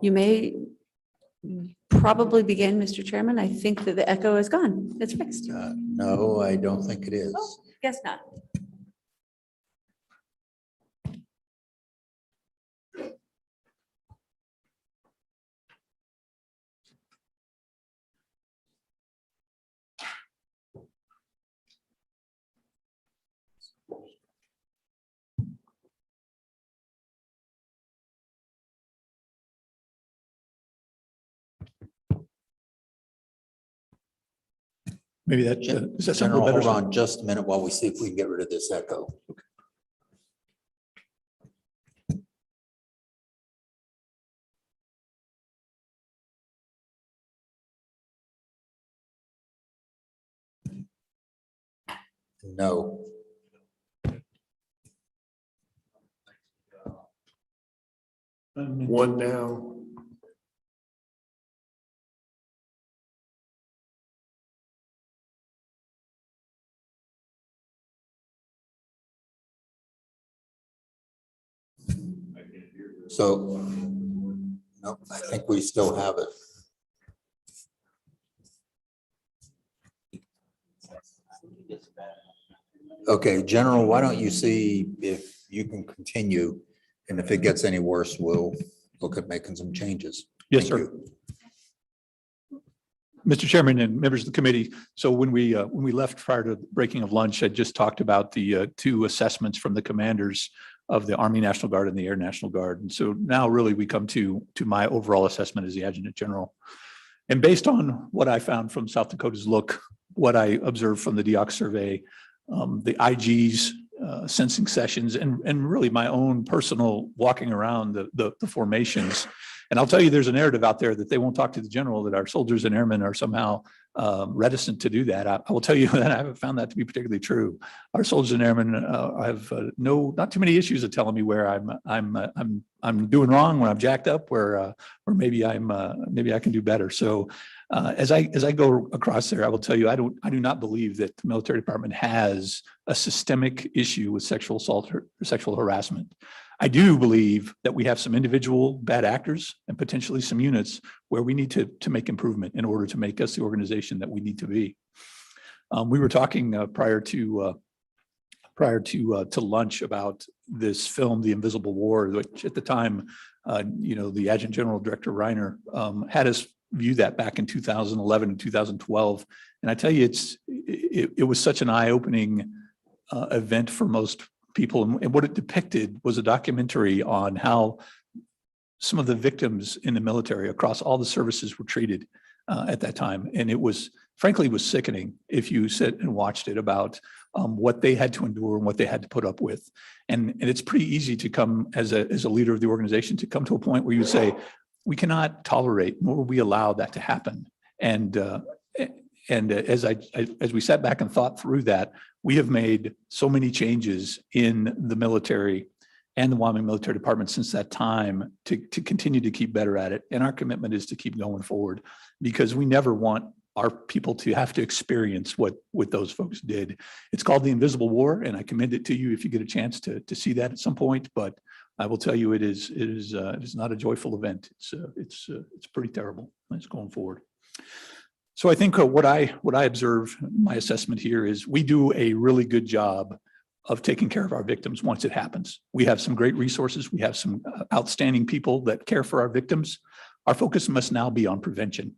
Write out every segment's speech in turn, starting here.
You may probably begin, Mr. Chairman. I think that the echo is gone. It's fixed. No, I don't think it is. Oh, guess not. Maybe that is that something General, better? hold on just a minute while we see if we can get rid of this echo. No. One now. So, no, I think we still have it. Okay, General, why don't you see if you can continue, and if it gets any worse, we'll look at making some changes. Yes, Thank sir. you. Mr. Chairman and members of the committee, so when we left prior to the breaking of lunch, I just talked about the two assessments from the commanders of the Army National Guard and the Air National Guard. And so now really we come to my overall assessment as the Adjutant General. And based on what I found from South Dakota's look, what I observed from the DEOC survey, the IG's sensing sessions, and really my own personal walking around the formations. And I'll tell you, there's a narrative out there that they won't talk to the general, that our soldiers and airmen are somehow reticent to do that. I will tell you that I haven't found that to be particularly true. Our soldiers and airmen have not too many issues of telling me where I'm doing wrong, when I'm jacked up, where maybe maybe I can do better. So as I go across there, I will tell you, I do not believe that the military department has a systemic issue with sexual assault or sexual harassment. I do believe that we have some individual bad actors and potentially some units where we need to make improvement in order to make us the organization that we need to be. We were talking prior to lunch about this film, The Invisible War, which at the time, the Adjutant General Director Reiner had us view that back in 2011 and 2012. And I tell you, it was such an eye-opening event for most people. And what it depicted was a documentary on how some of the victims in the military across all the services were treated at that time. And it was, frankly, it was sickening if you sit and watched it, about what they had to endure and what they had to put up with. And it's pretty easy to come as a leader of the organization to come to a point where you say, we cannot tolerate, nor will we allow that to happen. And as we sat back and thought through that, we have made so many changes in the military and the Wyoming Military Department since that time to continue to keep better at it. And our commitment is to keep going forward, because we never want our people to have to experience what those folks did. It's called The Invisible War, and I commend it to you if you get a chance to see that at some point. But I will tell you, it is not a joyful event. It's pretty terrible. It's going forward. So I think what I observe, my assessment here is we do a really good job of taking care of our victims once it happens. We have some great resources. We have some outstanding people that care for our victims. Our focus must now be on prevention.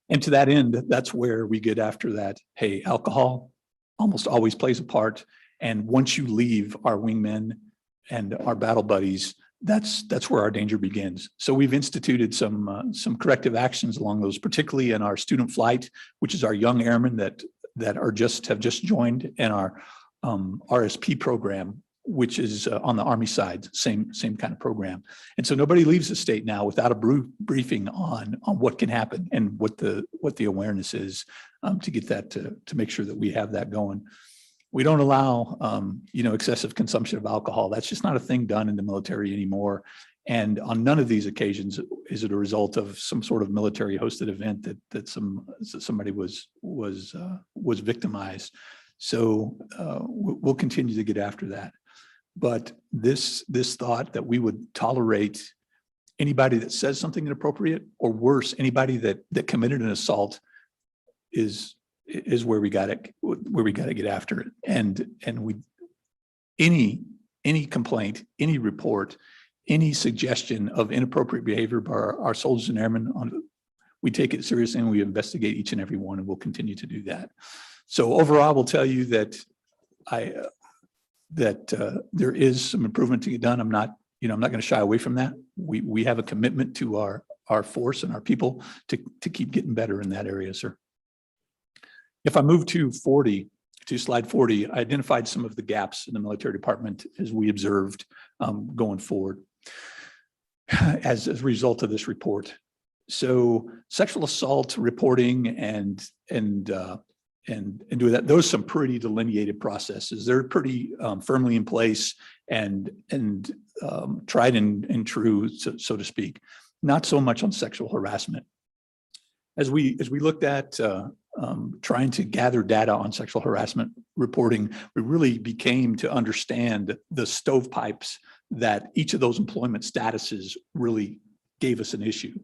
And to that end, that's where we get after that. Hey, alcohol almost always plays a part. And once you leave our wingmen and our battle buddies, that's where our danger begins. So we've instituted some corrective actions along those, particularly in our student flight, which is our young airmen that have just joined, and our RSP program, which is on the Army side, same kind of program. And so nobody leaves the state now without a briefing on what can happen and what the awareness is, to get that to make sure that we have that going. We don't allow, excessive consumption of alcohol. That's just not a thing done in the military anymore. And on none of these occasions is it a result of some sort of military hosted event that somebody was victimized. So we'll continue to get after that. But this thought that we would tolerate anybody that says something inappropriate, or worse, anybody that committed an assault is where we got to get after it. And we, any complaint, any report, any suggestion of inappropriate behavior by our soldiers and airmen, we take it seriously and we investigate each and every one, and we'll continue to do that. So overall, I will tell you that there is some improvement to get done. I'm not going to shy away from that. We have a commitment to our force and our people to keep getting better in that area, sir. If I move to slide 40, I identified some of the gaps in the military department as we observed going forward as a result of this report. So sexual assault reporting and do that, those are some pretty delineated processes. They're pretty firmly in place and tried and true, so to speak. Not so much on sexual harassment. As we looked at trying to gather data on sexual harassment reporting, we really became to understand the stovepipes that each of those employment statuses really gave us an issue.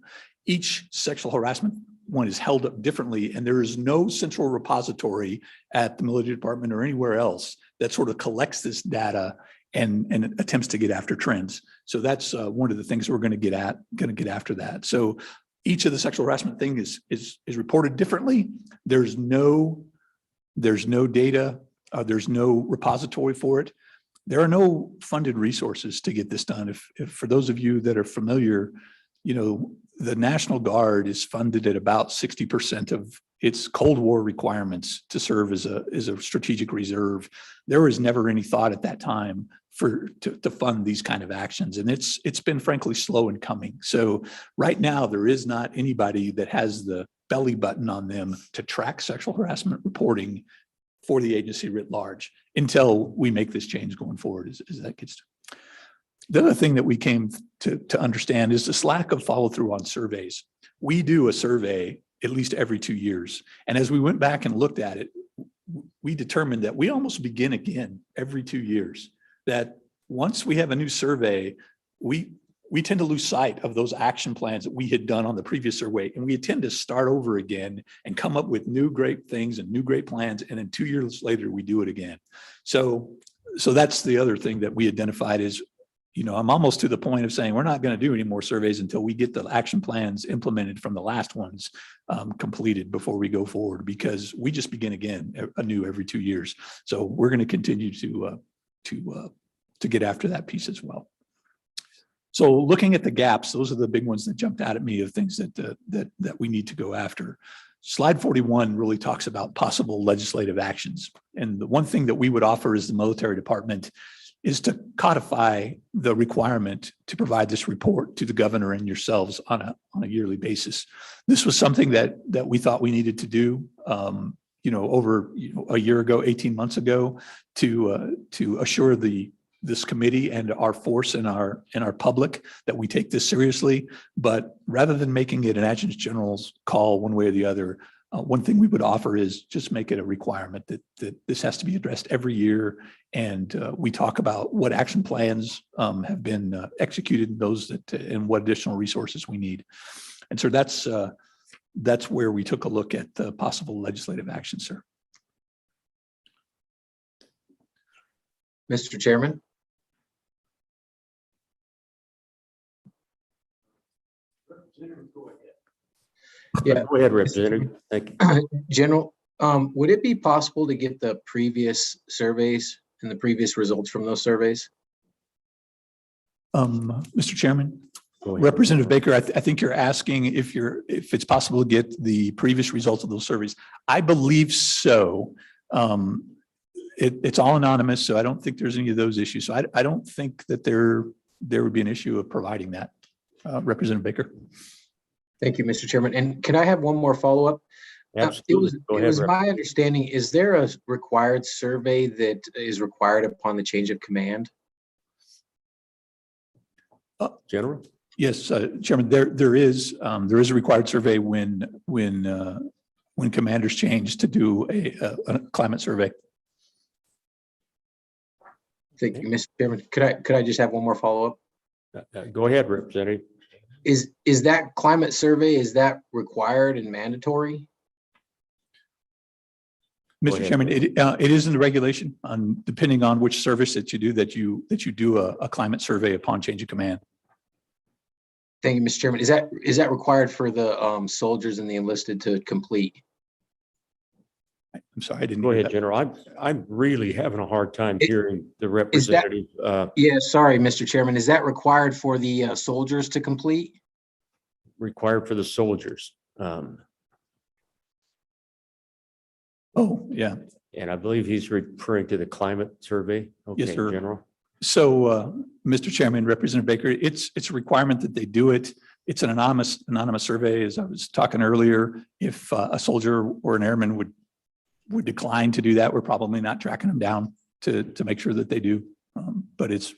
Each sexual harassment one is held up differently, and there is no central repository at the military department or anywhere else that sort of collects this data and attempts to get after trends. So that's one of the things we're going to get after that. So each of the sexual harassment thing is reported differently. There's no data, there's no repository for it. There are no funded resources to get this done. If for those of you that are familiar, the National Guard is funded at about 60% of its Cold War requirements to serve as a strategic reserve. There was never any thought at that time to fund these kind of actions, and it's been frankly slow in coming. So right now there is not anybody that has the belly button on them to track sexual harassment reporting for the agency writ large until we make this change going forward. As that gets to. The other thing that we came to understand is this lack of follow through on surveys. We do a survey at least every 2 years. And as we went back and looked at it, we determined that we almost begin again every 2 years. That once we have a new survey, we tend to lose sight of those action plans that we had done on the previous survey. And we tend to start over again and come up with new great things and new great plans. And then 2 years later, we do it again. So that's the other thing that we identified is, I'm almost to the point of saying we're not going to do any more surveys until we get the action plans implemented from the last ones completed before we go forward, because we just begin again anew every 2 years. So we're going to continue to get after that piece as well. So looking at the gaps, those are the big ones that jumped out at me of things that we need to go after. Slide 41 really talks about possible legislative actions. And the one thing that we would offer as the military department is to codify the requirement to provide this report to the governor and yourselves on a yearly basis. This was something that we thought we needed to do, over a year ago, 18 months ago, to assure this committee and our force and our public that we take this seriously. But rather than making it an adjutant general's call one way or the other, one thing we would offer is just make it a requirement that this has to be addressed every year. And we talk about what action plans have been executed, and what additional resources we need. And so that's where we took a look at the possible legislative action, sir. Mr. Chairman. Yeah. Go ahead, Representative. Thank you. General, would it be possible to get the previous surveys and the previous results from those surveys? Mr. Chairman, Representative Baker, I think you're asking if it's possible to get the previous results of those surveys. I believe so. It's all anonymous, so I don't think there's any of those issues. So I don't think that there would be an issue of providing that, Representative Baker. Thank you, Mr. Chairman. And can I have one more follow-up? Absolutely. It was my understanding, is there a required survey that is required upon the change of command? General? Yes, Chairman, there is a required survey when commanders change to do a climate survey. Thank you, Mr. Chairman. Could I just have one more follow-up? Go ahead, Representative. Is that climate survey, is that required and mandatory? Go Mr. ahead. Chairman, it is in the regulation on, depending on which service that you do a climate survey upon change of command. Thank you, Mr. Chairman. Is that required for the soldiers and the enlisted to complete? I'm sorry, I didn't Go hear ahead, that. General. I'm really having a hard time It- hearing the is that- representative. Yeah, sorry, Mr. Chairman. Is that required for the soldiers to complete? Required for the soldiers. Oh, yeah. And I believe he's referring to the climate survey. Yes, Okay, sir. General. So, Mr. Chairman, Representative Baker, it's a requirement that they do it. It's an anonymous survey. As I was talking earlier, if a soldier or an airman would decline to do that, we're probably not tracking them down to make sure that they do. But it's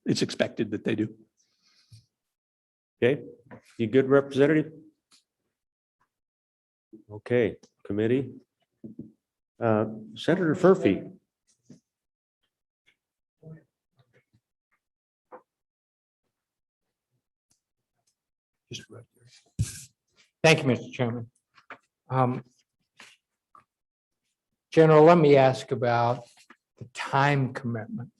expected that they do. Okay, you good, Representative? Okay, committee. Senator Furphy. Thank you, Mr. Chairman. General, let me ask about the time commitment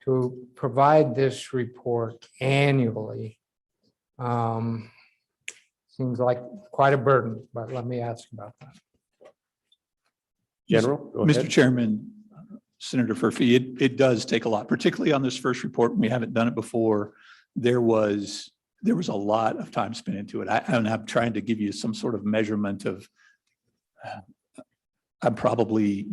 to provide this report annually. Seems like quite a burden, but let me ask about that. General, go Mr. ahead. Chairman, Senator Furphy, it does take a lot, particularly on this first report. We haven't done it before. There was a lot of time spent into it. And I'm trying to give you some sort of measurement of, I'm probably,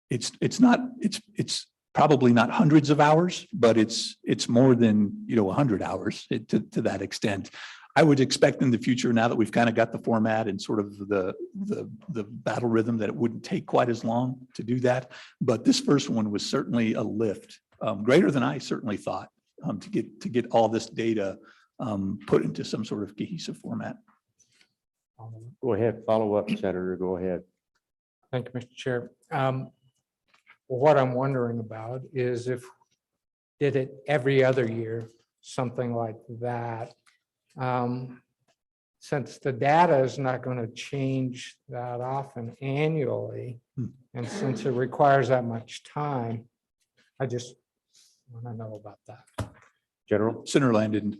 it's probably not hundreds of hours, but it's more than, 100 hours to that extent. I would expect in the future, now that we've kind of got the format and sort of the battle rhythm, that it wouldn't take quite as long to do that. But this first one was certainly a lift, greater than I certainly thought, to get all this data put into some sort of cohesive format. Go ahead, follow up, Senator, go ahead. Thank you, Mr. Chair. What I'm wondering about is if did it every other year, something like that. Since the data is not going to change that often annually, and since it requires that much time, I just want to know about that. General, Senator Landen,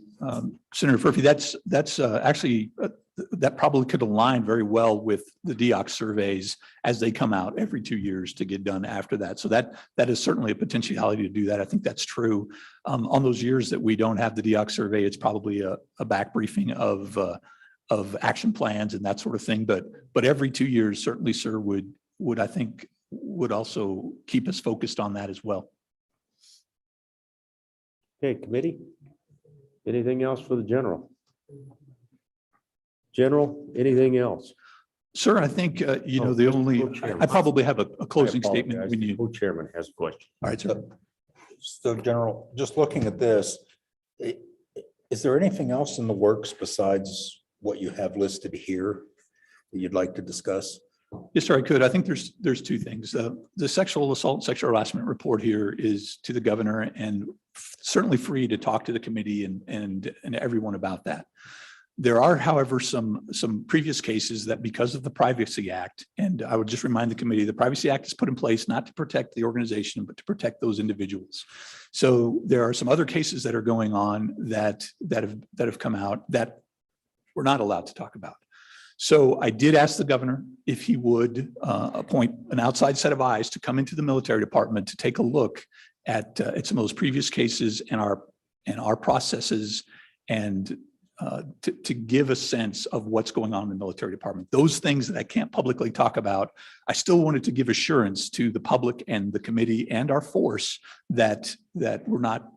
Senator Furphy, that's actually, that probably could align very well with the DEOC surveys as they come out every 2 years to get done after that. So that is certainly a potentiality to do that. I think that's true. On those years that we don't have the DEOC survey, it's probably a back briefing of action plans and that sort of thing. But every 2 years, certainly, sir, would I think would also keep us focused on that as well. okay, committee. Anything else for the general? General, anything else? Sir, I think, Oh, the Mr. only, Co-Chairman. I probably have a closing I statement apologize. when The you, co-chairman has a question. all right, sir. So General, just looking at this, is there anything else in the works besides what you have listed here that you'd like to discuss? Yes, sir, I could. I think there's two things. The sexual assault, sexual harassment report here is to the governor and certainly free to talk to the committee and everyone about that. There are, however, some previous cases that because of the Privacy Act, and I would just remind the committee, the Privacy Act is put in place not to protect the organization, but to protect those individuals. So there are some other cases that are going on that have come out that we're not allowed to talk about. So I did ask the governor if he would appoint an outside set of eyes to come into the military department to take a look at some of those previous cases and our processes and to give a sense of what's going on in the military department. Those things that I can't publicly talk about, I still wanted to give assurance to the public and the committee and our force that we're not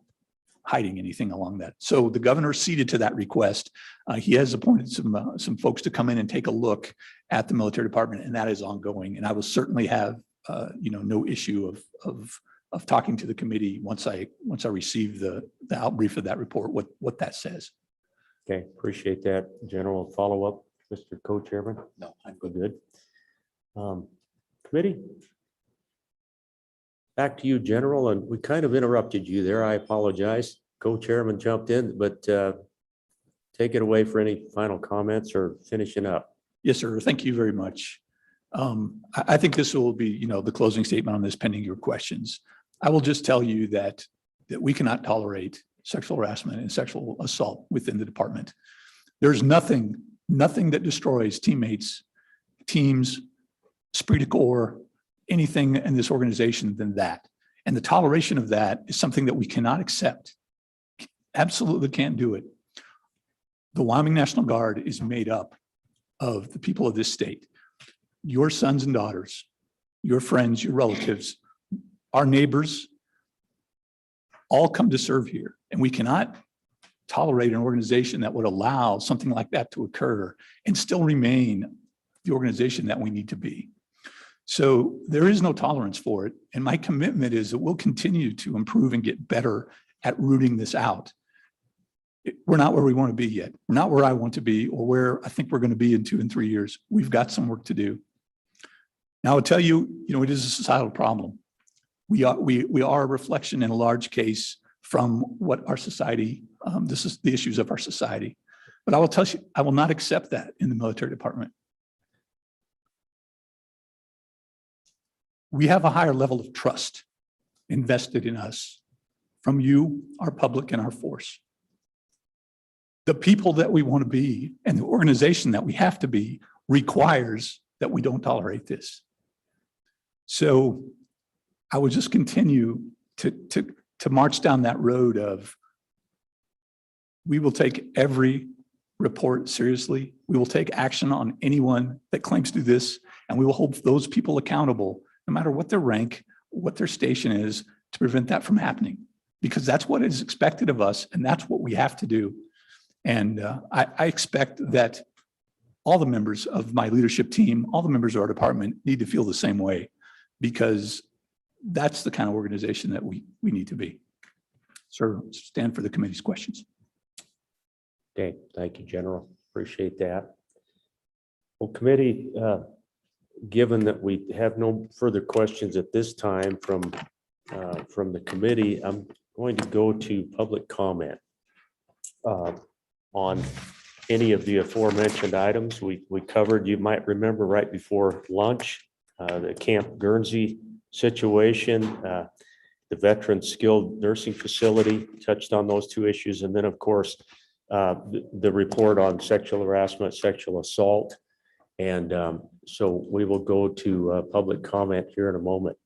hiding anything along that. So the governor ceded to that request. He has appointed some folks to come in and take a look at the military department, and that is ongoing. And I will certainly have no issue of talking to the committee once I receive the outbrief of that report, what that says. Okay, appreciate that. General follow-up, Mr. Co-Chairman? No, I'm Good. Committee? back to you, General, and we kind of interrupted you there. I apologize. Co-chairman jumped in, but take it away for any final comments or finishing up. Yes, sir. Thank you very much. I think this will be, the closing statement on this pending your questions. I will just tell you that we cannot tolerate sexual harassment and sexual assault within the department. There's nothing that destroys teammates, teams, esprit de corps, anything in this organization than that. And the toleration of that is something that we cannot accept. Absolutely can't do it. The Wyoming National Guard is made up of the people of this state, your sons and daughters, your friends, your relatives, our neighbors, all come to serve here. And we cannot tolerate an organization that would allow something like that to occur and still remain the organization that we need to be. So there is no tolerance for it. And my commitment is that we'll continue to improve and get better at rooting this out. We're not where we want to be yet. We're not where I want to be or where I think we're going to be in 2 and 3 years. We've got some work to do. Now I'll tell you, it is a societal problem. We are a reflection in a large case from what our society, this is the issues of our society. But I will tell you, I will not accept that in the military department. We have a higher level of trust invested in us from you, our public, and our force. The people that we want to be and the organization that we have to be requires that we don't tolerate this. So I would just continue to march down that road of we will take every report seriously. We will take action on anyone that claims to do this, and we will hold those people accountable, no matter what their rank, what their station is, to prevent that from happening, because that's what is expected of us, and that's what we have to do. And I expect that all the members of my leadership team, all the members of our department need to feel the same way, because that's the kind of organization that we need to be. Sir, stand for the committee's questions. Okay, thank you, General. Appreciate that. Well, committee, given that we have no further questions at this time from the committee, I'm going to go to public comment on any of the aforementioned items we covered. You might remember right before lunch, the Camp Guernsey situation, the Veteran Skilled Nursing Facility, touched on those 2 issues. And then, of course, the report on sexual harassment, sexual assault. And so we will go to public comment here in a moment.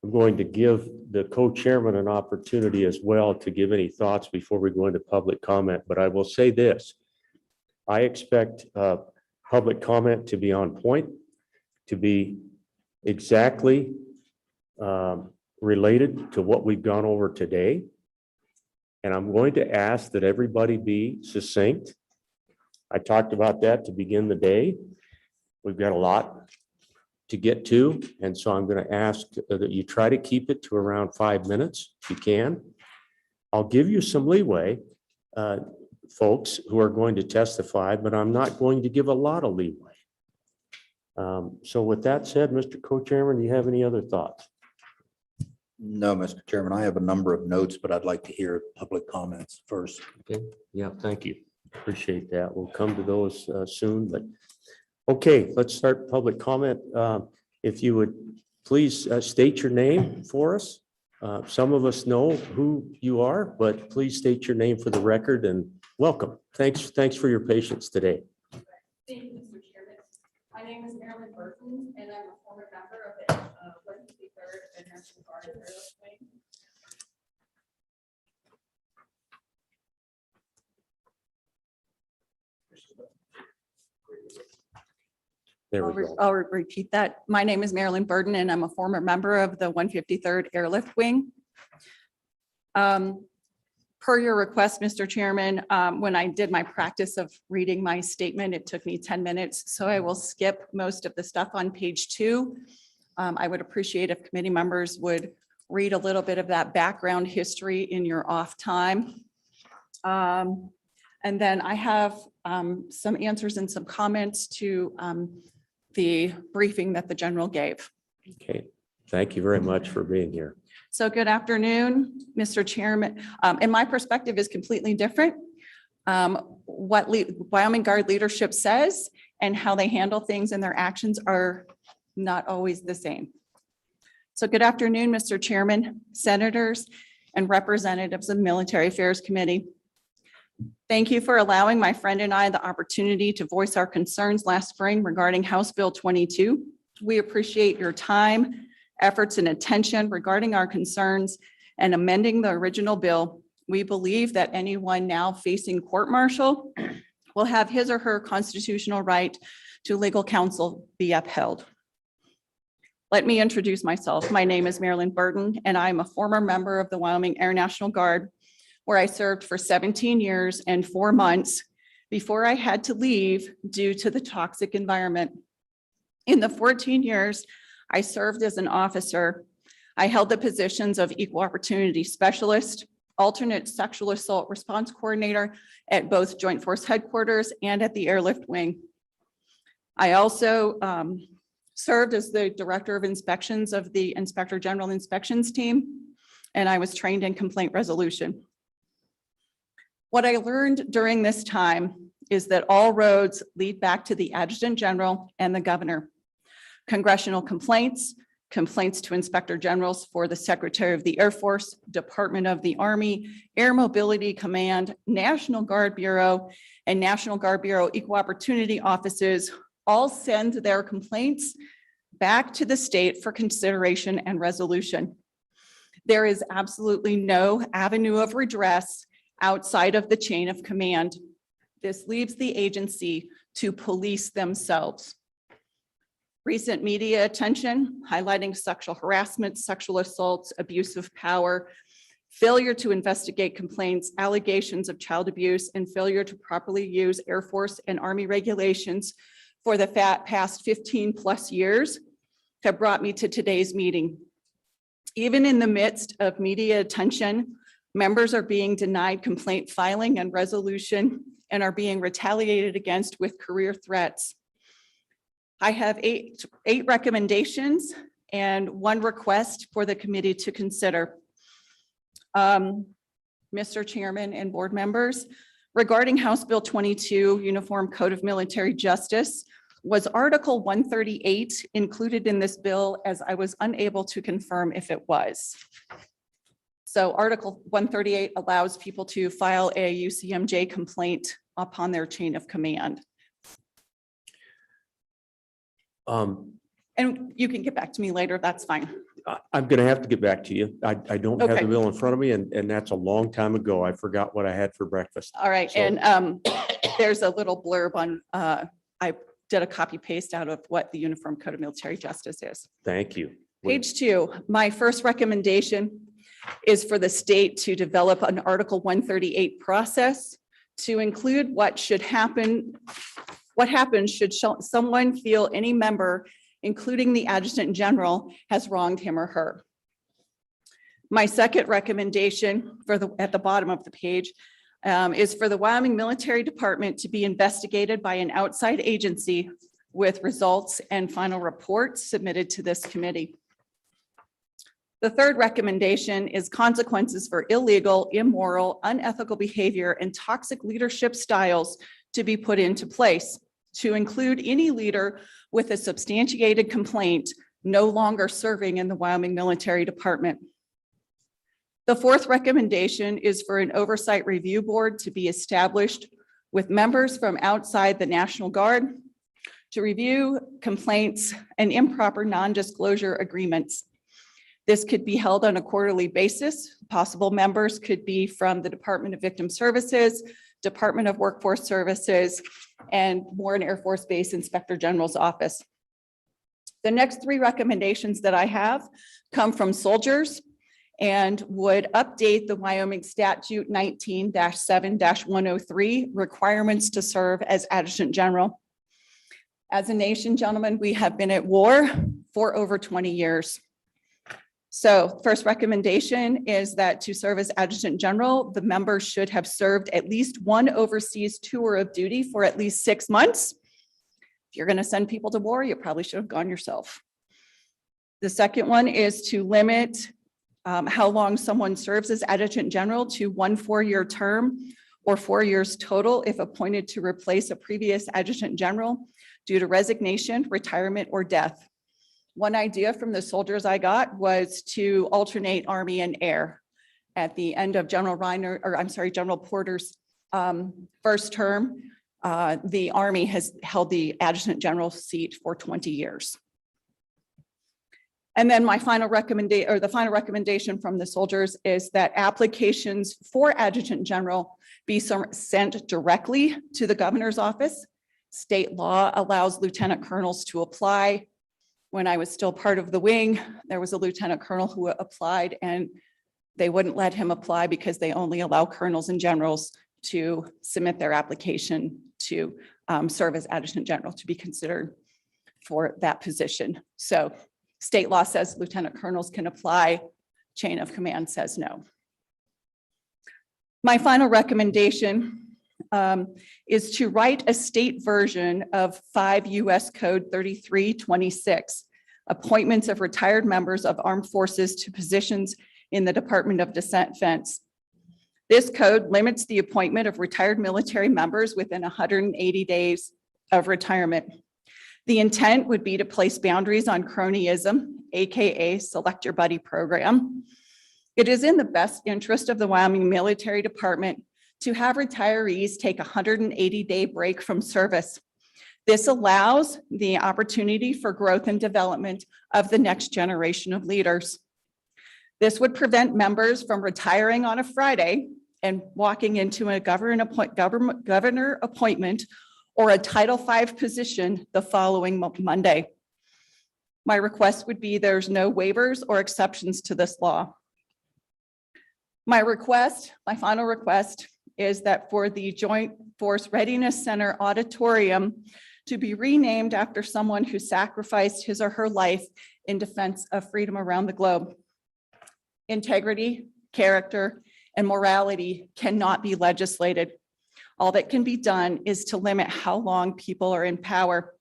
I'm going to give the co-chairman an opportunity as well to give any thoughts before we go into public comment. But I will say this, I expect public comment to be on point, to be exactly related to what we've gone over today. And I'm going to ask that everybody be succinct. I talked about that to begin the day. We've got a lot to get to. And so I'm going to ask that you try to keep it to around 5 minutes if you can. I'll give you some leeway, folks who are going to testify, but I'm not going to give a lot of leeway. So with that said, Mr. Co-Chairman, do you have any other thoughts? No, Mr. Chairman, I have a number of notes, but I'd like to hear public comments first. Okay, yeah, thank you. Appreciate that. We'll come to those soon, but okay, let's start public comment. If you would please state your name for us. Some of us know who you are, but please state your name for the record and welcome. Thanks for your patience today. Thank you, Mr. Chairman. My name is Marilyn Burton, and I'm a former member of the 153rd Adjournment Guard Aeronautics Wing. There we go. I'll repeat that. My name is Marilyn Burton, and I'm a former member of the 153rd Airlift Wing. Per your request, Mr. Chairman, when I did my practice of reading my statement, it took me 10 minutes, so I will skip most of the stuff on page 2. I would appreciate if committee members would read a little bit of that background history in your off time. And then I have some answers and some comments to the briefing that the general gave. Okay, Thank you very much for being here. So good afternoon, Mr. Chairman. And my perspective is completely different. What Wyoming Guard leadership says and how they handle things and their actions are not always the same. So good afternoon, Mr. Chairman, senators, and representatives of the Military Affairs Committee. Thank you for allowing my friend and I the opportunity to voice our concerns last spring regarding House Bill 22. We appreciate your time, efforts, and attention regarding our concerns and amending the original bill. We believe that anyone now facing court-martial will have his or her constitutional right to legal counsel be upheld. Let me introduce myself. My name is Marilyn Burton, and I'm a former member of the Wyoming Air National Guard, where I served for 17 years and 4 months before I had to leave due to the toxic environment. In the 14 years I served as an officer, I held the positions of equal opportunity specialist, alternate sexual assault response coordinator at both Joint Force Headquarters and at the Airlift Wing. I also served as the Director of Inspections of the Inspector General Inspections team, and I was trained in complaint resolution. What I learned during this time is that all roads lead back to the Adjutant General and the Governor. Congressional complaints, complaints to Inspector Generals for the Secretary of the Air Force, Department of the Army, Air Mobility Command, National Guard Bureau, and National Guard Bureau Equal Opportunity Offices all send their complaints back to the state for consideration and resolution. There is absolutely no avenue of redress outside of the chain of command. This leaves the agency to police themselves. Recent media attention highlighting sexual harassment, sexual assaults, abuse of power, failure to investigate complaints, allegations of child abuse, and failure to properly use Air Force and Army regulations for the past 15 plus years have brought me to today's meeting. Even in the midst of media attention, members are being denied complaint filing and resolution and are being retaliated against with career threats. I have eight recommendations and 1 request for the committee to consider. Mr. Chairman and board members, regarding House Bill 22, Uniform Code of Military Justice, was Article 138 included in this bill, as I was unable to confirm if it was. So Article 138 allows people to file a UCMJ complaint upon their chain of command. And you can get back to me later, that's fine. I'm going to have to get back to you. I don't have Okay. the bill in front of me, and that's a long time ago. I forgot what I had for breakfast. All right, So- and there's a little blurb on, I did a copy paste out of what the Uniform Code of Military Justice is. Thank you. Page 2, my first recommendation is for the state to develop an Article 138 process to include what happens should someone feel any member, including the Adjutant General, has wronged him or her. My second recommendation at the bottom of the page is for the Wyoming Military Department to be investigated by an outside agency with results and final reports submitted to this committee. The third recommendation is consequences for illegal, immoral, unethical behavior and toxic leadership styles to be put into place, to include any leader with a substantiated complaint no longer serving in the Wyoming Military Department. The fourth recommendation is for an oversight review board to be established with members from outside the National Guard to review complaints and improper non-disclosure agreements. This could be held on a quarterly basis. Possible members could be from the Department of Victim Services, Department of Workforce Services, and Warren Air Force Base Inspector General's office. The next 3 recommendations that I have come from soldiers and would update the Wyoming Statute 19-7-103 requirements to serve as Adjutant General. As a nation, gentlemen, we have been at war for over 20 years. So first recommendation is that to serve as Adjutant General, the member should have served at least 1 overseas tour of duty for at least 6 months. If you're going to send people to war, you probably should have gone yourself. The second one is to limit how long someone serves as adjutant general to 1 4-year term or 4 years total if appointed to replace a previous adjutant general due to resignation, retirement, or death. One idea from the soldiers I got was to alternate Army and Air. At the end of General Porter's first term, the Army has held the adjutant general seat for 20 years. And then my final recommendation from the soldiers is that applications for adjutant general be sent directly to the governor's office. State law allows lieutenant colonels to apply. When I was still part of the wing, there was a lieutenant colonel who applied and they wouldn't let him apply because they only allow colonels and generals to submit their application to serve as adjutant general to be considered for that position. So state law says lieutenant colonels can apply, chain of command says no. My final recommendation is to write a state version of 5 U.S. Code 3326, appointments of retired members of armed forces to positions in the Department of Defense. This code limits the appointment of retired military members within 180 days of retirement. The intent would be to place boundaries on cronyism, AKA Select Your Buddy program. It is in the best interest of the Wyoming Military Department to have retirees take a 180-day break from service. This allows the opportunity for growth and development of the next generation of leaders. This would prevent members from retiring on a Friday and walking into a governor appointment or a Title V position the following Monday. My request would be there's no waivers or exceptions to this law. My final request is that for the Joint Force Readiness Center auditorium to be renamed after someone who sacrificed his or her life in defense of freedom around the globe. Integrity, character, and morality cannot be legislated. All that can be done is to limit how long people are in power.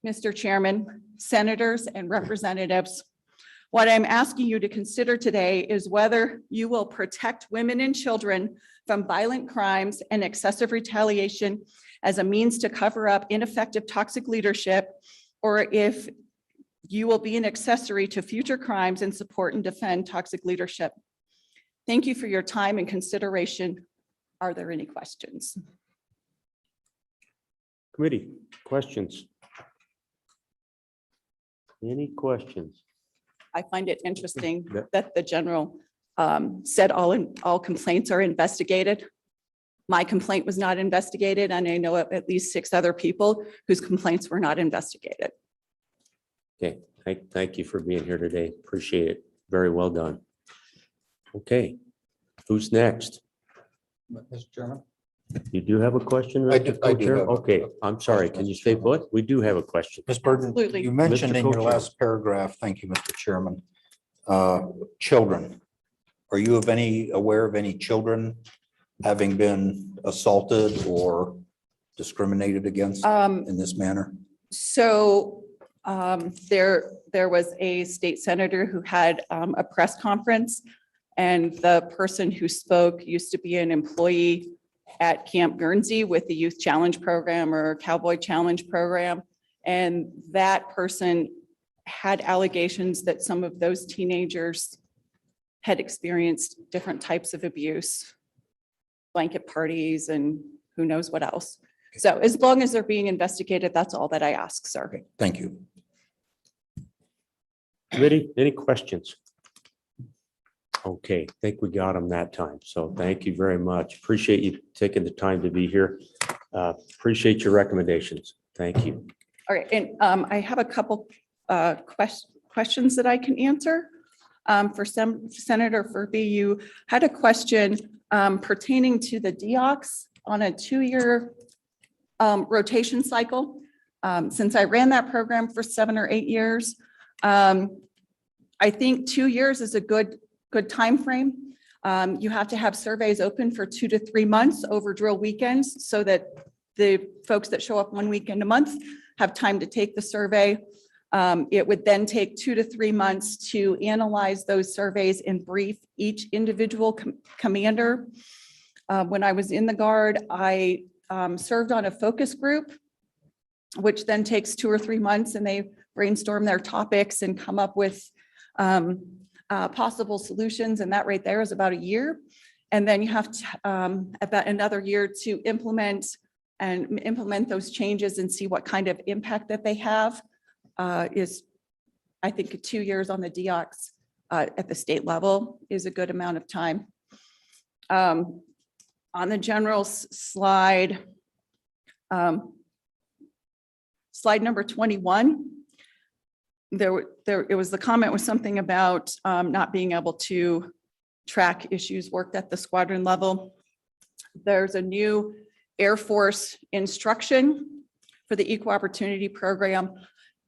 Mr. Chairman, senators, and representatives, what I'm asking you to consider today is whether you will protect women and children from violent crimes and excessive retaliation as a means to cover up ineffective toxic leadership, or if you will be an accessory to future crimes and support and defend toxic leadership. Thank you for your time and consideration. Are there any questions? Committee, questions? Any questions? I find it interesting that the general said all complaints are investigated. My complaint was not investigated, and I know of at least 6 other people whose complaints were not investigated. Okay, thank you for being here today. Appreciate it. Very well done. Okay, who's next? Mr. Chairman? You do have a question? I do Co-Chair? have a- Okay, I'm sorry. Can you stay put? We do have a question. Ms. Burton, Absolutely. you mentioned Mr. in your Co-Chair. last paragraph, thank you, Mr. Chairman, children. Are you aware of any children having been assaulted or discriminated against in this manner? So there was a state senator who had a press conference, and the person who spoke used to be an employee at Camp Guernsey with the Youth Challenge Program or Cowboy Challenge Program. And that person had allegations that some of those teenagers had experienced different types of abuse, blanket parties, and who knows what else. So as long as they're being investigated, that's all that I ask, sir. Thank you. Committee, any questions? Okay, I think we got them that time. So thank you very much. Appreciate you taking the time to be here. Appreciate your recommendations. Thank you. All right, and I have a couple questions that I can answer. For Senator Furby, you had a question pertaining to the DEOCs on a 2-year rotation cycle. Since I ran that program for 7 or 8 years, I think 2 years is a good time frame. You have to have surveys open for 2 to 3 months over drill weekends so that the folks that show up 1 weekend a month have time to take the survey. It would then take 2 to 3 months to analyze those surveys and brief each individual commander. When I was in the Guard, I served on a focus group, which then takes 2 or 3 months, and they brainstorm their topics and come up with possible solutions. And that right there is about a year. And then you have to, about another year to implement those changes and see what kind of impact that they have. Is, I think, 2 years on the DEOCs at the state level is a good amount of time. On the general slide, slide number 21, it was the comment was something about not being able to track issues worked at the squadron level. There's a new Air Force instruction for the Equal Opportunity Program,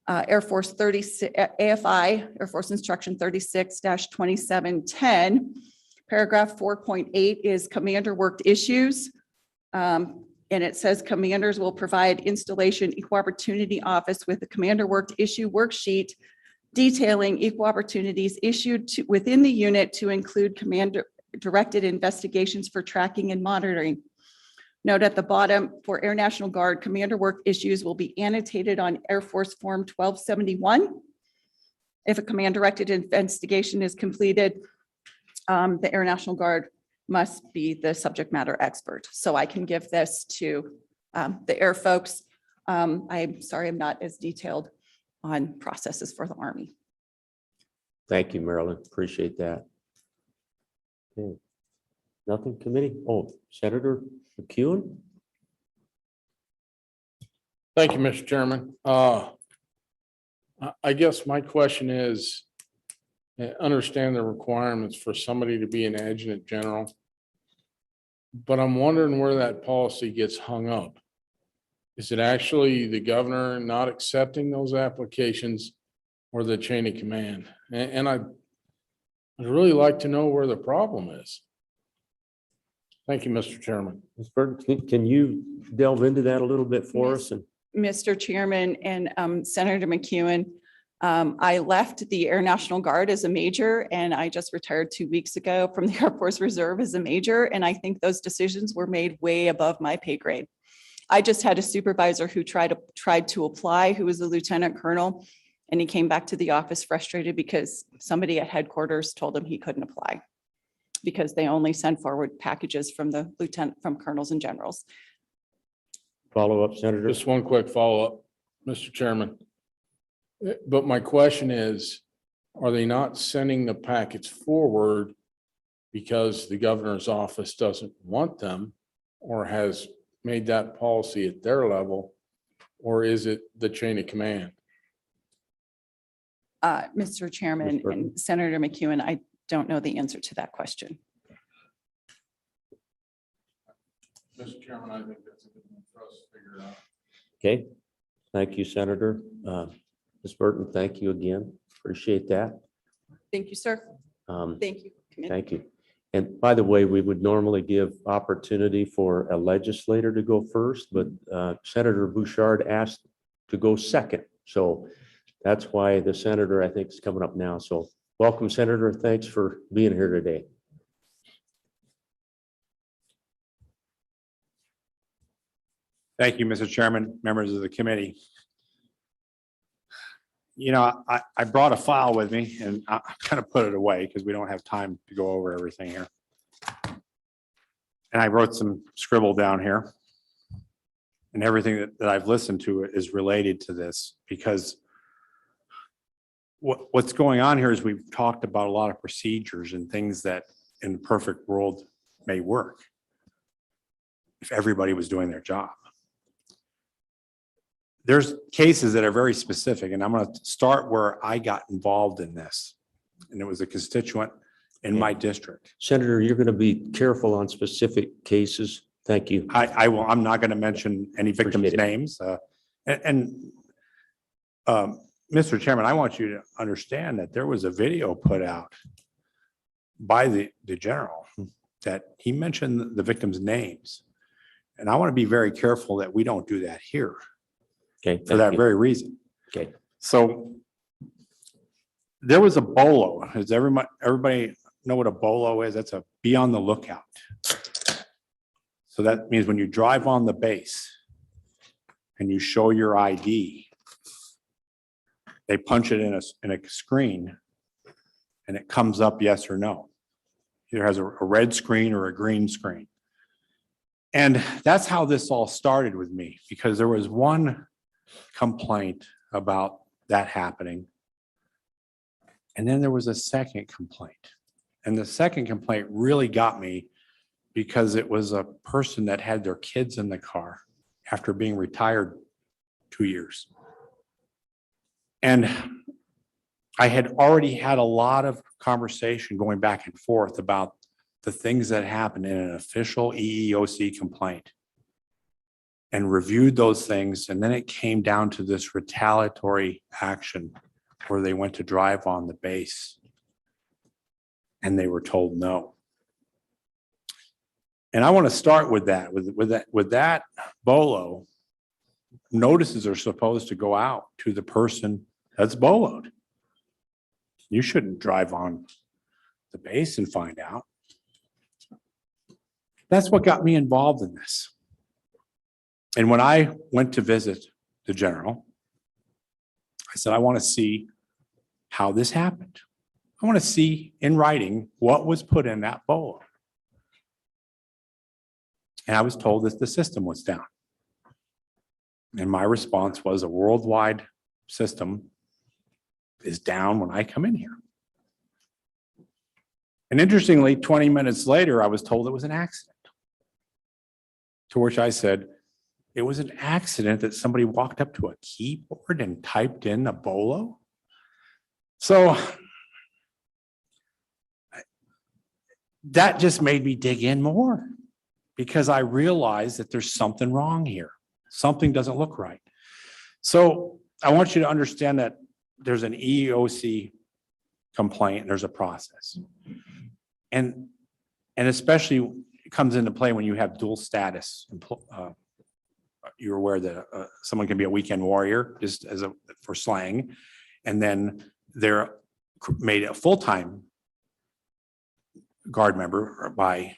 Air Force 36, AFI, Air Force Instruction 36-2710. Paragraph 4.8 is commander worked issues. And it says commanders will provide installation equal opportunity office with a commander worked issue worksheet detailing equal opportunities issued within the unit to include commander directed investigations for tracking and monitoring. Note at the bottom, for Air National Guard, commander work issues will be annotated on Air Force Form 1271. If a command-directed investigation is completed, the Air National Guard must be the subject matter expert. So I can give this to the Air folks. I'm sorry, I'm not as detailed on processes for the Army. Thank you, Marilyn. Appreciate that. Okay. Nothing, committee? Oh, Senator McEwen? Thank you, Mr. Chairman. I guess my question is, I understand the requirements for somebody to be an adjutant general, but I'm wondering where that policy gets hung up. Is it actually the governor not accepting those applications or the chain of command? And I'd really like to know where the problem is. Thank you, Mr. Chairman. Ms. Burton, can you delve into that a little bit for us? And Mr. Chairman and Senator McEwen, I left the Air National Guard as a major, and I just retired 2 weeks ago from the Air Force Reserve as a major. And I think those decisions were made way above my pay grade. I just had a supervisor who tried to apply, who was a lieutenant colonel, and he came back to the office frustrated because somebody at headquarters told him he couldn't apply because they only send forward packages from colonels and generals. follow up, Senator? Just one quick follow-up, Mr. Chairman. But my question is, are they not sending the packets forward because the governor's office doesn't want them or has made that policy at their level? Or is it the chain of command? Mr. Chairman Ms. Burton. and Senator McEwen, I don't know the answer to that question. Mr. Chairman, I think that's a good one for us to figure out. Okay, thank you, Senator. Ms. Burton, thank you again. Appreciate that. Thank you, sir. Thank you. Committee. Thank you. And by the way, we would normally give opportunity for a legislator to go first, but Senator Bouchard asked to go second. So that's why the senator, I think, is coming up now. So welcome, Senator. Thanks for being here today. Thank you, Mr. Chairman, members of the committee. You know, I brought a file with me and I kind of put it away because we don't have time to go over everything here. And I wrote some scribble down here. And everything that I've listened to is related to this because what's going on here is we've talked about a lot of procedures and things that in the perfect world may work if everybody was doing their job. There's cases that are very specific, and I'm going to start where I got involved in this. And it was a constituent in my district. Senator, you're going to be careful on specific cases. Thank you. I will, I'm not going to mention any victims' Appreciate it. names. Mr. Chairman, I want you to understand that there was a video put out by the general that he mentioned the victims' names. And I want to be very careful that we don't do that here. Okay. For thank that you. very reason. Okay. So there was a bolo. Does everybody know what a bolo is? That's a be on the lookout. So that means when you drive on the base and you show your ID, they punch it in a screen and it comes up yes or no. Either has a red screen or a green screen. And that's how this all started with me, because there was one complaint about that happening. And then there was a second complaint. And the second complaint really got me because it was a person that had their kids in the car after being retired 2 years. And I had already had a lot of conversation going back and forth about the things that happened in an official EEOC complaint and reviewed those things. And then it came down to this retaliatory action where they went to drive on the base and they were told no. And I want to start with that, with that bolo. Notices are supposed to go out to the person that's boloed. You shouldn't drive on the base and find out. That's what got me involved in this. And when I went to visit the general, I said, I want to see how this happened. I want to see in writing what was put in that bolo. And I was told that the system was down. And my response was, a worldwide system is down when I come in here. And interestingly, 20 minutes later, I was told it was an accident. To which I said, it was an accident that somebody walked up to a keyboard and typed in a bolo. So that just made me dig in more, because I realized that there's something wrong here. Something doesn't look right. So I want you to understand that there's an EEOC complaint, and there's a process. And especially it comes into play when you have dual status. You're aware that someone can be a weekend warrior, just as for slang, and then they're made a full-time guard member by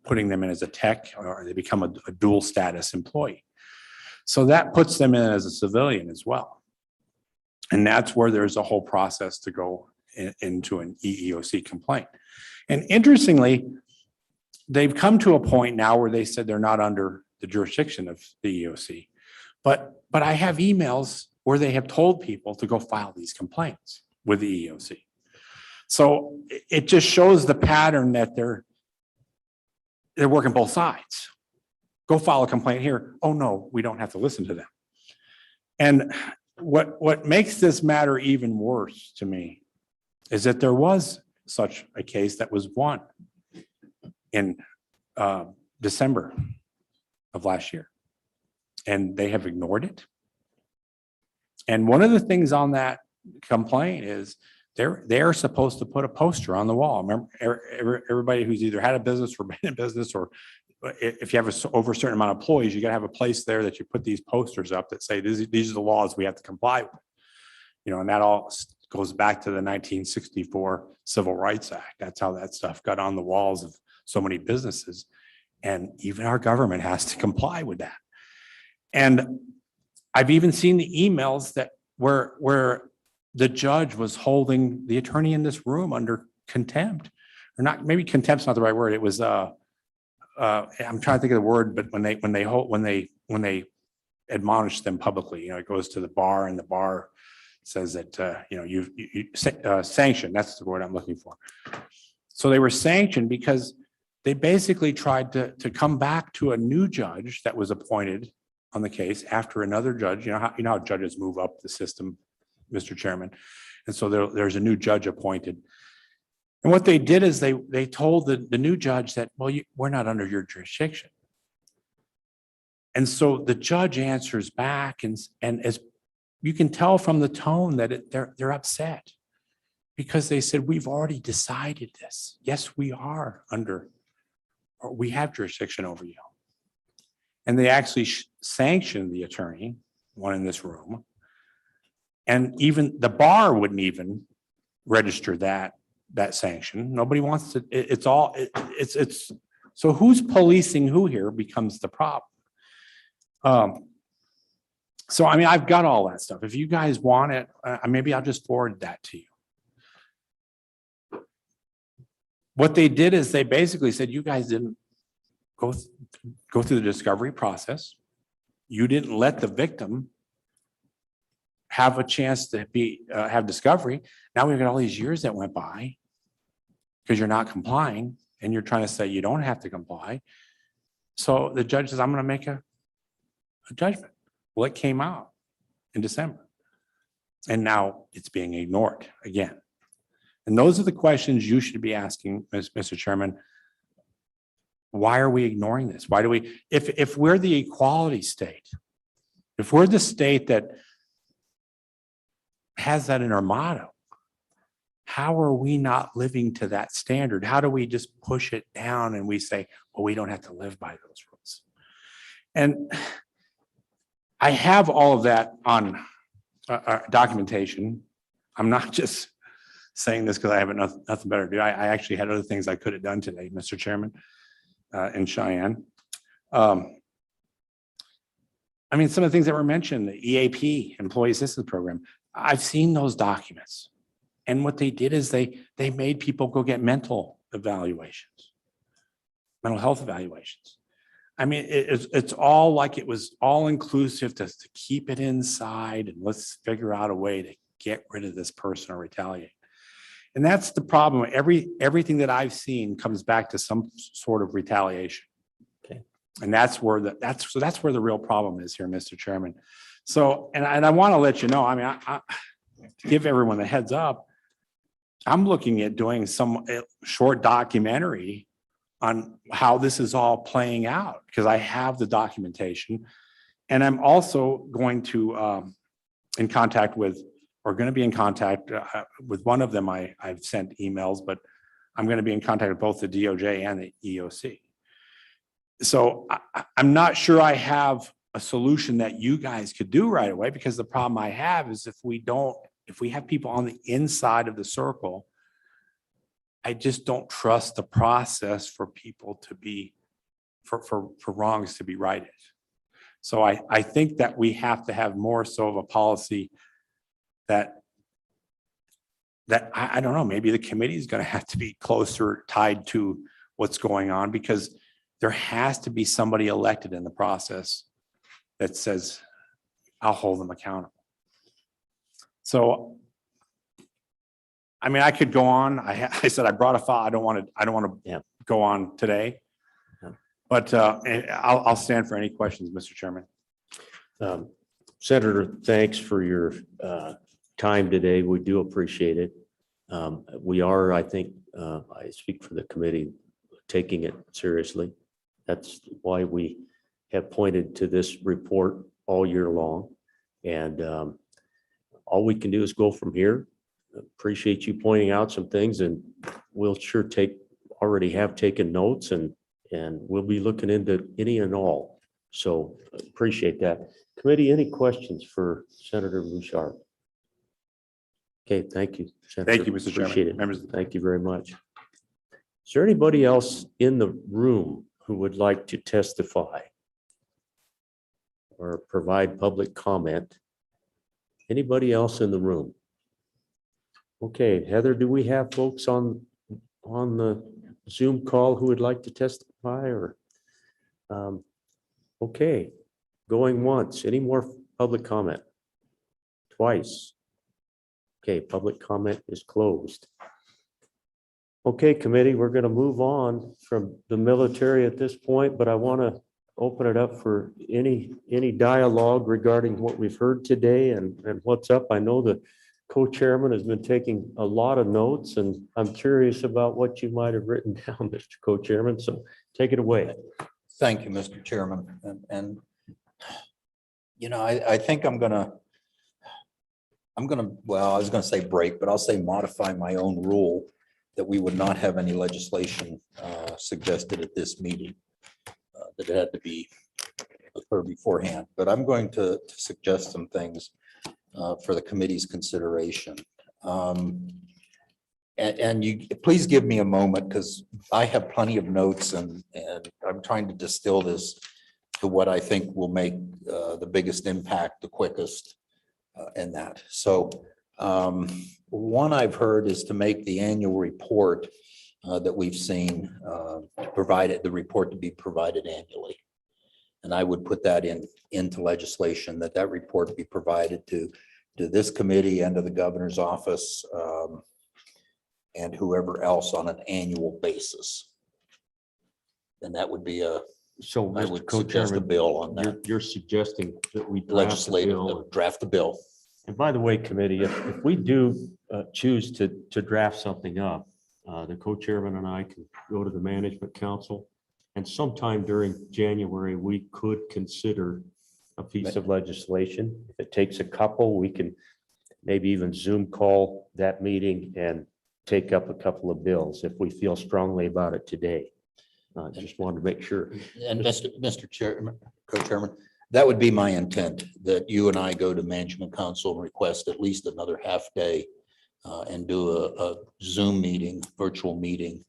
putting them in as a tech, or they become a dual status employee. So that puts them in as a civilian as well. And that's where there's a whole process to go into an EEOC complaint. And interestingly, they've come to a point now where they said they're not under the jurisdiction of the EEOC. But I have emails where they have told people to go file these complaints with the EEOC. So it just shows the pattern that they're working both sides. Go file a complaint here. Oh no, we don't have to listen to them. And what makes this matter even worse to me is that there was such a case that was won in December of last year, and they have ignored it. And one of the things on that complaint is they are supposed to put a poster on the wall. Remember, everybody who's either had a business or been in business, or if you have over a certain amount of employees, you got to have a place there that you put these posters up that say these are the laws we have to comply with. You know, and that all goes back to the 1964 Civil Rights Act. That's how that stuff got on the walls of so many businesses. And even our government has to comply with that. And I've even seen the emails that where the judge was holding the attorney in this room under contempt, or not, maybe contempt's not the right word. It was I'm trying to think of the word, but when they admonish them publicly, you know, it goes to the bar, and the bar says that you know, you sanctioned. That's the word I'm looking for. So they were sanctioned because they basically tried to come back to a new judge that was appointed on the case after another judge. You know how judges move up the system, Mr. Chairman. And so there's a new judge appointed. And what they did is they told the new judge that, well, we're not under your jurisdiction. And so the judge answers back, and as you can tell from the tone that they're upset, because they said, we've already decided this. Yes, we are under, or we have jurisdiction over you. And they actually sanctioned the attorney, one in this room, And even the bar wouldn't even register that sanction. Nobody wants to, it's, so who's policing who here becomes the problem. So, I mean, I've got all that stuff. If you guys want it, maybe I'll just forward that to you. What they did is they basically said, you guys didn't go through the discovery process. You didn't let the victim have a chance to have discovery. Now we've got all these years that went by because you're not complying and you're trying to say you don't have to comply. So the judge says, I'm going to make a judgment. Well, it came out in December and now it's being ignored again. And those are the questions you should be asking, Mr. Chairman. Why are we ignoring this? Why do we, if we're the equality state, if we're the state that has that in our motto, how are we not living to that standard? How do we just push it down and we say, well, we don't have to live by those rules? And I have all of that on documentation. I'm not just saying this because I have nothing better to do. I actually had other things I could have done today, Mr. Chairman, in Cheyenne. I mean, some of the things that were mentioned, the EAP, Employee Assistance Program, I've seen those documents. And what they did is they made people go get mental evaluations, mental health evaluations. I mean, it's all like it was all inclusive to keep it inside and let's figure out a way to get rid of this person or retaliate. And that's the problem. Everything that I've seen comes back to some sort of retaliation. Okay. And that's where the real problem is here, Mr. Chairman. So, and I want to let you know, I mean, I to give everyone the heads up, I'm looking at doing some short documentary on how this is all playing out because I have the documentation. And I'm also going to in contact with, or going to be in contact with one of them. I've sent emails, but I'm going to be in contact with both the DOJ and the EOC. So I'm not sure I have a solution that you guys could do right away, because the problem I have is if we have people on the inside of the circle, I just don't trust the process for people to be, for wrongs to be righted. So I think that we have to have more so of a policy that I don't know, maybe the committee is going to have to be closer tied to what's going on, because there has to be somebody elected in the process that says, I'll hold them accountable. So, I mean, I could go on. I said, I brought a file. I don't want to go on today, but I'll stand for any questions, Mr. Chairman. Senator, thanks for your time today. We do appreciate it. We are, I think, I speak for the committee, taking it seriously. That's why we have pointed to this report all year long. And all we can do is go from here. Appreciate you pointing out some things, and we'll sure already have taken notes, and we'll be looking into any and all. So appreciate that. Committee, any questions for Senator Bouchard? Okay, thank you, Senator. Thank you, Mr. Chairman. Appreciate it. Members. Thank you very much. Is there anybody else in the room who would like to testify or provide public comment? Anybody else in the room? Okay, Heather, do we have folks on the Zoom call who would like to testify, or? Okay, going once. Any more public comment? Twice. Okay, public comment is closed. Okay, committee, we're going to move on from the military at this point, but I want to open it up for any dialogue regarding what we've heard today and what's up. I know the co-chairman has been taking a lot of notes, and I'm curious about what you might have written down, Mr. Co-chairman. So take it away. Thank you, Mr. Chairman. And you know, I think I'm gonna, well, I was gonna say break, but I'll say modify my own rule that we would not have any legislation suggested at this meeting, that it had to be occur beforehand. But I'm going to suggest some things. for the committee's consideration. And you, please give me a moment because I have plenty of notes and I'm trying to distill this to what I think will make the biggest impact the quickest in that. So one I've heard is to make the annual report that we've seen, provided the report to be provided annually. And I would put that into legislation, that report be provided to this committee and to the governor's office and whoever else on an annual basis. And that would be So, I Mr. would suggest a Co-Chairman, bill on that. you're suggesting that we draft the Legislative, bill. draft a bill. And by the way, committee, if we do choose to draft something up, the co-chairman and I can go to the management council. And sometime during January, we could consider a piece of legislation. If it takes a couple, we can maybe even Zoom call that meeting and take up a couple of bills if we feel strongly about it today. Just wanted to make sure. And Mr. Chairman, Co-Chairman, that would be my intent, that you and I go to management council and request at least another half day and do a Zoom meeting, virtual meeting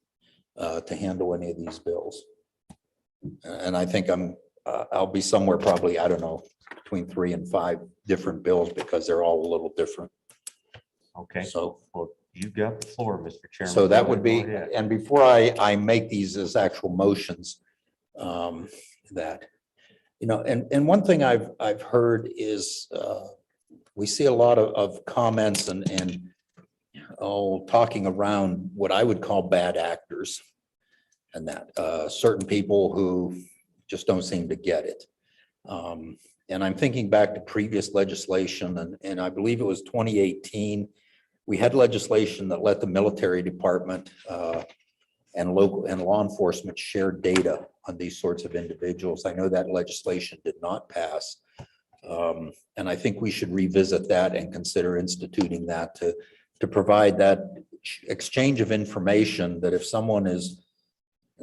to handle any of these bills. And I think I'll be somewhere probably, I don't know, between 3 and 5 different bills because they're all a little different. Okay, So, well, you've got the floor, Mr. Chairman. so that would be, Go ahead. and before I make these as actual motions, that, you know, and one thing I've heard is we see a lot of comments and talking around what I would call bad actors. And that certain people who just don't seem to get it. And I'm thinking back to previous legislation, and I believe it was 2018. We had legislation that let the military department and local and law enforcement share data on these sorts of individuals. I know that legislation did not pass. And I think we should revisit that and consider instituting that to provide that exchange of information that if someone is,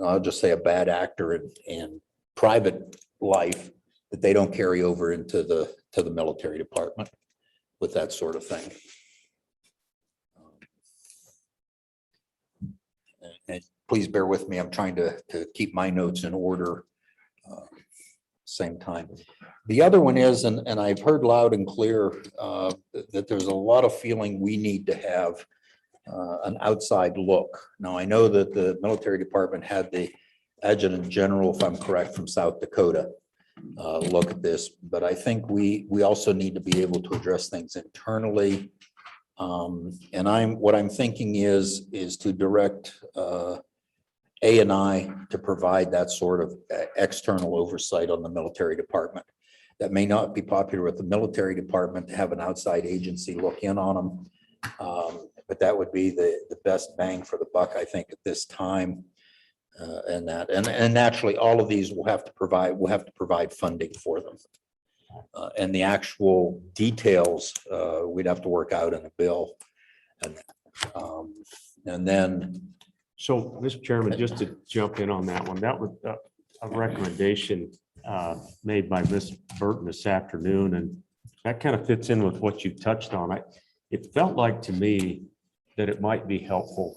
I'll just say, a bad actor in private life, that they don't carry over into the military department with that sort of thing. And please bear with me. I'm trying to keep my notes in order. Same time. The other one is, and I've heard loud and clear that there's a lot of feeling we need to have an outside look. Now, I know that the military department had the adjutant general, if I'm correct, from South Dakota, look at this, but I think we also need to be able to address things internally. And what I'm thinking is to direct A&I to provide that sort of external oversight on the military department. That may not be popular with the military department to have an outside agency look in on them. But that would be the best bang for the buck, I think, at this time. And naturally, all of these will have to provide funding for them. And the actual details, we'd have to work out in a bill. And then. So, Mr. Chairman, just to jump in on that one, that was a recommendation made by Ms. Burton this afternoon, and that kind of fits in with what you touched on. It felt like to me that it might be helpful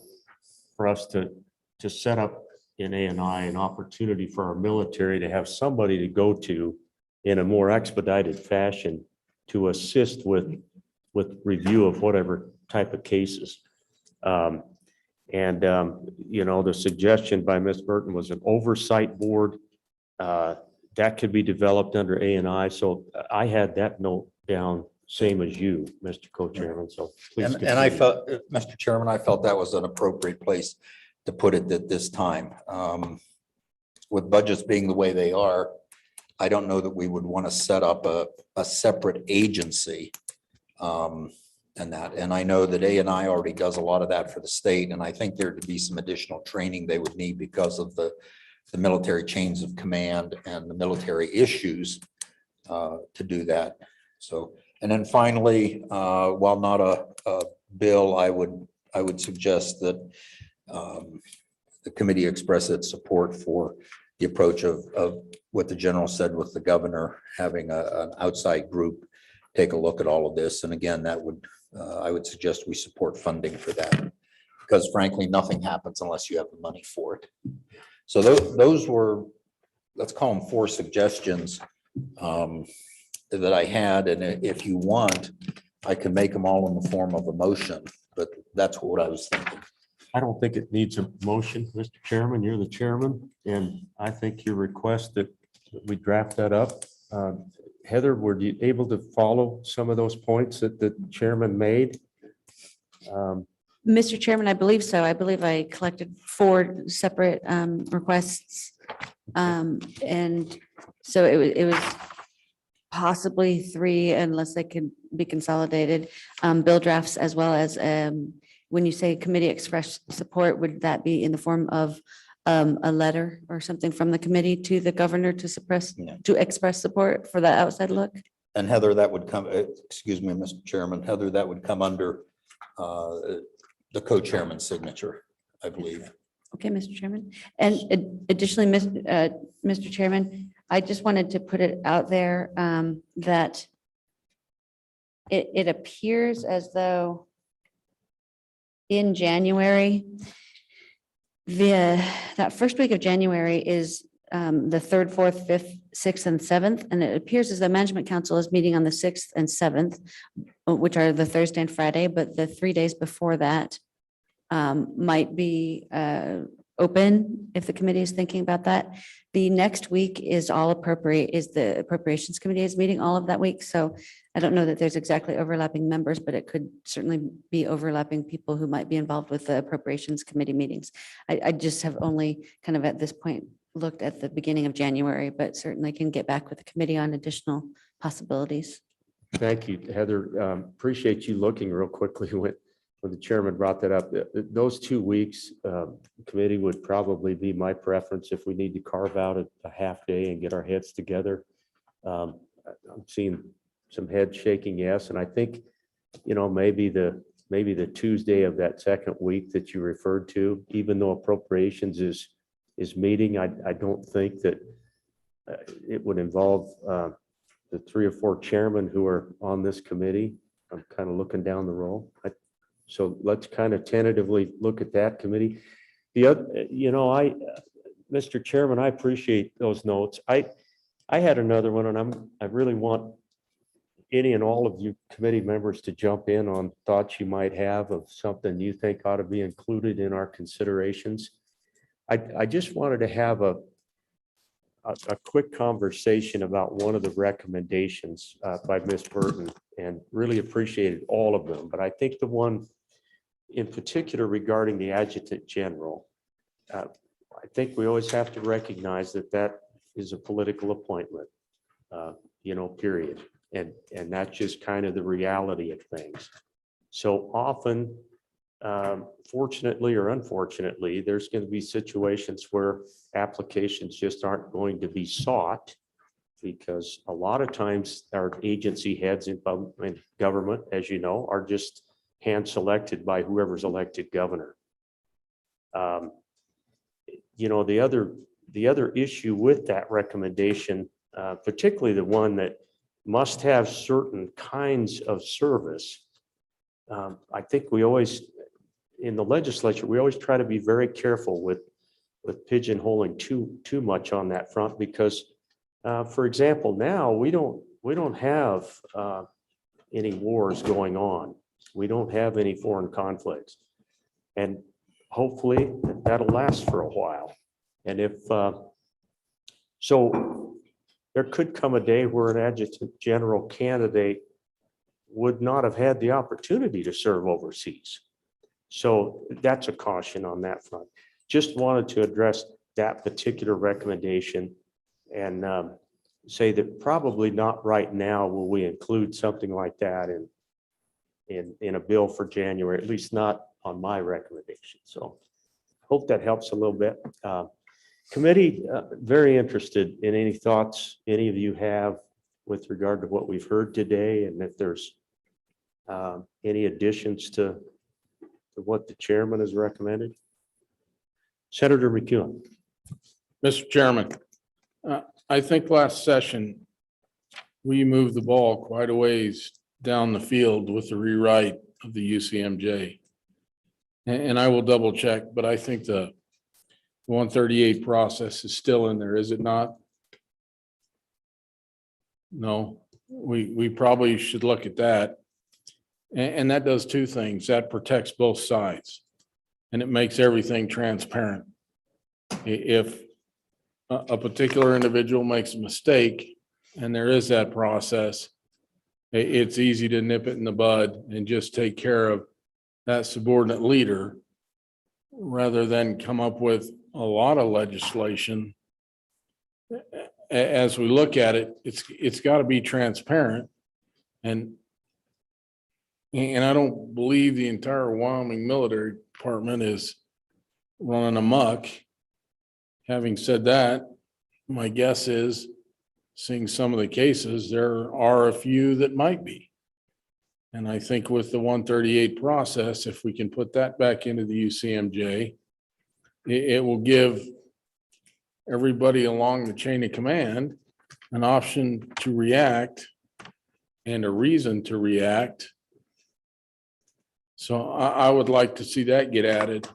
for us to set up in A&I an opportunity for our military to have somebody to go to in a more expedited fashion to assist with review of whatever type of cases. You know, the suggestion by Ms. Burton was an oversight board that could be developed under A&I. So I had that note down, same as you, Mr. Co-Chairman. So please. And I felt, Mr. Chairman, I felt that was an appropriate place to put it at this time. With budgets being the way they are, I don't know that we would want to set up a separate agency. And I know that A&I already does a lot of that for the state, and I think there would be some additional training they would need because of the military chains of command and the military issues to do that. So, and then finally, while not a bill, I would suggest that the committee express its support for the approach of what the general said with the governor having an outside group take a look at all of this. And again, that would, I would suggest we support funding for that. Because frankly, nothing happens unless you have the money for it. So those were, let's call them 4 suggestions that I had. And if you want, I can make them all in the form of a motion, but that's what I was thinking. I don't think it needs a motion, Mr. Chairman. You're the chairman, and I think your request that we draft that up. Heather, were you able to follow some of those points that the chairman made? Mr. Chairman, I believe so. I believe I collected 4 separate requests. And so it was possibly 3, unless they could be consolidated, bill drafts, as well as when you say committee express support, would that be in the form of a letter or something from the committee to the governor to express support for that outside look? And Heather, that would come, excuse me, Mr. Chairman, Heather, that would come under the co-chairman's signature, I believe. Okay, Mr. Chairman. And additionally, Mr. Chairman, I just wanted to put it out there that it appears as though in January, that first week of January is the 3rd, 4th, 5th, 6th, and 7th. And it appears as the Management Council is meeting on the 6th and 7th, which are the Thursday and Friday, but the 3 days before that might be open if the committee is thinking about that. The next week is the Appropriations Committee is meeting all of that week. So I don't know that there's exactly overlapping members, but it could certainly be overlapping people who might be involved with the Appropriations Committee meetings. I just have only kind of at this point looked at the beginning of January, but certainly can get back with the committee on additional possibilities. Thank you, Heather. Appreciate you looking real quickly when the chairman brought that up. Those 2 weeks, committee would probably be my preference if we need to carve out a half day and get our heads together. I'm seeing some head shaking, yes. And I think, maybe the Tuesday of that second week that you referred to, even though appropriations is meeting, I don't think that it would involve the 3 or 4 chairmen who are on this committee. I'm kind of looking down the row. So let's kind of tentatively look at that committee. The other, Mr. Chairman, I appreciate those notes. I had another one, and I really want any and all of you committee members to jump in on thoughts you might have of something you think ought to be included in our considerations. I just wanted to have a quick conversation about one of the recommendations by Ms. Burton, and really appreciated all of them. But I think the one in particular regarding the Adjutant General, I think we always have to recognize that is a political appointment, period. And that's just kind of the reality of things. So often, fortunately or unfortunately, there's going to be situations where applications just aren't going to be sought, because a lot of times our agency heads in government, as you know, are just hand selected by whoever's elected governor. The other issue with that recommendation, particularly the one that must have certain kinds of service. I think we always, in the legislature, we always try to be very careful with pigeonholing too much on that front, because, for example, now we don't have any wars going on. We don't have any foreign conflicts, and hopefully that'll last for a while. And if so, there could come a day where an adjutant general candidate would not have had the opportunity to serve overseas. So that's a caution on that front. Just wanted to address that particular recommendation and say that probably not right now will we include something like that in a bill for January, at least not on my recommendation. So hope that helps a little bit. Committee, very interested in any thoughts any of you have with regard to what we've heard today, and if there's any additions to what the chairman has recommended. Senator McEwen. Mr. Chairman, I think last session, we moved the ball quite a ways down the field with the rewrite of the UCMJ. And I will double check, but I think the 138 process is still in there, is it not? No, we probably should look at that. And that does two things. That protects both sides. And it makes everything transparent. If a particular individual makes a mistake and there is that process, it's easy to nip it in the bud and just take care of that subordinate leader rather than come up with a lot of legislation. As we look at it, it's got to be transparent. And I don't believe the entire Wyoming Military Department is running amok. Having said that, my guess is, seeing some of the cases, there are a few that might be. And I think with the 138 process, if we can put that back into the UCMJ, it will give everybody along the chain of command an option to react and a reason to react. So I would like to see that get added.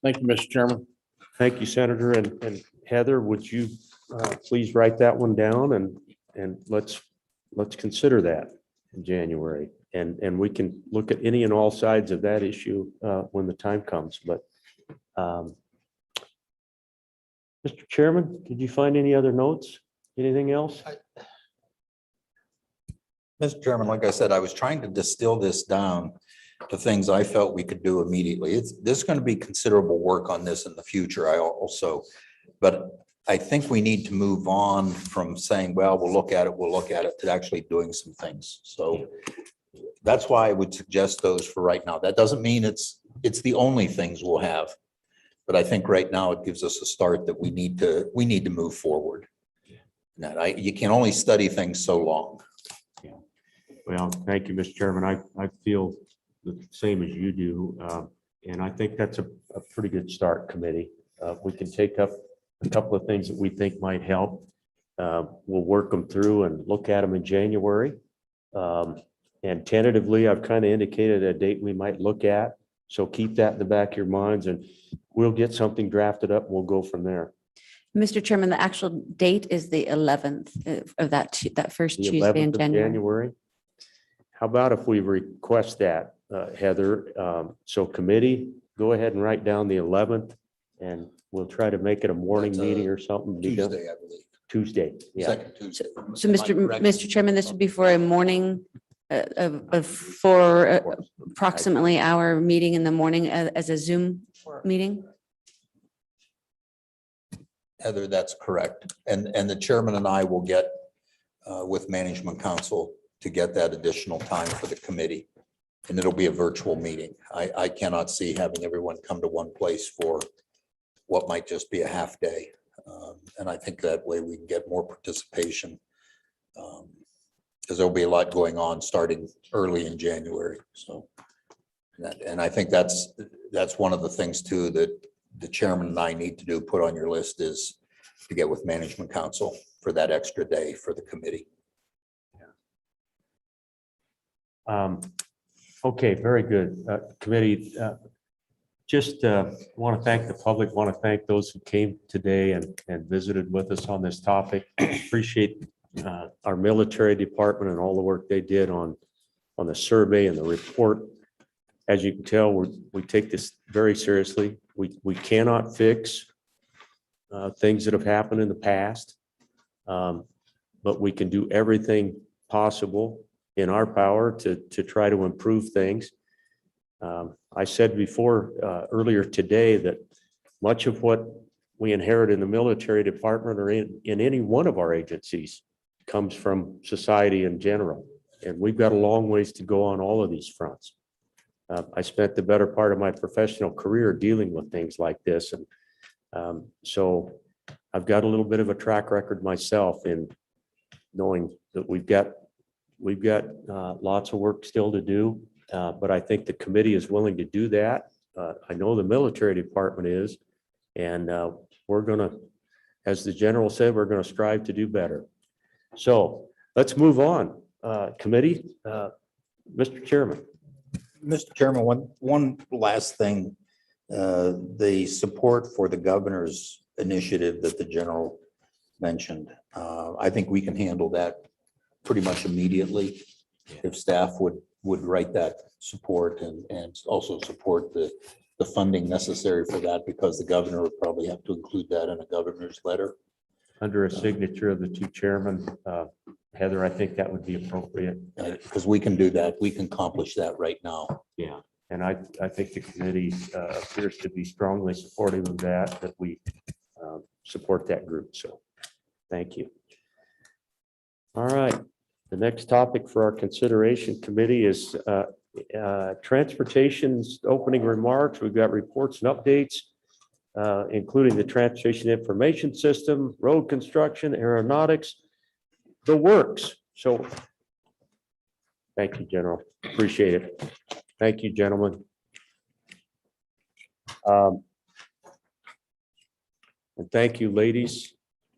Thank you, Mr. Chairman. Thank you, Senator. And Heather, would you please write that one down and let's consider that in January. And we can look at any and all sides of that issue when the time comes. But Mr. Chairman, did you find any other notes? Anything else? Mr. Chairman, like I said, I was trying to distill this down to things I felt we could do immediately. There's going to be considerable work on this in the future. But I think we need to move on from saying, well, we'll look at it to actually doing some things. So that's why I would suggest those for right now. That doesn't mean it's the only things we'll have. But I think right now it gives us a start that we need to move forward. You can only study things so long. Well, thank you, Mr. Chairman. I feel the same as you do. And I think that's a pretty good start, committee. We can take up a couple of things that we think might help. We'll work them through and look at them in January. And tentatively, I've kind of indicated a date we might look at. So keep that in the back of your minds and we'll get something drafted up. And we'll go from there. Mr. Chairman, the actual date is the 11th of that first The Tuesday 11th in of January. January. How about if we request that, Heather? So committee, go ahead and write down the 11th and we'll try to make it a morning That's a meeting or something. Tuesday, I believe. Tuesday, yeah. Second Tuesday. So Am I correct? Mr. Chairman, this would be for a morning for approximately our meeting in the morning as a Zoom meeting. Heather, that's correct. And the chairman and I will get with management council to get that additional time for the committee. And it'll be a virtual meeting. I cannot see having everyone come to one place for what might just be a half day. And I think that way we can get more participation. Because there'll be a lot going on starting early in January. So, and I think that's one of the things too that the chairman and I need to do, put on your list, is to get with management council for that extra day for the committee. Okay, very good. Committee, just want to thank the public, want to thank those who came today and visited with us on this topic. Appreciate our military department and all the work they did on the survey and the report. As you can tell, we take this very seriously. We cannot fix things that have happened in the past, but we can do everything possible in our power to try to improve things. I said before earlier today that much of what we inherit in the military department or in any one of our agencies comes from society in general. And we've got a long ways to go on all of these fronts. I spent the better part of my professional career dealing with things like this. And so I've got a little bit of a track record myself in knowing that we've got lots of work still to do. But I think the committee is willing to do that. I know the military department is, and we're gonna As the general said, we're going to strive to do better. So let's move on. Committee, Mr. Chairman. Mr. Chairman, one last thing. The support for the governor's initiative that the general mentioned. I think we can handle that pretty much immediately. If staff would write that support and also support the funding necessary for that, because the governor would probably have to include that in a governor's letter. Under a signature of the two chairmen, Heather, I think that would be appropriate. Because we can do that. We can accomplish that right now. Yeah. And I think the committee appears to be strongly supportive of that we support that group. So thank you. All right. The next topic for our consideration committee is transportation's opening remarks. We've got reports and updates, including the transportation information system, road construction, aeronautics, the works. So thank you, General. Appreciate it. Thank you, gentlemen. And thank you, ladies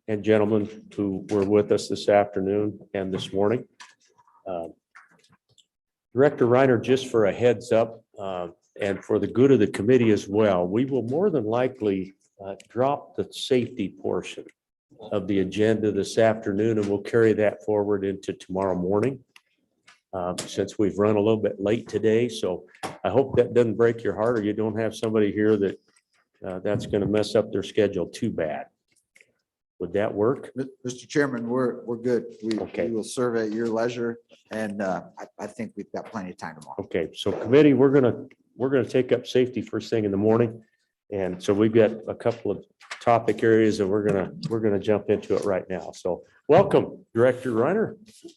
and gentlemen who were with us this afternoon and this morning. Director Reiner, just for a heads up and for the good of the committee as well, we will more than likely drop the safety portion of the agenda this afternoon, and we'll carry that forward into tomorrow morning since we've run a little bit late today. So I hope that doesn't break your heart, or you don't have somebody here that that's going to mess up their schedule too bad. Would that work? Mr. Chairman, we're good. Okay. We will serve at your leisure, and I think we've got plenty of time tomorrow. Okay, so committee, we're gonna take up safety first thing in the morning. And so we've got a couple of topic areas and we're gonna jump into it right now. So welcome, Director Reiner.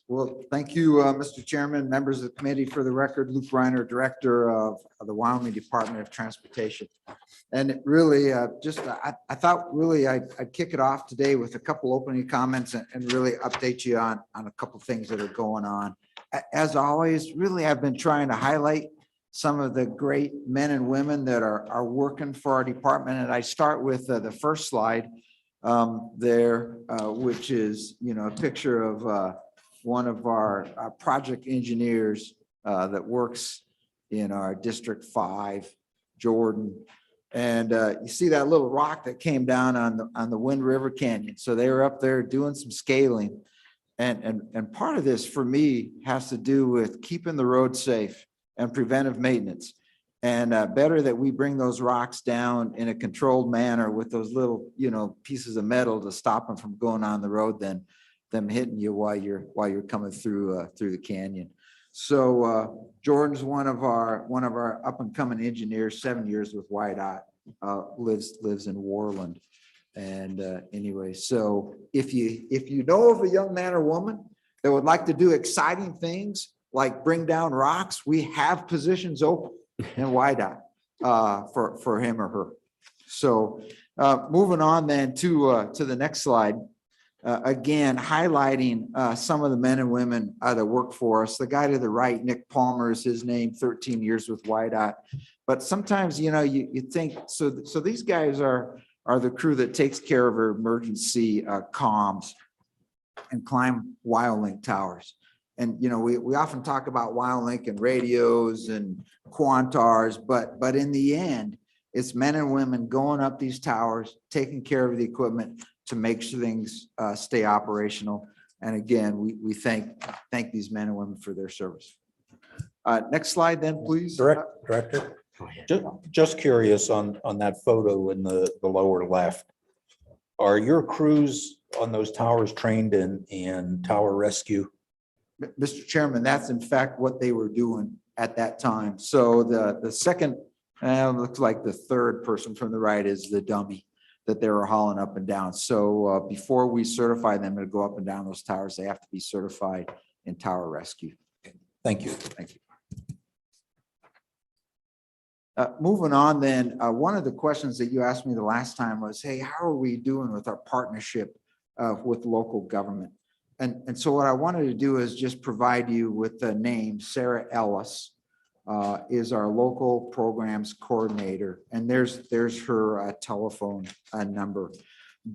Well, thank you, Mr. Chairman, members of the committee. For the record, Luke Reiner, Director of the Wyoming Department of Transportation. And it really, I thought really I'd kick it off today with a couple opening comments and really update you on a couple things that are going on. As always, really, I've been trying to highlight some of the great men and women that are working for our department. And I start with the first slide there, which is, a picture of one of our project engineers that works in our District 5, Jordan. And you see that little rock that came down on the Wind River Canyon. So they were up there doing some scaling. And part of this for me has to do with keeping the road safe and preventive maintenance. And better that we bring those rocks down in a controlled manner with those little, pieces of metal to stop them from going on the road than them hitting you while you're coming through the canyon. So Jordan's one of our up and coming engineers, 7 years with YDOT, lives in Warland. And anyway, so if you know of a young man or woman that would like to do exciting things like bring down rocks, we have positions open in YDOT for him or her. So moving on then to the next slide. Again, highlighting some of the men and women that work for us. The guy to the right, Nick Palmer, is his name, 13 years with YDOT. But sometimes, you think, so these guys are the crew that takes care of our emergency comms and climb WildLink towers. And, we often talk about WildLink and radios and Quantars, but in the end, it's men and women going up these towers, taking care of the equipment to make sure things stay operational. And again, we thank these men and women for their service. Next slide then, please. Director, just curious on that photo in the lower left. Are your crews on those towers trained in tower rescue? Mr. Chairman, that's in fact what they were doing at that time. So the second, looks like the third person from the right is the dummy that they were hauling up and down. So before we certify them to go up and down those towers, they have to be certified in tower rescue. Thank you. Thank you. Moving on then, one of the questions that you asked me the last time was, hey, how are we doing with our partnership with local government? And so what I wanted to do is just provide you with the name. Sarah Ellis is our local programs coordinator, and there's her telephone number.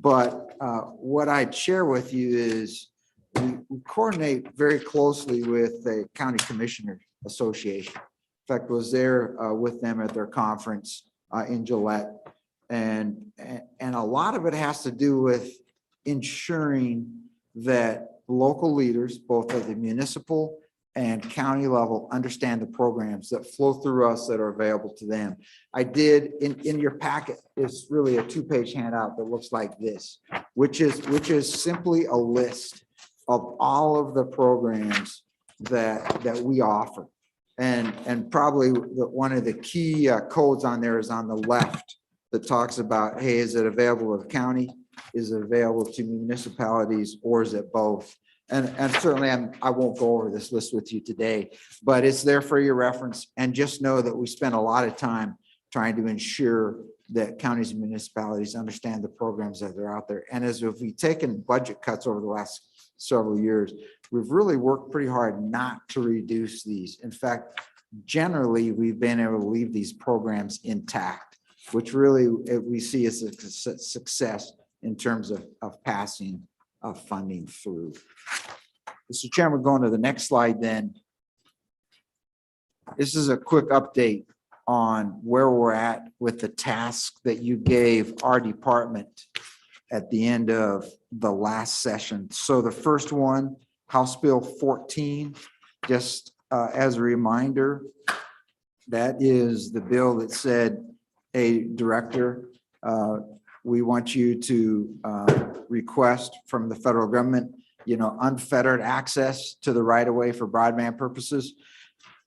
But what I'd share with you is we coordinate very closely with the County Commissioner Association. In fact, was there with them at their conference in Gillette. And a lot of it has to do with ensuring that local leaders, both at the municipal and county level, understand the programs that flow through us that are available to them. I did in your packet is really a 2-page handout that looks like this, which is simply a list of all of the programs that we offer. And probably one of the key codes on there is on the left that talks about, hey, is it available to the county? Is it available to municipalities, or is it both? And certainly I won't go over this list with you today, but it's there for your reference. And just know that we spend a lot of time trying to ensure that counties and municipalities understand the programs that are out there. And as if we've taken budget cuts over the last several years, we've really worked pretty hard not to reduce these. In fact, generally, we've been able to leave these programs intact, which really we see as a success in terms of passing funding through. Mr. Chairman, going to the next slide then. This is a quick update on where we're at with the task that you gave our department at the end of the last session. So the first one, House Bill 14, just as a reminder, that is the bill that said, hey, Director, we want you to request from the federal government, unfettered access to the right of way for broadband purposes.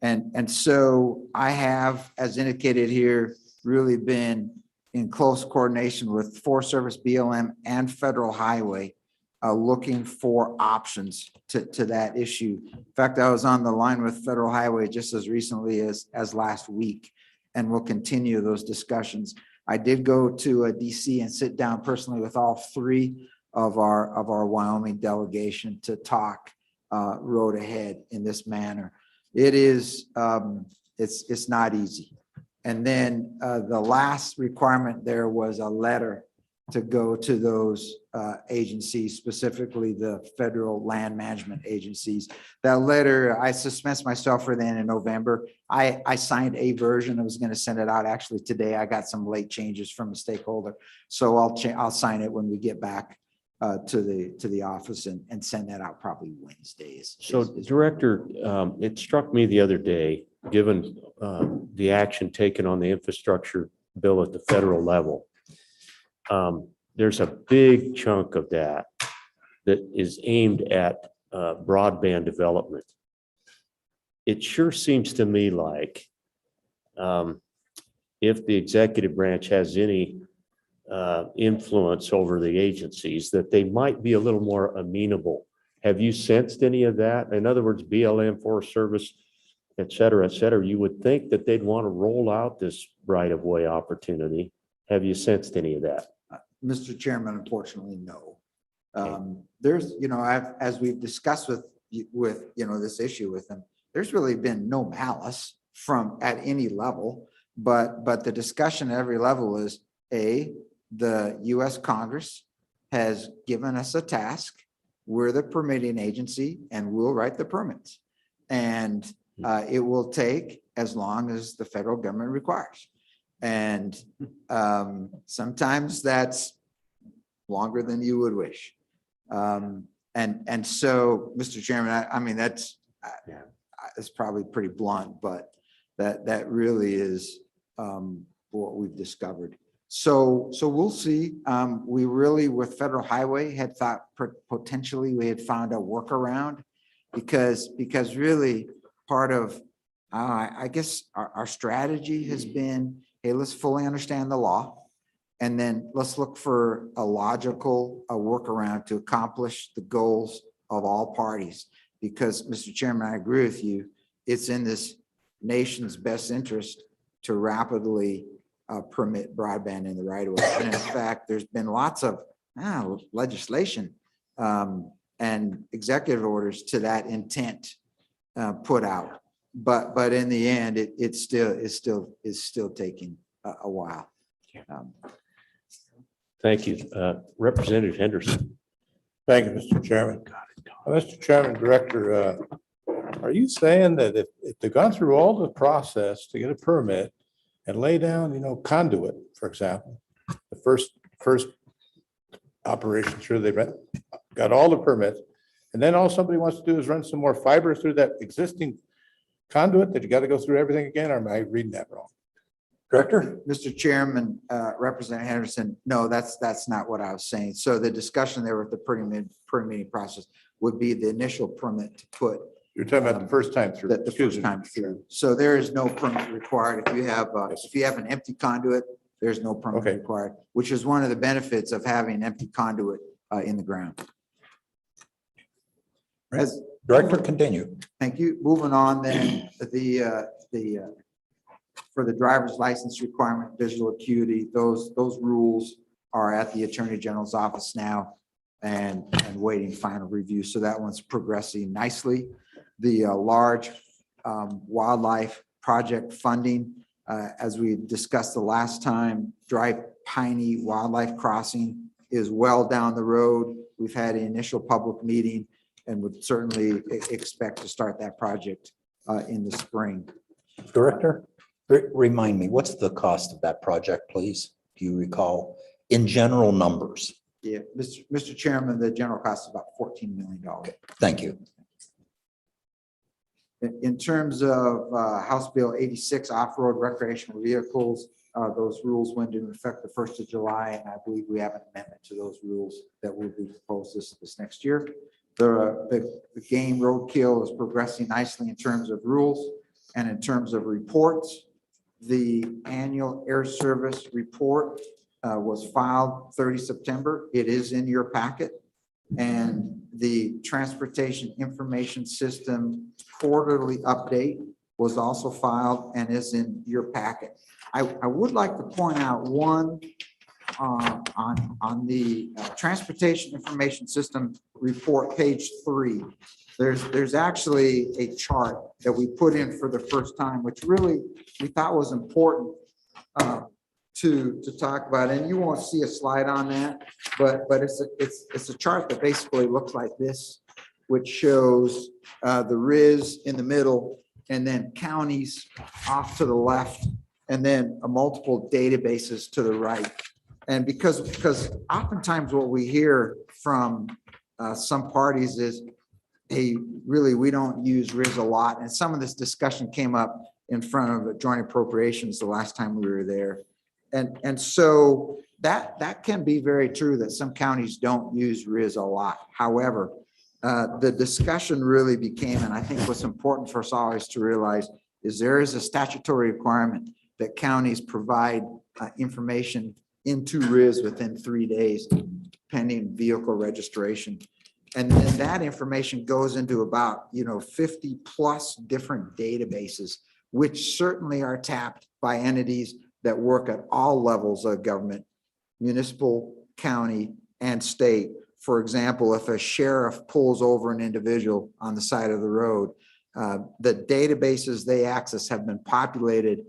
And so I have, as indicated here, really been in close coordination with Forest Service, BLM, and Federal Highway, looking for options to that issue. In fact, I was on the line with Federal Highway just as recently as last week, and we'll continue those discussions. I did go to DC and sit down personally with all 3 of our Wyoming delegation to talk road ahead in this manner. It is, it's not easy. And then the last requirement there was a letter to go to those agencies, specifically the federal land management agencies. That letter, I suspended myself for then in November. I signed a version. I was going to send it out actually today. I got some late changes from a stakeholder. So I'll sign it when we get back to the office and send that out probably Wednesdays. So Director, it struck me the other day, given the action taken on the infrastructure bill at the federal level, there's a big chunk of that is aimed at broadband development. It sure seems to me like if the executive branch has any influence over the agencies, that they might be a little more amenable. Have you sensed any of that? In other words, BLM, Forest Service, et cetera, you would think that they'd want to roll out this right-of-way opportunity. Have you sensed any of that? Mr. Chairman, unfortunately, no. There's, as we've discussed with this issue with them, there's really been no malice from at any level, but the discussion at every level is the U.S. Congress has given us a task. We're the permitting agency and we'll write the permits. And it will take as long as the federal government requires. And sometimes that's longer than you would wish. And so, Mr. Chairman, I mean, that's probably pretty blunt, but that really is what we've discovered. So we'll see. We really, with Federal Highway, had thought potentially we had found a workaround because really part of, I guess our strategy has been, hey, let's fully understand the law. And then let's look for a logical workaround to accomplish the goals of all parties. Because, Mr. Chairman, I agree with you. It's in this nation's best interest to rapidly permit broadband in the right of way. And in fact, there's been lots of legislation and executive orders to that intent put out. But in the end, it's still taking a while. Thank you. Representative Henderson. Thank you, Mr. Chairman. Mr. Chairman, Director, are you saying that if they've gone through all the process to get a permit and lay down, conduit, for example, the first operation, sure, they've got all the permits, and then all somebody wants to do is run some more fiber through that existing conduit, that you got to go through everything again, or am I reading that wrong? Director? Mr. Chairman, Representative Henderson, no, that's not what I was saying. So the discussion there with the permitting process would be the initial permit to put You're talking about the first time through. the first time through. So there is no permit required. If you have an empty conduit, there's no permit Okay. required, which is one of the benefits of having empty conduit in the ground. As, Director, continue. Thank you. Moving on then, for the driver's license requirement, visual acuity, those rules are at the Attorney General's office now and waiting final review. So that one's progressing nicely. The large wildlife project funding, as we discussed the last time, Dry Piney Wildlife Crossing is well down the road. We've had an initial public meeting and would certainly expect to start that project in the spring. Director, remind me, what's the cost of that project, please? Do you recall in general numbers? Yeah, Mr. Chairman, the general cost is about $14 million. Thank you. In terms of House Bill 86, off-road recreational vehicles, those rules went into effect the 1st of July, and I believe we have an amendment to those rules that will be proposed this next year. The game roadkill is progressing nicely in terms of rules and in terms of reports. The annual air service report was filed 30 September. It is in your packet. And the Transportation Information System quarterly update was also filed and is in your packet. I would like to point out one on the Transportation Information System report, page 3. There's actually a chart that we put in for the first time, which really we thought was important to talk about. And you won't see a slide on that, but it's a chart that basically looks like this, which shows the RIS in the middle and then counties off to the left, and then multiple databases to the right. And because oftentimes what we hear from some parties is, hey, really, we don't use RIS a lot. And some of this discussion came up in front of joint appropriations the last time we were there. And so that can be very true that some counties don't use RIS a lot. However, the discussion really became, and I think what's important for us always to realize is there is a statutory requirement that counties provide information into RIS within 3 days pending vehicle registration. And then that information goes into about 50 plus different databases, which certainly are tapped by entities that work at all levels of government, municipal, county, and state. For example, if a sheriff pulls over an individual on the side of the road, the databases they access have been populated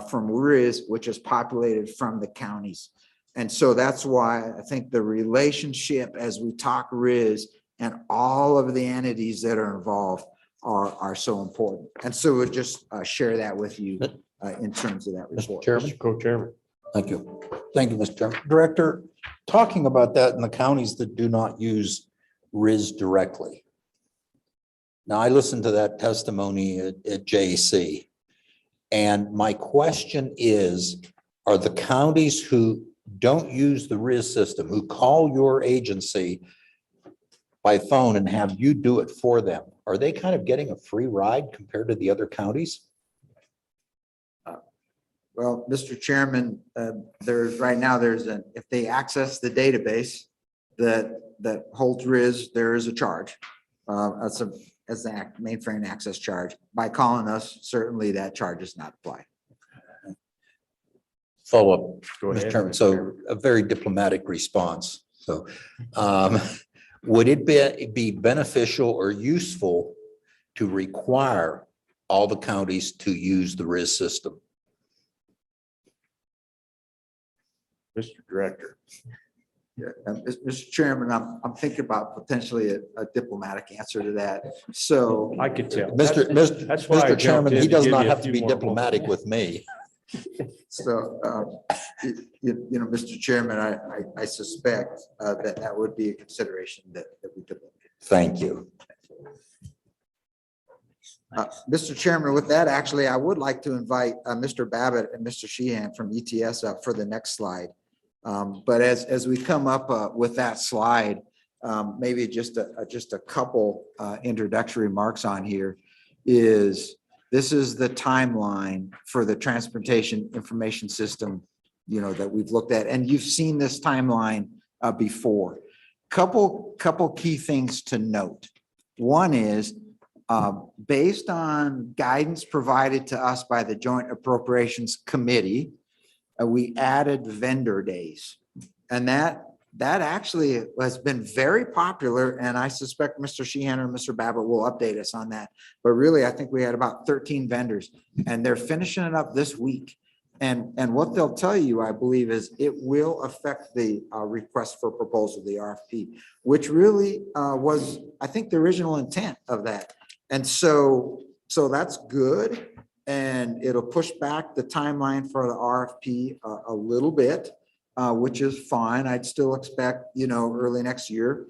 from RIS, which is populated from the counties. And so that's why I think the relationship as we talk RIS and all of the entities that are involved are so important. And so we'll just share that with you in terms of that report. Mr. Chairman. Mr. Co-Chairman. Thank you. Thank you, Mr. Chairman. Director, talking about that in the counties that do not use RIS directly. Now, I listened to that testimony at JC. And my question is, are the counties who don't use the RIS system, who call your agency by phone and have you do it for them, are they kind of getting a free ride compared to the other counties? Well, Mr. Chairman, if they access the database that holds RIS, there is a charge. That's a mainframe access charge. By calling us, certainly that charge is not applied. Follow up, Go Mr. ahead, Chairman. Mr. So Chairman. a very diplomatic response. So would it be beneficial or useful to require all the counties to use the RIS system? Mr. Director. Yeah, Mr. Chairman, I'm thinking about potentially a diplomatic answer to that. So, I could tell. Mr. why I Mr. Chairman, jumped in he to does give not you a have to few be more diplomatic moments. with me. Mr. Chairman, I suspect that would be a consideration that we could. Thank you. Mr. Chairman, with that, actually, I would like to invite Mr. Babbitt and Mr. Sheehan from ETS up for the next slide. But as we come up with that slide, maybe just a couple introductory remarks on here is this is the timeline for the transportation information system, that we've looked at, and you've seen this timeline before. Couple key things to note. One is based on guidance provided to us by the Joint Appropriations Committee, we added vendor days, and that actually has been very popular. And I suspect Mr. Sheehan or Mr. Babbitt will update us on that. But really, I think we had about 13 vendors, and they're finishing it up this week. And what they'll tell you, I believe, is it will affect the request for proposal, the RFP, which really was, I think, the original intent of that. And so that's good. And it'll push back the timeline for the RFP a little bit, which is fine. I'd still expect, early next year.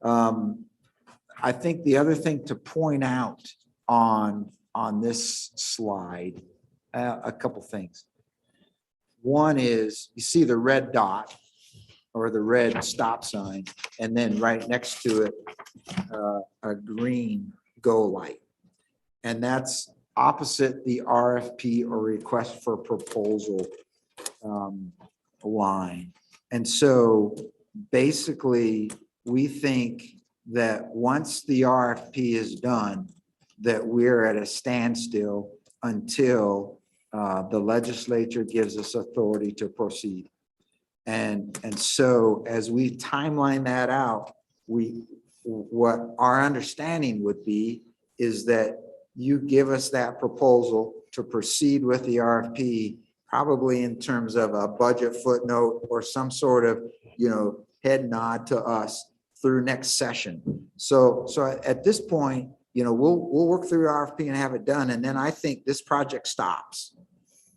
I think the other thing to point out on this slide, a couple things. One is you see the red dot or the red stop sign, and then right next to it, a green go light. And that's opposite the RFP or request for proposal line. And so basically, we think that once the RFP is done, that we're at a standstill until the legislature gives us authority to proceed. And so as we timeline that out, what our understanding would be is that you give us that proposal to proceed with the RFP, probably in terms of a budget footnote or some sort of, head nod to us through next session. So at this point, we'll work through RFP and have it done. And then I think this project stops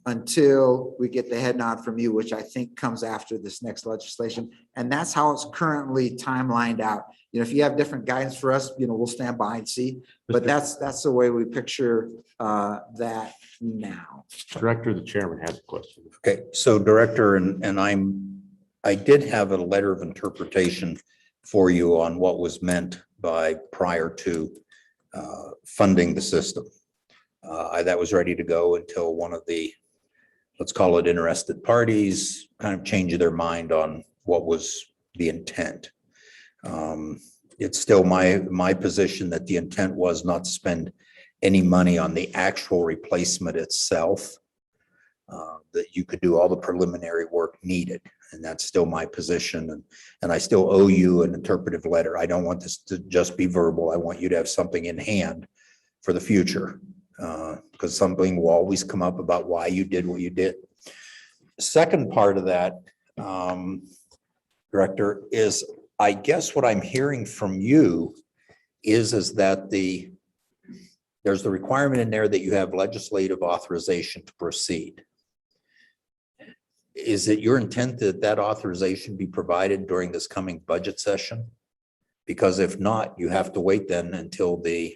until we get the head nod from you, which I think comes after this next legislation. And that's how it's currently timelined out. If you have different guidance for us, we'll stand by and see. But that's the way we picture that now. Director, the chairman has a question. Okay, so Director, and I did have a letter of interpretation for you on what was meant by prior to funding the system. That was ready to go until one of the, let's call it interested parties, kind of changed their mind on what was the intent. It's still my position that the intent was not to spend any money on the actual replacement itself, that you could do all the preliminary work needed. And that's still my position. And I still owe you an interpretive letter. I don't want this to just be verbal. I want you to have something in hand for the future, because something will always come up about why you did what you did. Second part of that, Director, is I guess what I'm hearing from you is that there's the requirement in there that you have legislative authorization to proceed. Is it your intent that that authorization be provided during this coming budget session? Because if not, you have to wait then until the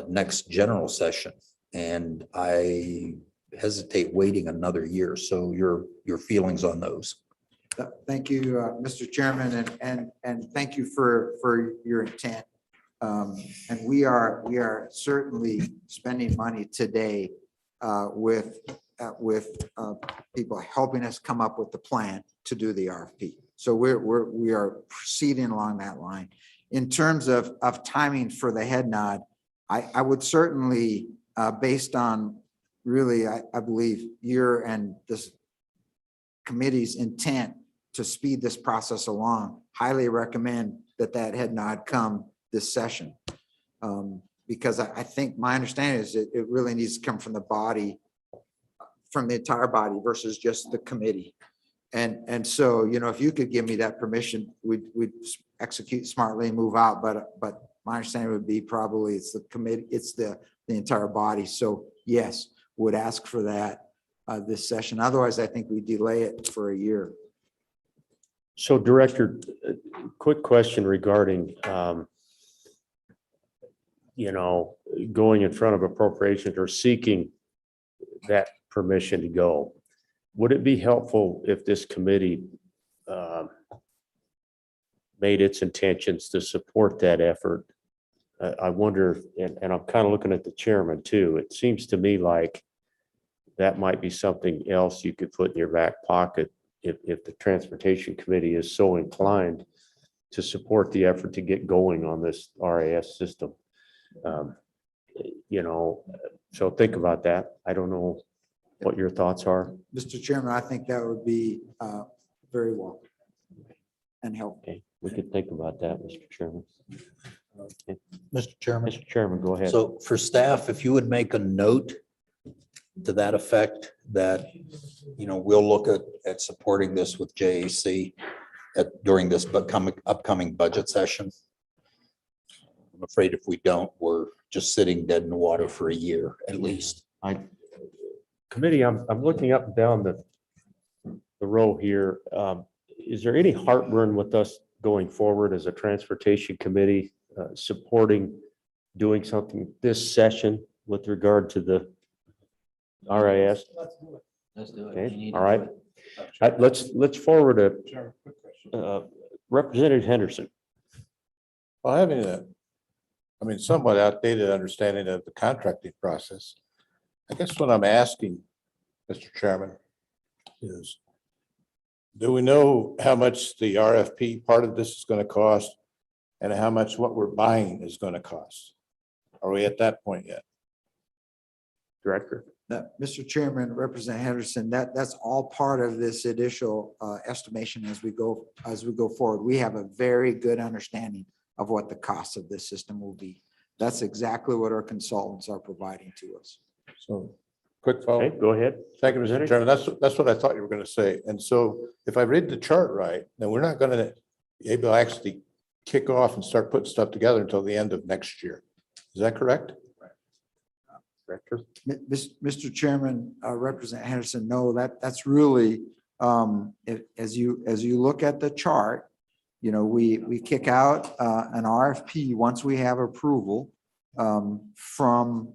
next general session. And I hesitate waiting another year. So your feelings on those? Thank you, Mr. Chairman, and thank you for your intent. And we are certainly spending money today with people helping us come up with the plan to do the RFP. So we are proceeding along that line. In terms of timing for the head nod, I would certainly, based on really, I believe your and this committee's intent to speed this process along, highly recommend that head nod come this session. Because I think my understanding is it really needs to come from the body, from the entire body versus just the committee. And so, if you could give me that permission, we'd execute smartly and move out, but my understanding would be probably it's the committee, it's the entire body. So yes, would ask for that this session. Otherwise, I think we delay it for a year. So Director, quick question regarding, going in front of appropriations or seeking that permission to go. Would it be helpful if this committee made its intentions to support that effort? I wonder, and I'm kind of looking at the chairman too. It seems to me like that might be something else you could put in your back pocket if the Transportation Committee is so inclined to support the effort to get going on this RAS system. So think about that. I don't know what your thoughts are. Mr. Chairman, I think that would be very welcome and helpful. Okay, we could think about that, Mr. Chairman. Mr. Chairman. Mr. Chairman, go ahead. So for staff, if you would make a note to that effect, that, we'll look at supporting this with JAC during this upcoming budget session. I'm afraid if we don't, we're just sitting dead in the water for a year at least. Committee, I'm looking up and down the row here. Is there any heartburn with us going forward as a Transportation Committee supporting doing something this session with regard to the RIS? Let's do it. Okay, all right. Let's forward a Representative Henderson. Well, having somewhat outdated understanding of the contracting process, I guess what I'm asking, Mr. Chairman, is do we know how much the RFP part of this is going to cost and how much what we're buying is going to cost? Are we at that point yet? Director. Mr. Chairman, Representative Henderson, that's all part of this initial estimation as we go forward. We have a very good understanding of what the cost of this system will be. That's exactly what our consultants are providing to us. So quick follow. Okay, go ahead. Thank you, Mr. Chairman. That's what I thought you were going to say. And so if I read the chart right, then we're not going to be able to actually kick off and start putting stuff together until the end of next year. Is that correct? Director. Mr. Chairman, Representative Henderson, no, that's really, as you look at the chart, we kick out an RFP once we have approval from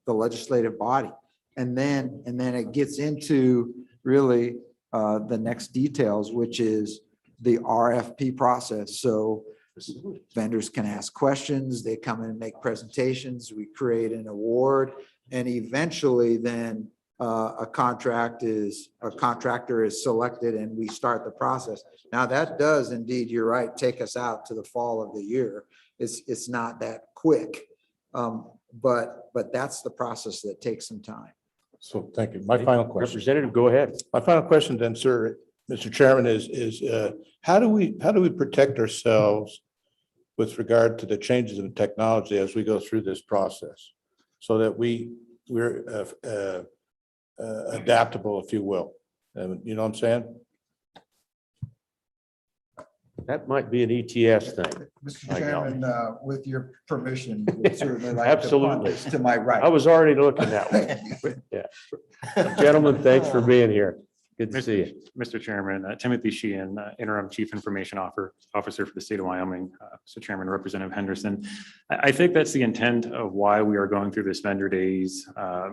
the legislative body. And then it gets into really the next details, which is the RFP process. So vendors can ask questions, they come in and make presentations, we create an award, and eventually then a contractor is selected and we start the process. Now that does indeed, you're right, take us out to the fall of the year. It's not that quick, but that's the process that takes some time. So thank you. My final question. Representative, go ahead. My final question then, sir, Mr. Chairman, is how do we protect ourselves with regard to the changes in technology as we go through this process so that we're adaptable, if you will? You know what I'm saying? That might be an ETS thing. Mr. Chairman, with your permission, we'd certainly like to put Absolutely. this to my right. I was already looking that way. Yeah. Gentlemen, thanks for being here. Good to see you. Mr. Chairman, Timothy Sheehan, Interim Chief Information Officer for the state of Wyoming. So Chairman, Representative Henderson, I think that's the intent of why we are going through this vendor days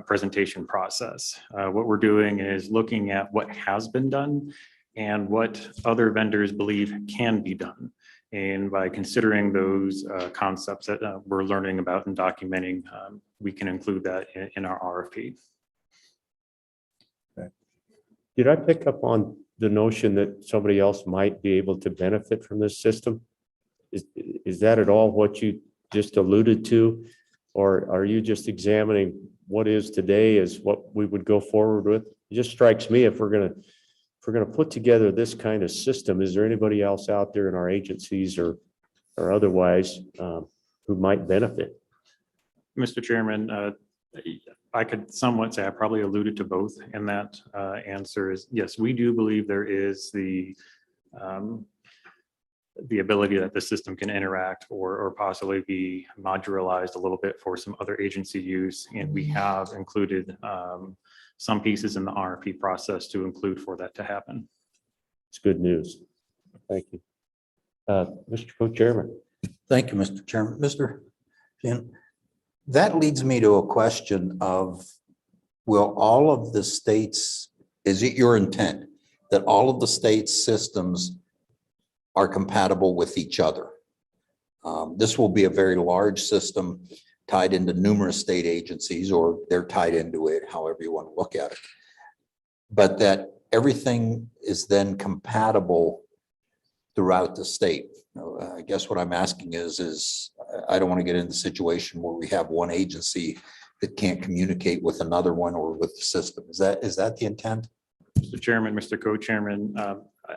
presentation process. What we're doing is looking at what has been done and what other vendors believe can be done. And by considering those concepts that we're learning about and documenting, we can include that in our RFP. Did I pick up on the notion that somebody else might be able to benefit from this system? Is that at all what you just alluded to? Or are you just examining what is today as what we would go forward with? It just strikes me if we're gonna put together this kind of system, is there anybody else out there in our agencies or otherwise who might benefit? Mr. Chairman, I could somewhat say I probably alluded to both, and that answer is yes, we do believe there is the ability that the system can interact or possibly be modularized a little bit for some other agency use. And we have included some pieces in the RFP process to include for that to happen. It's good news. Thank you. Mr. Co-Chairman. Thank you, Mr. Chairman. Mr. Sheehan, that leads me to a question of, will all of the states, is it your intent that all of the states' systems are compatible with each other? This will be a very large system tied into numerous state agencies, or they're tied into it, however you want to look at it. But that everything is then compatible throughout the state. I guess what I'm asking is I don't want to get into a situation where we have one agency that can't communicate with another one or with the system. Is that the intent? Mr. Chairman, Mr. Co-Chairman,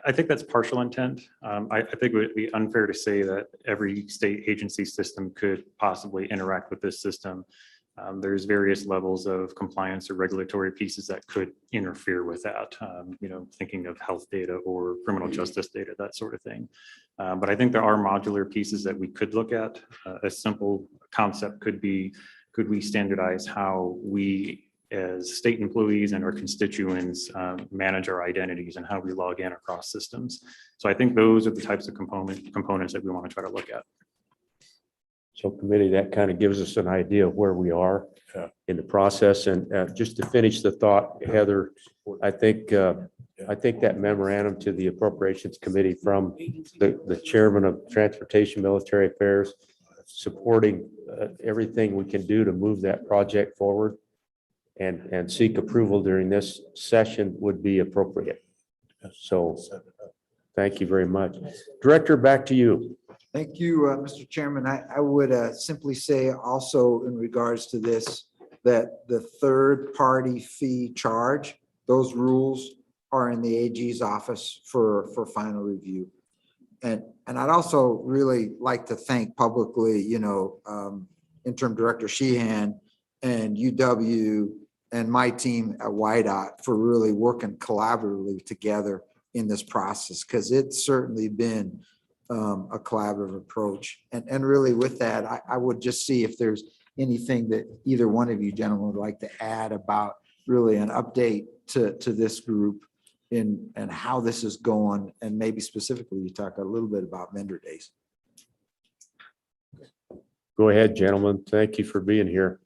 I think that's partial intent. I think it would be unfair to say that every state agency system could possibly interact with this system. There's various levels of compliance or regulatory pieces that could interfere with that, thinking of health data or criminal justice data, that sort of thing. But I think there are modular pieces that we could look at. A simple concept could be, could we standardize how we as state employees and our constituents manage our identities and how we log in across systems. So I think those are the types of components that we want to try to look at. So committee, that kind of gives us an idea of where we are in the process. And just to finish the thought, Heather, I think that memorandum to the Appropriations Committee from the chairman of Transportation Military Affairs, supporting everything we can do to move that project forward and seek approval during this session would be appropriate. So thank you very much. Director, back to you. Thank you, Mr. Chairman. I would simply say also in regards to this, that the third-party fee charge, those rules are in the AG's office for final review. And I'd also really like to thank publicly, Interim Director Sheehan and UW and my team at YDOT for really working collaboratively together in this process, because it's certainly been a collaborative approach. And really with that, I would just see if there's anything that either one of you gentlemen would like to add about really an update to this group and how this is going. And maybe specifically you talk a little bit about vendor days. Go ahead, gentlemen. Thank you for being here.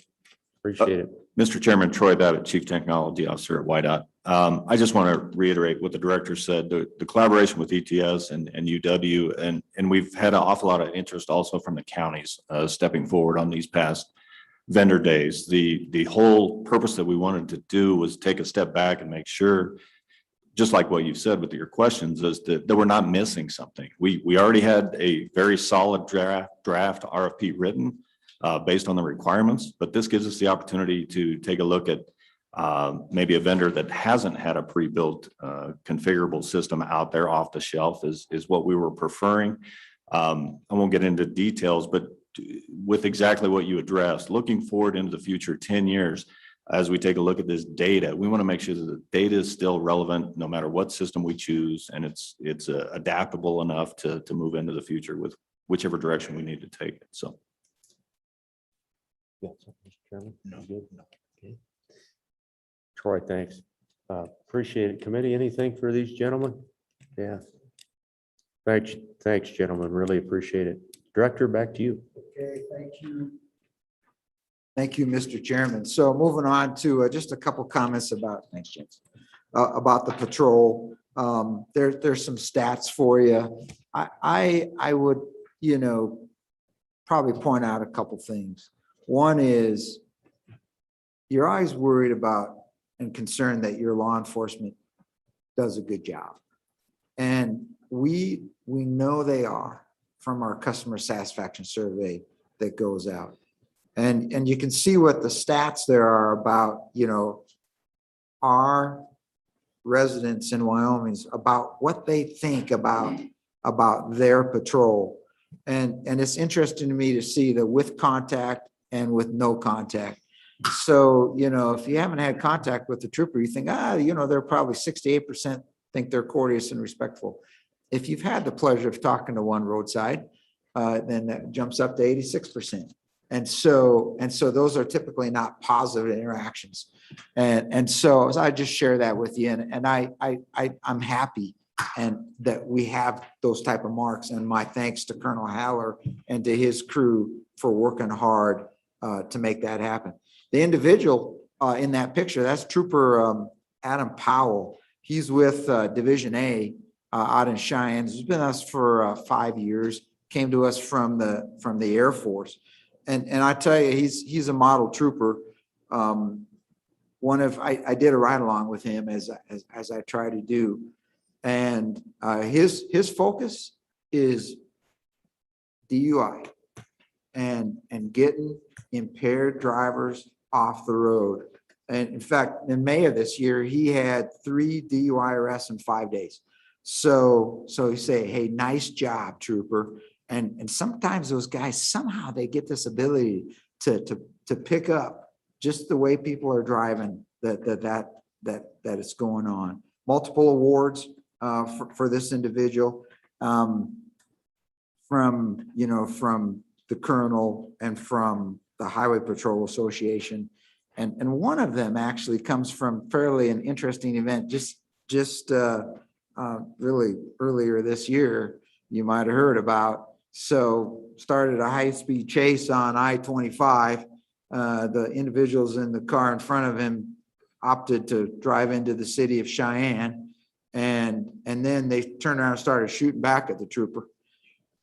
Appreciate it. Mr. Chairman, Troy Babbitt, Chief Technology Officer at YDOT. I just want to reiterate what the director said, the collaboration with ETS and UW, and we've had an awful lot of interest also from the counties stepping forward on these past vendor days. The whole purpose that we wanted to do was take a step back and make sure, just like what you said with your questions, is that we're not missing something. We already had a very solid draft RFP written based on the requirements, but this gives us the opportunity to take a look at maybe a vendor that hasn't had a pre-built configurable system out there off the shelf is what we were preferring. I won't get into details, but with exactly what you addressed, looking forward into the future 10 years, as we take a look at this data, we want to make sure that the data is still relevant no matter what system we choose, and it's adaptable enough to move into the future with whichever direction we need to take it. So. Yeah, Mr. Chairman. No, good. No. Okay. Troy, thanks. Appreciate it. Committee, anything for these gentlemen? Yeah. Thanks, gentlemen. Really appreciate it. Director, back to you. Okay, thank you. Thank you, Mr. Chairman. So moving on to just a couple comments about, thanks, James, about the patrol. There's some stats for you. I would, probably point out a couple things. One is you're always worried about and concerned that your law enforcement does a good job. And we know they are from our customer satisfaction survey that goes out. And you can see what the stats there are about, our residents in Wyoming, about what they think about their patrol. And it's interesting to me to see that with contact and with no contact. So, if you haven't had contact with the trooper, you think, they're probably 68% think they're courteous and respectful. If you've had the pleasure of talking to one roadside, then that jumps up to 86%. And so those are typically not positive interactions. And so I just share that with you. And I'm happy and that we have those type of marks, and my thanks to Colonel Haller and to his crew for working hard to make that happen. The individual in that picture, that's Trooper Adam Powell. He's with Division A out in Cheyenne. He's been with us for 5 years. Came to us from the Air Force, and I tell you, he's a model trooper. I did a ride along with him as I try to do, and his focus is DUI and getting impaired drivers off the road. And in fact, in May of this year, he had 3 DUI arrests in 5 days. So you say, hey, nice job, trooper. And sometimes those guys, somehow they get this ability to pick up just the way people are driving that it's going on. Multiple awards for this individual from the colonel and from the Highway Patrol Association. And one of them actually comes from fairly an interesting event just really earlier this year, you might have heard about. So started a high-speed chase on I-25. The individuals in the car in front of him opted to drive into the city of Cheyenne, and then they turned around and started shooting back at the trooper.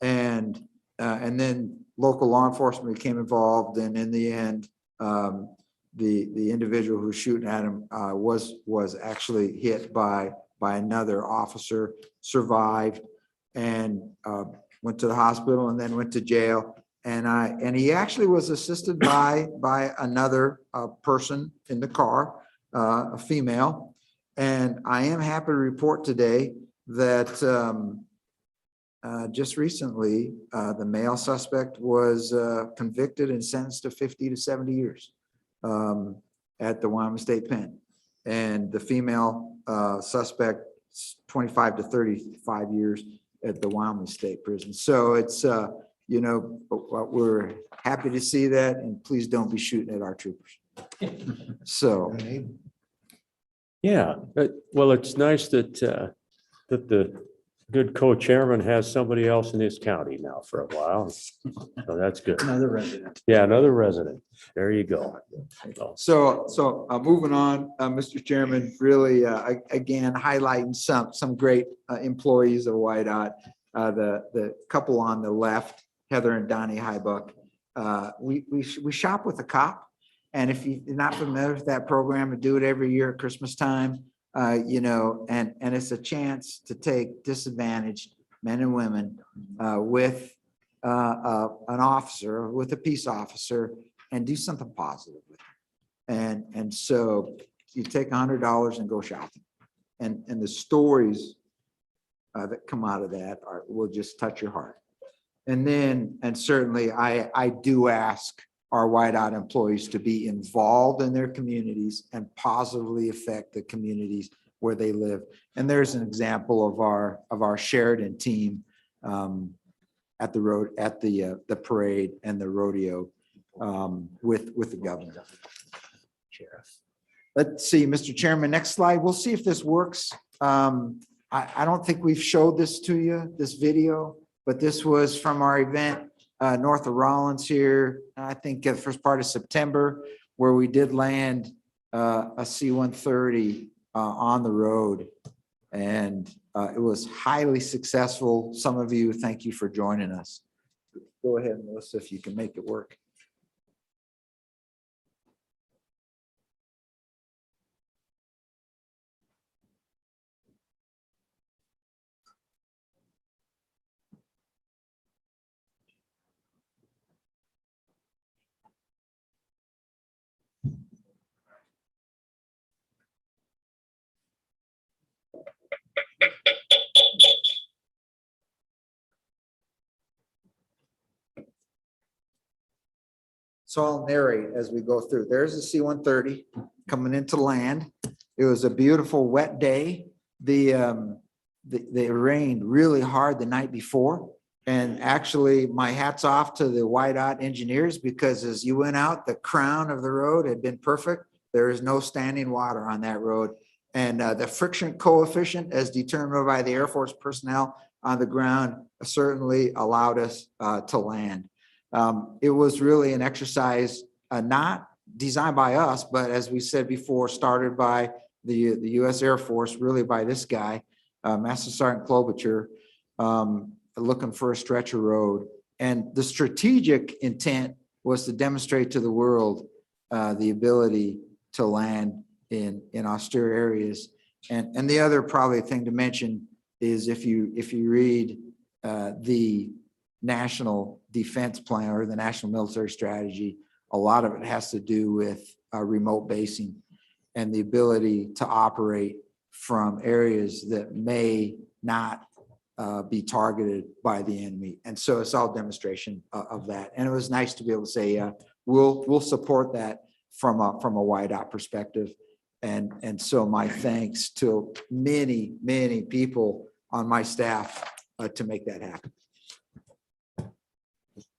And then local law enforcement became involved, and in the end, the individual who's shooting at him was actually hit by another officer, survived, and went to the hospital and then went to jail. And he actually was assisted by another person in the car, a female. And I am happy to report today that just recently, the male suspect was convicted and sentenced to 50 to 70 years at the Wyoming State Pen. And the female suspect, 25 to 35 years at the Wyoming State Prison. So it's, we're happy to see that, and please don't be shooting at our troopers. So. Yeah, well, it's nice that the good co-chairman has somebody else in his county now for a while. So that's good. Another resident. Yeah, another resident. There you go. So moving on, Mr. Chairman, really, again, highlighting some great employees of YDOT. The couple on the left, Heather and Donnie Hybuck. We shop with a cop. And if you're not familiar with that program, we do it every year at Christmas time, and it's a chance to take disadvantaged men and women with an officer, with a peace officer, and do something positive with them. And so you take $100 and go shopping. And the stories that come out of that will just touch your heart. And certainly I do ask our YDOT employees to be involved in their communities and positively affect the communities where they live. And there's an example of our Sheridan team at the parade and the rodeo with the governor. Sheriff. Let's see, Mr. Chairman, next slide. We'll see if this works. I don't think we've showed this to you, this video, but this was from our event north of Rollins here, I think the first part of September, where we did land a C-130 on the road. And it was highly successful. Some of you, thank you for joining us. Go ahead, Melissa, if you can make it work. So I'll narrate as we go through. There's a C-130 coming into land. It was a beautiful wet day. It rained really hard the night before. And actually, my hat's off to the YDOT engineers, because as you went out, the crown of the road had been perfect. There is no standing water on that road. And the friction coefficient, as determined by the Air Force personnel on the ground, certainly allowed us to land. It was really an exercise not designed by us, but as we said before, started by the U.S. Air Force, really by this guy, Master Sergeant Klobuchar, looking for a stretcher road. And the strategic intent was to demonstrate to the world the ability to land in austere areas. And the other probably thing to mention is if you read the National Defense Plan or the National Military Strategy, a lot of it has to do with remote basing and the ability to operate from areas that may not be targeted by the enemy. And so it's all demonstration of that. And it was nice to be able to say, we'll support that from a YDOT perspective. And so my thanks to many, many people on my staff to make that happen.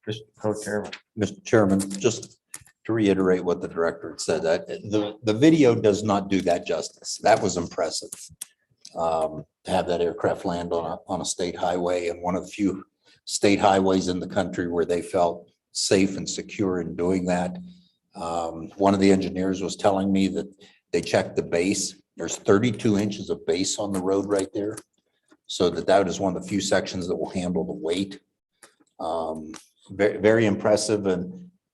Mr. Chairman, just to reiterate what the director had said, that the video does not do that justice. That was impressive. To have that aircraft land on a state highway, and one of the few state highways in the country where they felt safe and secure in doing that. One of the engineers was telling me that they checked the base. There's 32 inches of base on the road right there. So that is one of the few sections that will handle the weight. Very, very impressive.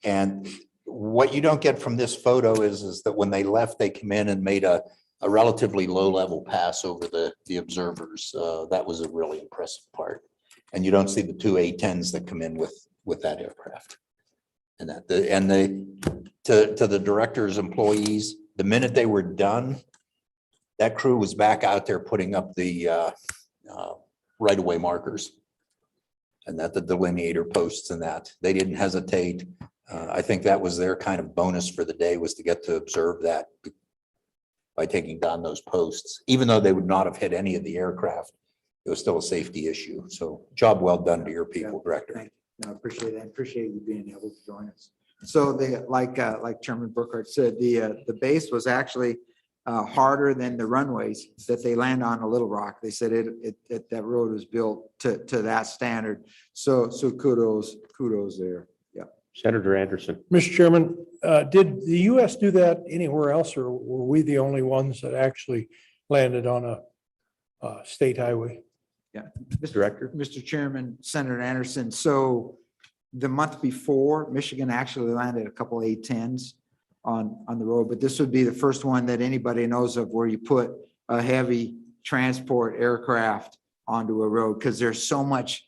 And what you don't get from this photo is that when they left, they come in and made a relatively low level pass over the observers. That was a really impressive part. And you don't see the two A-10s that come in with that aircraft. And to the director's employees, the minute they were done, that crew was back out there putting up the right-of-way markers and that the delineator posts and that. They didn't hesitate. I think that was their kind of bonus for the day, was to get to observe that by taking down those posts. Even though they would not have hit any of the aircraft, it was still a safety issue. So job well done to your people, Director. Thank you. No, I appreciate that. Appreciate you being able to join us. So like Chairman Burkhardt said, the base was actually harder than the runways that they land on Little Rock. They said that road was built to that standard. So kudos there. Yeah. Senator Anderson. Mr. Chairman, did the U.S. do that anywhere else, or were we the only ones that actually landed on a state highway? Yeah. Mr. Chairman, Senator Anderson. So the month before, Michigan actually landed a couple A-10s on the road, but this would be the first one that anybody knows of where you put a heavy transport aircraft onto a road, because there's such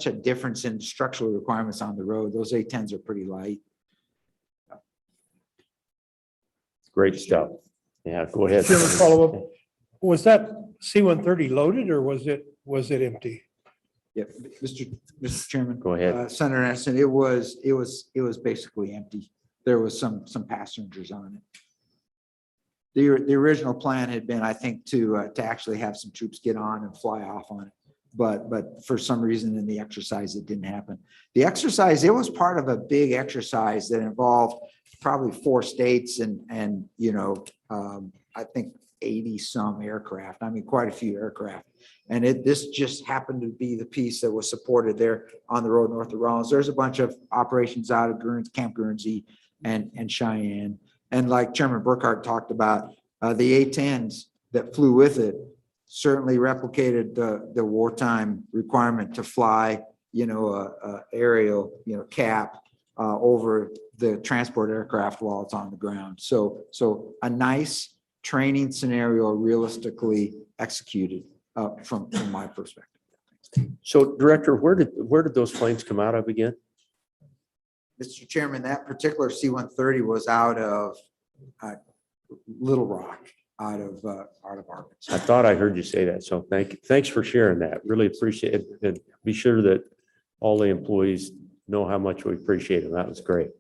a difference in structural requirements on the road. Those A-10s are pretty light. Great stuff. Yeah, go ahead. Chairman, follow up. Was that C-130 loaded, or was it empty? Yeah, Mr. Chairman. Go ahead. Senator Anderson, it was basically empty. There was some passengers on it. The original plan had been, I think, to actually have some troops get on and fly off on it. But for some reason in the exercise, it didn't happen. The exercise, it was part of a big exercise that involved probably 4 states and I think 80 some aircraft. I mean, quite a few aircraft. And this just happened to be the piece that was supported there on the road north of Rollins. There's a bunch of operations out of Camp Guernsey and Cheyenne. And like Chairman Burkhardt talked about, the A-10s that flew with it certainly replicated the wartime requirement to fly, aerial, cap over the transport aircraft while it's on the ground. So a nice training scenario realistically executed from my perspective. So, Director, where did those planes come out of again? Mr. Chairman, that particular C-130 was out of Little Rock, out of Arkansas. I thought I heard you say that. So thanks for sharing that. Really appreciate it. And be sure that all the employees know how much we appreciate them. That was great.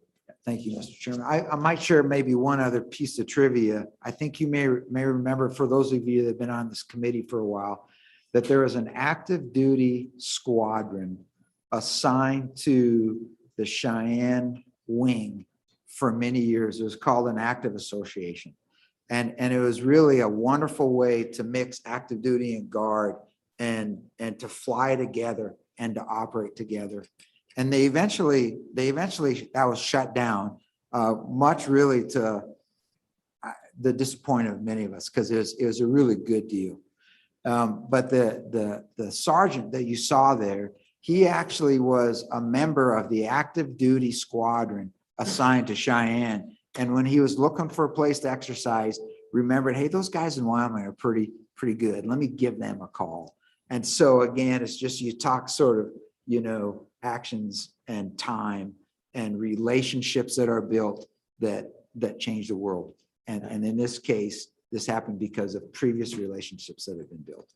Thank you, Mr. Chairman. I might share maybe one other piece of trivia. I think you may remember, for those of you that have been on this committee for a while, that there is an active duty squadron assigned to the Cheyenne wing for many years. It was called an active association. And it was really a wonderful way to mix active duty and guard and to fly together and to operate together. And they eventually, that was shut down, much really to the disappointment of many of us, because it was a really good deal. But the sergeant that you saw there, he actually was a member of the active duty squadron assigned to Cheyenne. And when he was looking for a place to exercise, remembered, hey, those guys in Wyoming are pretty good. Let me give them a call. And so again, it's just, you talk sort of, actions and time and relationships that are built that change the world. And in this case, this happened because of previous relationships that have been built.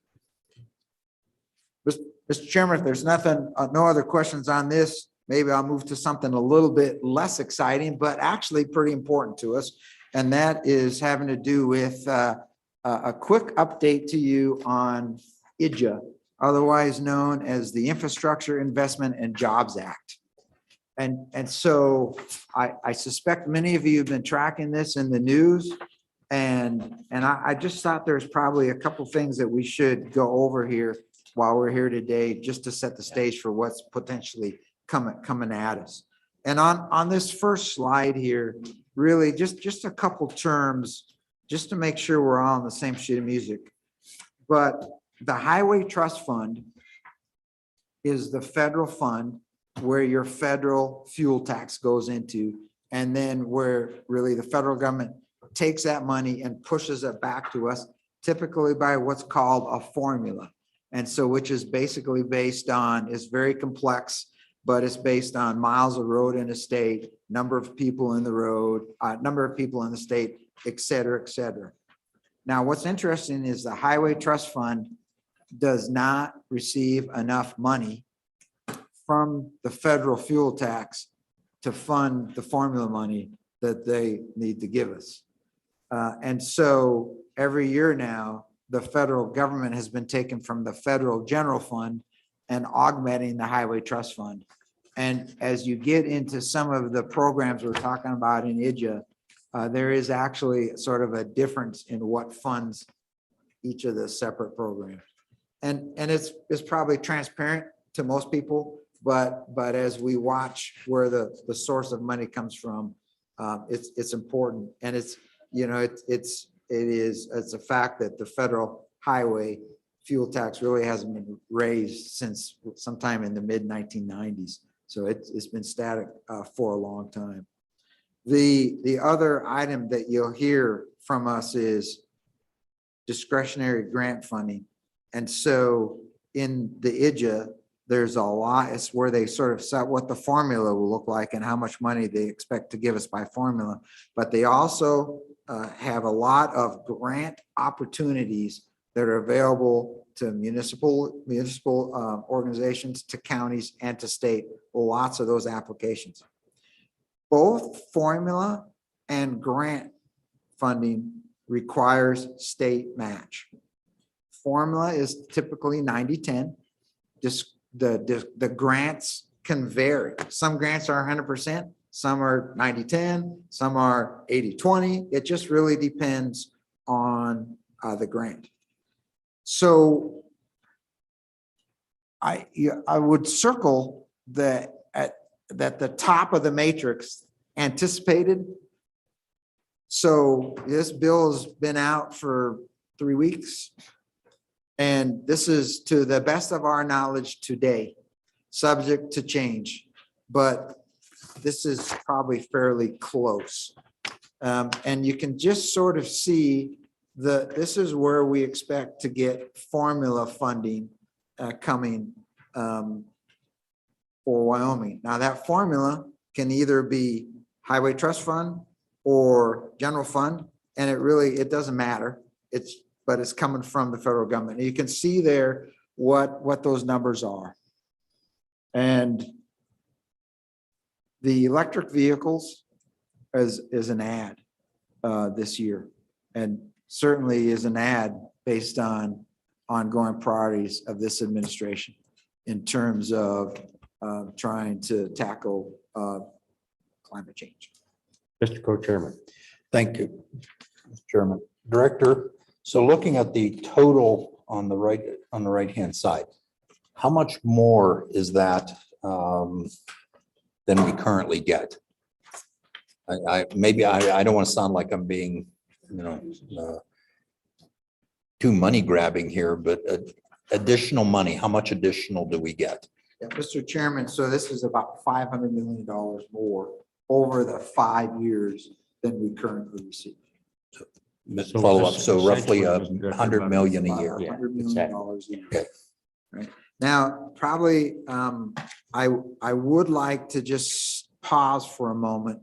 Mr. Chairman, if there's nothing, no other questions on this, maybe I'll move to something a little bit less exciting, but actually pretty important to us. And that is having to do with a quick update to you on IDJA, otherwise known as the Infrastructure Investment and Jobs Act. And so I suspect many of you have been tracking this in the news. And I just thought there's probably a couple things that we should go over here while we're here today, just to set the stage for what's potentially coming at us. And on this first slide here, really just a couple terms, just to make sure we're all on the same sheet of music. But the Highway Trust Fund is the federal fund where your federal fuel tax goes into, and then where really the federal government takes that money and pushes it back to us, typically by what's called a formula. And so, which is basically based on, it's very complex, but it's based on miles of road in a state, number of people in the road, number of people in the state, et cetera, et cetera. Now, what's interesting is the Highway Trust Fund does not receive enough money from the federal fuel tax to fund the formula money that they need to give us. And so every year now, the federal government has been taken from the federal general fund and augmenting the Highway Trust Fund. And as you get into some of the programs we're talking about in IDJA, there is actually sort of a difference in what funds each of the separate programs. And it's probably transparent to most people, but as we watch where the source of money comes from, it's important. And it's a fact that the federal highway fuel tax really hasn't been raised since sometime in the mid 1990s. So it's been static for a long time. The other item that you'll hear from us is discretionary grant funding. And so in the IDJA, there's a lot, it's where they sort of set what the formula will look like and how much money they expect to give us by formula. But they also have a lot of grant opportunities that are available to municipal organizations, to counties, and to state. Lots of those applications. Both formula and grant funding requires state match. Formula is typically 90-10. Just the grants can vary. Some grants are 100%, some are 90-10, some are 80-20. It just really depends on the grant. So I would circle that at the top of the matrix, anticipated. So this bill has been out for 3 weeks. And this is, to the best of our knowledge today, subject to change, but this is probably fairly close. And you can just sort of see this is where we expect to get formula funding coming for Wyoming. Now that formula can either be Highway Trust Fund or General Fund, and it doesn't matter. But it's coming from the federal government. And you can see there what those numbers are. And the electric vehicles as an ad this year. And certainly is an ad based on ongoing priorities of this administration in terms of trying to tackle climate change. Mr. Co-Chairman. Thank you, Mr. Chairman. Director, so looking at the total on the right-hand side, how much more is that than we currently get? Maybe I don't want to sound like I'm being, too money grabbing here, but additional money, how much additional do we get? Yeah, Mr. Chairman, so this is about $500 million more over the 5 years than we currently receive. Follow up, so roughly $100 million a year. $100 million a year. Okay. Right. Now, probably, I would like to just pause for a moment,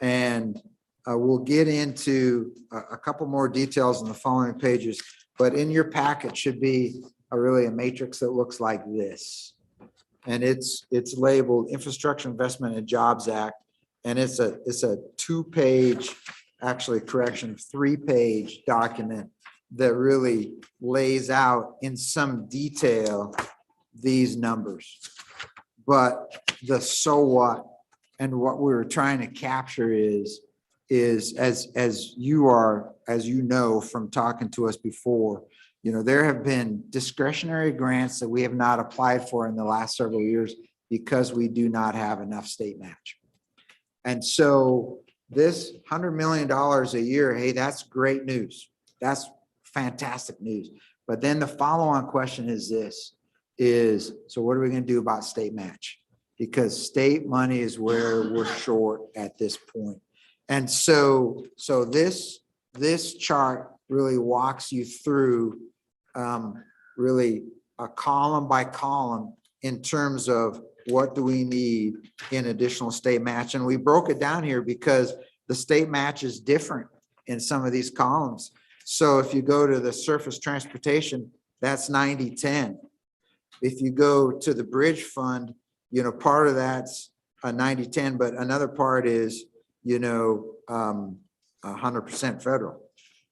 and we'll get into a couple more details in the following pages, but in your packet should be really a matrix that looks like this. And it's labeled Infrastructure Investment and Jobs Act, and it's a 2-page, actually correction, 3-page document that really lays out in some detail these numbers. But the so what and what we were trying to capture is as you know from talking to us before, there have been discretionary grants that we have not applied for in the last several years because we do not have enough state match. And so this $100 million a year, hey, that's great news. That's fantastic news. But then the follow-on question is so what are we going to do about state match? Because state money is where we're short at this point. And so this chart really walks you through really a column by column in terms of what do we need in additional state match. And we broke it down here because the state match is different in some of these columns. So if you go to the surface transportation, that's 90-10. If you go to the bridge fund, part of that's a 90-10, but another part is, 100% federal.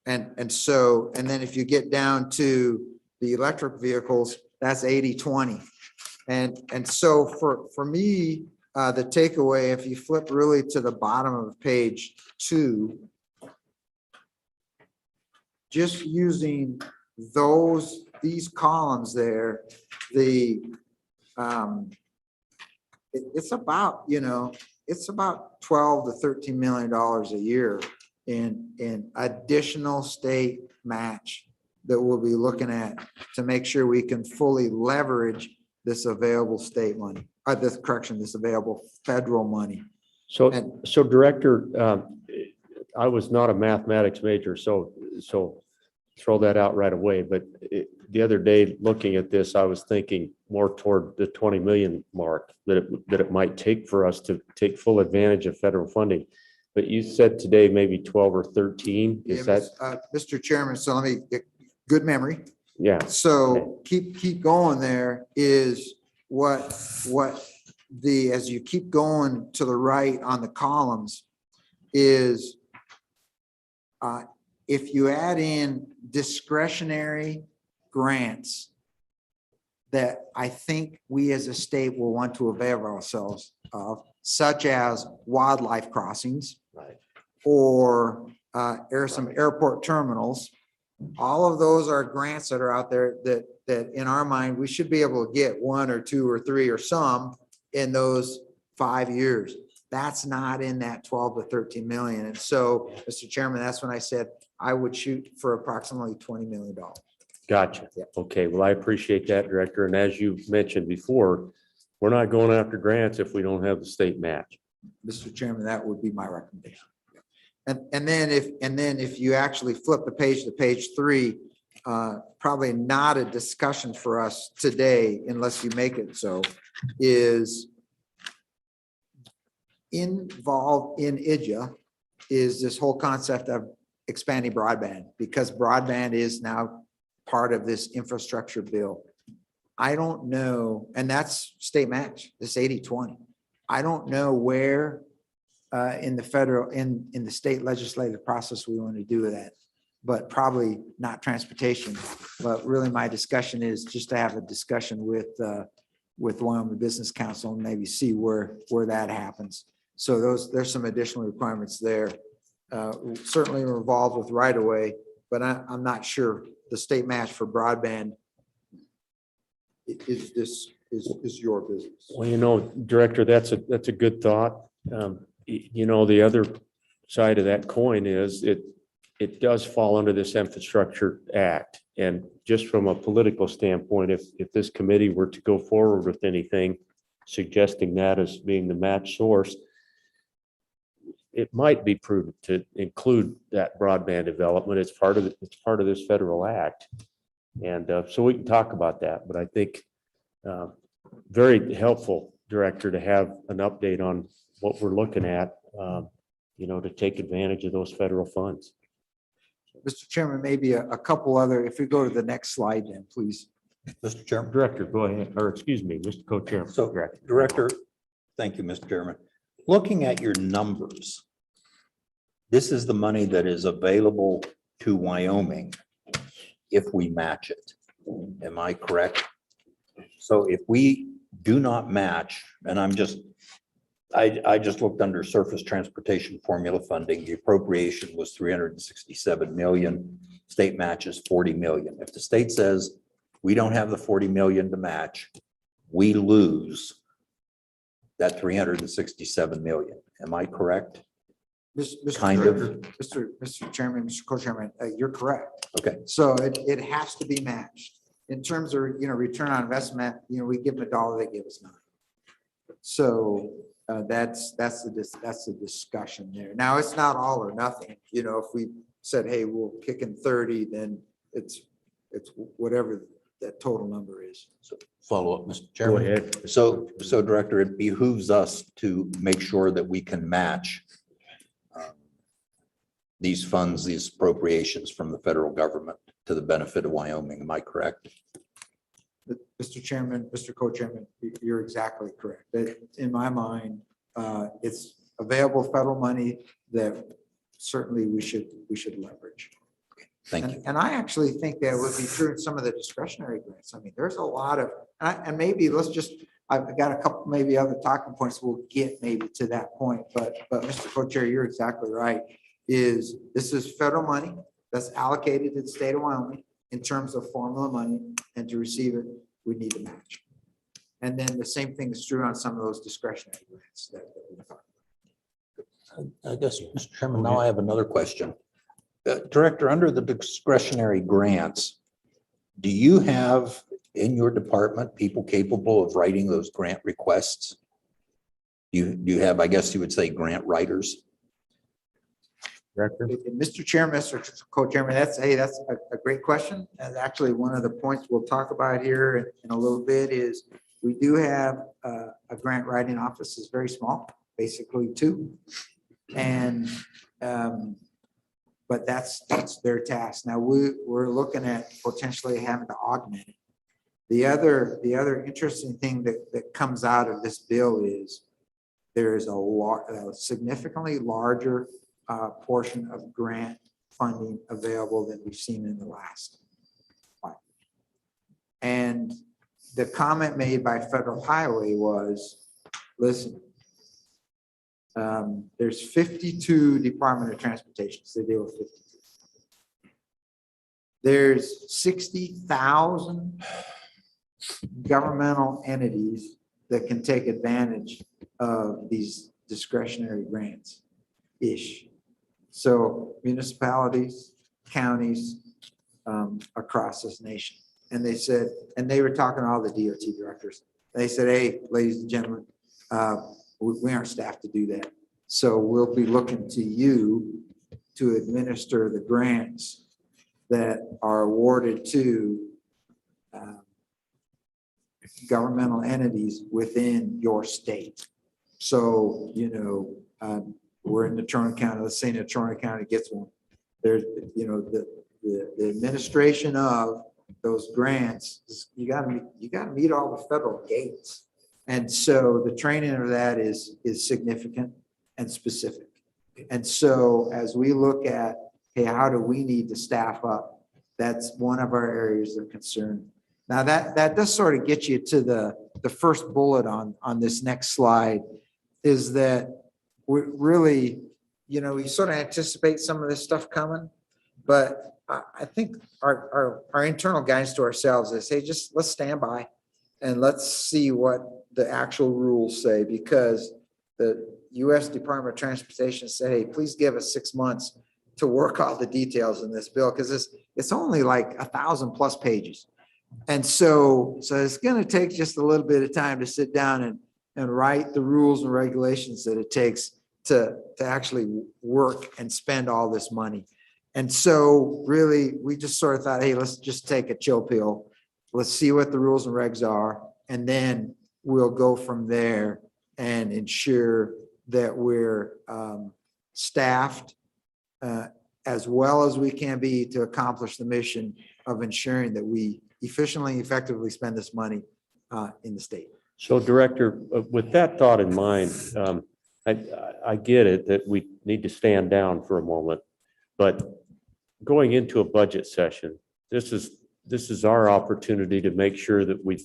And then if you get down to the electric vehicles, that's 80-20. And so for me, the takeaway, if you flip really to the bottom of page 2, just using these columns there, it's about, it's about $12 to $13 million a year in additional state match that we'll be looking at to make sure we can fully leverage this available state money, this available federal money. So Director, I was not a mathematics major, so throw that out right away. But the other day, looking at this, I was thinking more toward the 20 million mark that it might take for us to take full advantage of federal funding. But you said today maybe 12 or 13. Is that Mr. Chairman? So let me get good memory. Yeah. So keep going. There is what as you keep going to the right on the columns is if you add in discretionary grants that I think we as a state will want to avail ourselves of, such as wildlife crossings, right, or some airport terminals. All of those are grants that are out there that in our mind, we should be able to get 1 or 2 or 3 or some in those 5 years. That's not in that 12 to 13 million. And so, Mr. Chairman, that's when I said I would shoot for approximately $20 million. Gotcha. Yeah. Okay. Well, I appreciate that, Director. And as you mentioned before, we're not going after grants if we don't have the state match. Mr. Chairman, that would be my recommendation. And then if you actually flip the page to page 3, probably not a discussion for us today, unless you make it so, is involved in IDJA is this whole concept of expanding broadband, because broadband is now part of this infrastructure bill. I don't know, and that's state match, this 80-20. I don't know where in the federal, in the state legislative process, we want to do that. But probably not transportation. But really my discussion is just to have a discussion with Wyoming Business Council and maybe see where that happens. So there's some additional requirements there. Certainly involved with right of way, but I'm not sure the state match for broadband is your business. Well, Director, that's a good thought. The other side of that coin is it does fall under this Infrastructure Act. And just from a political standpoint, if this committee were to go forward with anything suggesting that as being the match source, it might be prudent to include that broadband development. It's part of this federal act. And so we can talk about that, but I think very helpful, Director, to have an update on what we're looking at, to take advantage of those federal funds. Mr. Chairman, maybe a couple other, if we go to the next slide then, please. Mr. Chairman. Director, go ahead, or excuse me, Mr. Co-Chairman. So, Director, thank you, Mr. Chairman. Looking at your numbers, this is the money that is available to Wyoming if we match it. Am I correct? So if we do not match, and I just looked under surface transportation formula funding, the appropriation was 367 million, state matches 40 million. If the state says we don't have the 40 million to match, we lose that 367 million. Am I correct? Mr. Kind of. Mr. Chairman, Mr. Co-Chairman, you're correct. Okay. So it has to be matched. In terms of, return on investment, we give them $1, they give us $9. So that's the discussion there. Now, it's not all or nothing. If we said, hey, we'll kick in 30, then it's whatever that total number is. So follow up, Mr. Go Chairman. ahead. So Director, it behooves us to make sure that we can match these funds, these appropriations from the federal government to the benefit of Wyoming. Am I correct? Mr. Chairman, Mr. Co-Chairman, you're exactly correct. That in my mind, it's available federal money that certainly we should leverage. Thank you. And I actually think that would be true in some of the discretionary grants. I mean, there's a lot of, and maybe I've got a couple, maybe other talking points. We'll get maybe to that point, but Mr. Co-Chair, you're exactly right. This is federal money that's allocated to the state of Wyoming in terms of formula money, and to receive it, we need to match. And then the same thing is true on some of those discretionary grants that we talked about. I guess, Mr. Chairman, now I have another question. Director, under the discretionary grants, do you have in your department people capable of writing those grant requests? Do you have, I guess you would say, grant writers? Director? Mr. Chairman, Mr. Co-Chairman, that's a great question. And actually one of the points we'll talk about here in a little bit is we do have a grant writing office. It's very small, basically 2. And but that's their task. Now we're looking at potentially having to augment it. The other interesting thing that comes out of this bill is there is a significantly larger portion of grant funding available than we've seen in the last one. And the comment made by Federal Highway was, listen, there's 52 Department of Transportations. They deal with 52. There's 60,000 governmental entities that can take advantage of these discretionary grants-ish. So municipalities, counties across this nation. And they said, and they were talking to all the DOT directors. They said, hey, ladies and gentlemen, we aren't staffed to do that. So we'll be looking to you to administer the grants that are awarded to governmental entities within your state. So, we're in Natrona County. Let's say Natrona County gets one. There's, the administration of those grants, you got to meet all the federal gates. And so the training of that is significant. and specific. And so as we look at, hey, how do we need to staff up? That's one of our areas of concern. Now that does sort of get you to the first bullet on this next slide, is that we really, you know, we sort of anticipate some of this stuff coming, but I think our internal guidance to ourselves is, hey, just let's stand by and let's see what the actual rules say, because the U.S. Department of Transportation said, hey, please give us 6 months to work all the details in this bill, because it's only like 1,000+ pages. And so it's going to take just a little bit of time to sit down and write the rules and regulations that it takes to actually work and spend all this money. And so really, we just sort of thought, hey, let's just take a chill pill. Let's see what the rules and regs are, and then we'll go from there and ensure that we're staffed as well as we can be to accomplish the mission of ensuring that we efficiently and effectively spend this money in the state. So Director, with that thought in mind, I get it that we need to stand down for a moment, but going into a budget session, this is our opportunity to make sure that we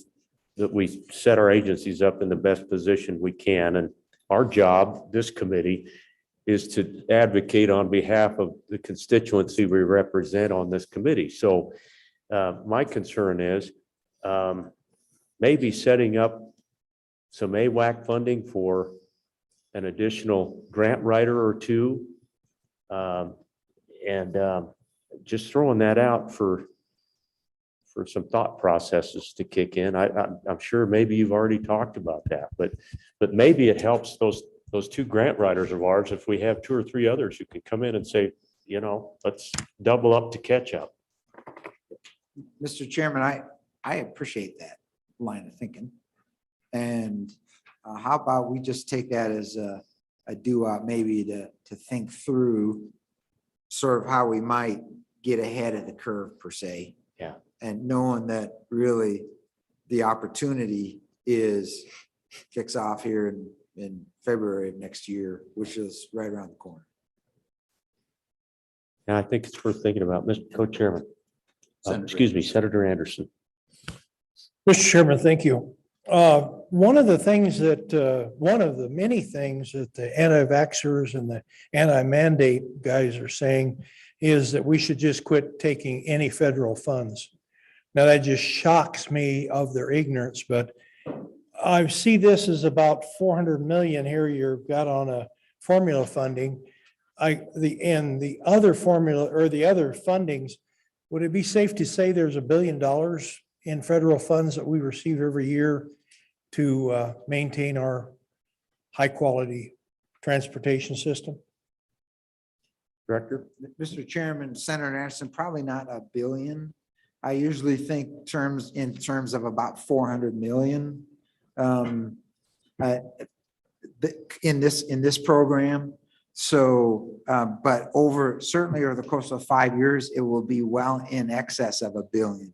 set our agencies up in the best position we can. And our job, this committee, is to advocate on behalf of the constituency we represent on this committee. So my concern is maybe setting up some AWAC funding for an additional grant writer or two, and just throwing that out for some thought processes to kick in. I'm sure maybe you've already talked about that, but maybe it helps those 2 grant writers of ours if we have 2 or 3 others who can come in and say, you know, let's double up to catch up. Mr. Chairman, I appreciate that line of thinking. And how about we just take that as a due-out, maybe to think through sort of how we might get ahead of the curve per se. Yeah. And knowing that really the opportunity kicks off here in February of next year, which is right around the corner. And I think it's worth thinking about, Mr. Co-Chairman. Senator Anderson. Mr. Chairman, thank you. One of the many things that the anti-vaxxers and the anti-mandate guys are saying is that we should just quit taking any federal funds. Now, that just shocks me of their ignorance, but I see this as about 400 million here you've got on a formula funding. The other formula or the other fundings, would it be safe to say there's $1 billion in federal funds that we receive every year to maintain our high quality transportation system? Director? Mr. Chairman, Senator Anderson, probably not $1 billion. I usually think in terms of about 400 million in this program. So, but certainly over the course of 5 years, it will be well in excess of $1 billion.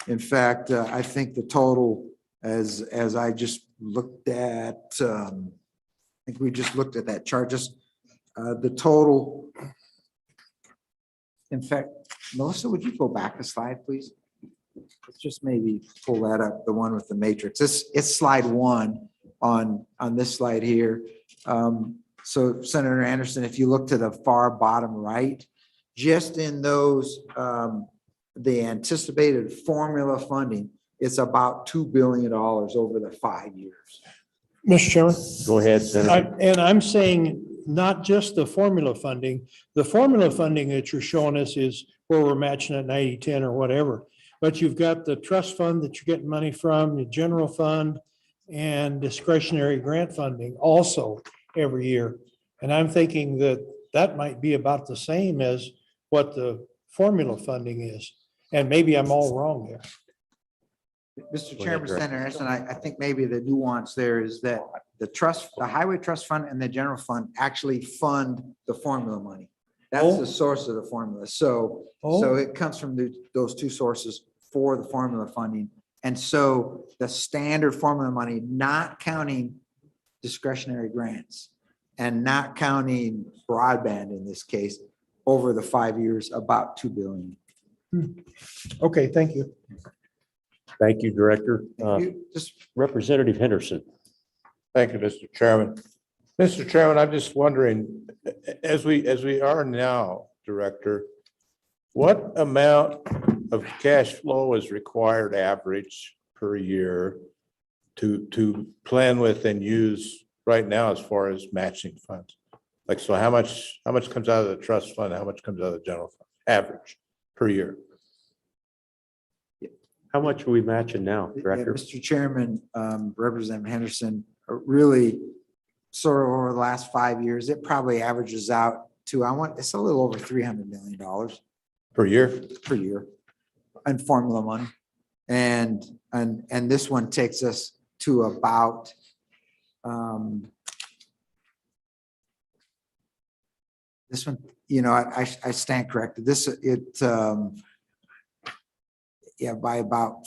In fact, I think the total, as I just looked at, I think we just looked at that chart, just the total. In fact, Melissa, would you go back a slide, please? Let's just maybe pull that up, the one with the matrix. It's slide 1 on this slide here. So Senator Anderson, if you look to the far bottom right, just in those, the anticipated formula funding, it's about $2 billion over the 5 years. Mr. Chairman? Go ahead, Senator. And I'm saying not just the formula funding. The formula funding that you're showing us is where we're matching at 90-10 or whatever. But you've got the trust fund that you're getting money from, the general fund, and discretionary grant funding also every year. And I'm thinking that might be about the same as what the formula funding is. And maybe I'm all wrong there. Mr. Chairman, Senator Anderson, I think maybe the nuance there is that the highway trust fund and the general fund actually fund the formula money. That's the source of the formula. So it comes from those 2 sources for the formula funding. And so the standard formula money, not counting discretionary grants, and not counting broadband in this case, over the 5 years, about 2 billion. Okay, thank you. Thank you, Director. Just Representative Henderson. Thank you, Mr. Chairman. Mr. Chairman, I'm just wondering, as we are now, Director, what amount of cash flow is required average per year to plan with and use right now as far as matching funds? Like, so how much comes out of the trust fund? How much comes out of the general fund, average per year? How much are we matching now, Yeah, Director? Mr. Chairman, Representative Henderson, really sort of over the last 5 years, it probably averages out to, it's a little over $300 million Per year? per year in formula money. And this one takes us to about this one, I stand corrected. By about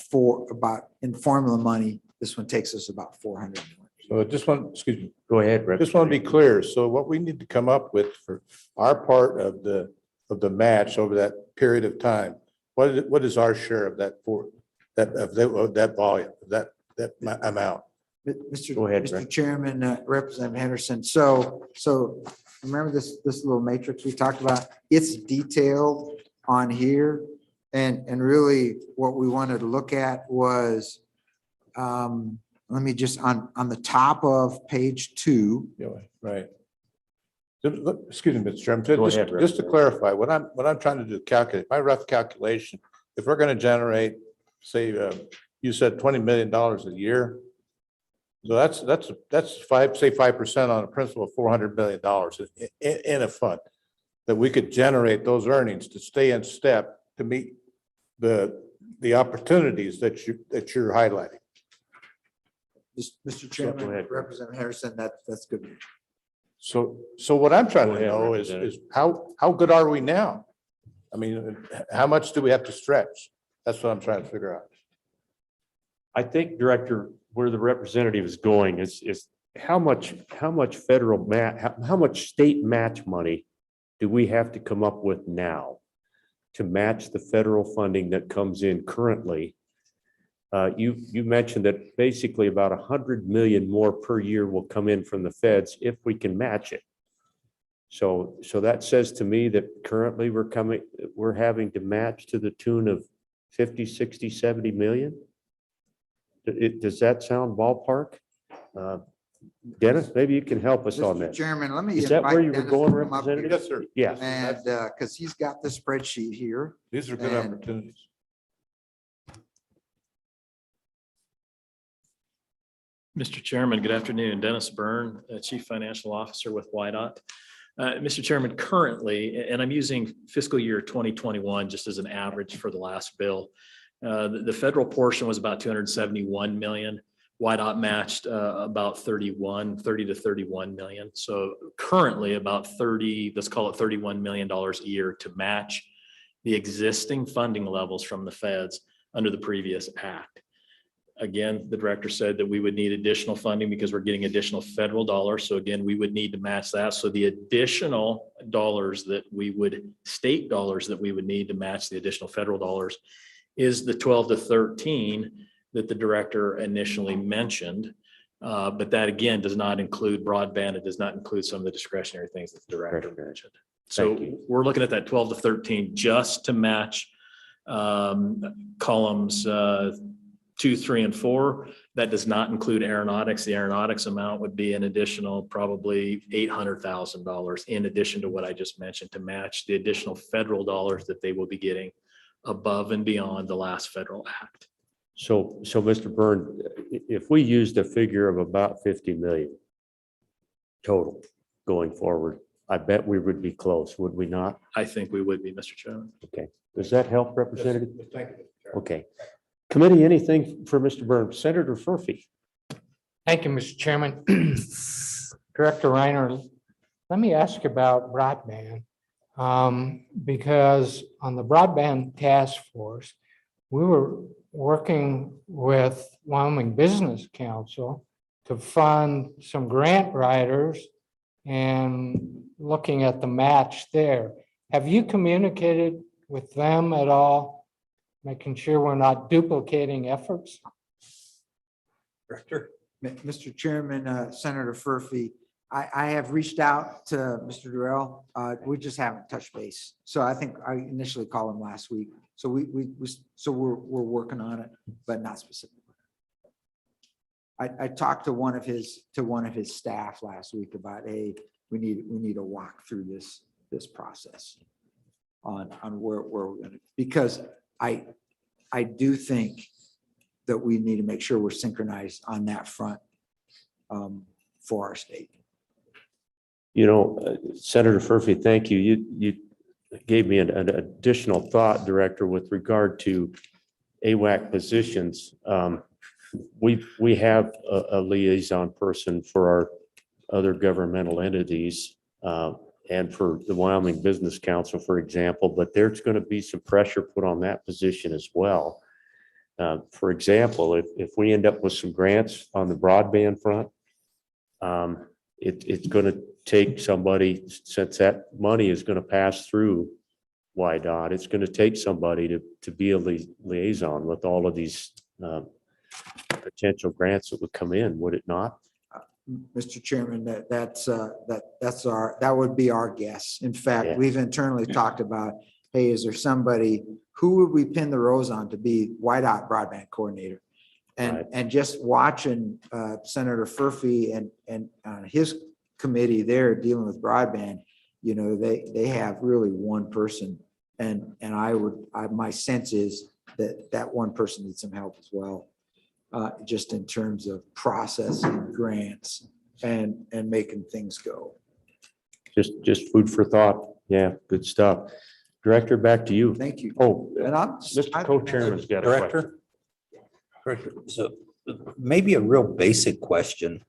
in formula money, this one takes us about 400 million. So just one, excuse me, Go ahead, Rep. just want to be clear. So what we need to come up with for our part of the match over that period of time, what is our share of that that volume, that amount? Go ahead, Mr. Rick. Chairman, Representative Henderson. So remember this little matrix we talked about? It's detailed on here. And really what we wanted to look at was, let me just on the top of page 2. Yeah, right. Excuse me, Mr. Chairman, Go ahead, just to clarify, what I'm trying to do, calculate, my rough calculation, if we're going to generate, say, you said $20 million a year. So that's 5% on a principal of $400 million in a fund, that we could generate those earnings to stay in step to meet the opportunities that you're highlighting. Mr. Chairman, Go ahead. Representative Harrison, that's good. So what I'm trying Go to ahead, know is Representative. how good are we now? I mean, how much do we have to stretch? That's what I'm trying to figure out. I think, Director, where the representative is going is how much federal how much state match money do we have to come up with now to match the federal funding that comes in currently? You mentioned that basically about 100 million more per year will come in from the feds if we can match it. So that says to me that currently we're having to match to the tune of 50, 60, 70 million. Does that sound ballpark? Dennis, maybe you can help us on Mr. that. Chairman, let me. Is that where invite you were Dennis going, to come up here. Representative? Yes, sir. Yeah. And because he's got the spreadsheet here. These are good And- opportunities. Mr. Chairman, good afternoon. Dennis Byrne, Chief Financial Officer with YDOT. Mr. Chairman, currently, and I'm using fiscal year 2021 just as an average for the last bill. The federal portion was about 271 million. YDOT matched about 30 to 31 million. So currently about 30, let's call it $31 million a year to match the existing funding levels from the feds under the previous act. Again, the director said that we would need additional funding because we're getting additional federal dollars. So again, we would need to match that. So the additional dollars that we would, state dollars that we would need to match the additional federal dollars is the 12 to 13 that the director initially mentioned. But that again does not include broadband. It does not include some of the discretionary things that the director mentioned. So we're looking at that 12 to 13 just to match columns 2, 3, and 4. That does not include aeronautics. The aeronautics amount would be an additional probably $800,000 in addition to what I just mentioned to match the additional federal dollars that they will be getting above and beyond the last federal act. So Mr. Byrne, if we used a figure of about 50 million total going forward, I bet we would be close, would we not? I think we would be, Mr. Chairman. Okay. Does that help, Representative? Thank you. Okay. Committee, anything for Mr. Byrne? Senator Furphy. Thank you, Mr. Chairman. Director Reiner, let me ask about broadband. Because on the broadband task force, we were working with Wyoming Business Council to fund some grant writers and looking at the match there. Have you communicated with them at all, making sure we're not duplicating efforts? Director? Mr. Chairman, Senator Furphy, I have reached out to Mr. Durrell. We just haven't touched base. So I think I initially called him last week. So we're working on it, but not specifically. I talked to one of his staff last week about, hey, we need to walk through this process on where we're gonna, because I do think that we need to make sure we're synchronized on that front for our state. You know, Senator Furphy, thank you. You gave me an additional thought, Director, with regard to AWAC positions. We have a liaison person for our other governmental entities and for the Wyoming Business Council, for example, but there's going to be some pressure put on that position as well. For example, if we end up with some grants on the broadband front, it's going to take somebody, since that money is going to pass through WYDOT, it's going to take somebody to be a liaison with all of these potential grants that would come in, would it not? Mr. Chairman, that would be our guess. In fact, Yeah. we've internally talked about, hey, is there somebody, who would we pin the rose on to be WYDOT broadband coordinator? And just watching Senator Furphy and his committee there dealing with broadband, you know, they have really one person. And my sense is that one person needs some help as well. Just in terms of processing grants and making things go. Just food for thought. Yeah, good stuff. Director, back to you. Thank you. Oh, And Mr. Co-Chairman's got a question. Director, so maybe a real basic question,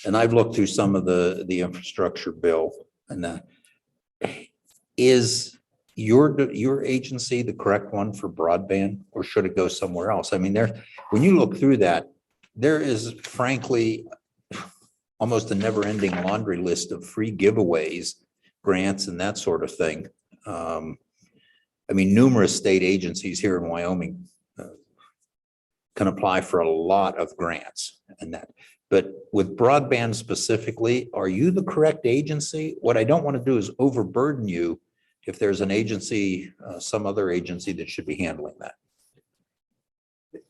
and I've looked through some of the infrastructure bill and that. Is your agency the correct one for broadband, or should it go somewhere else? I mean, when you look through that, there is frankly almost a never-ending laundry list of free giveaways, grants, and that sort of thing. I mean, numerous state agencies here in Wyoming can apply for a lot of grants and that. But with broadband specifically, are you the correct agency? What I don't want to do is overburden you if there's an agency, some other agency that should be handling that.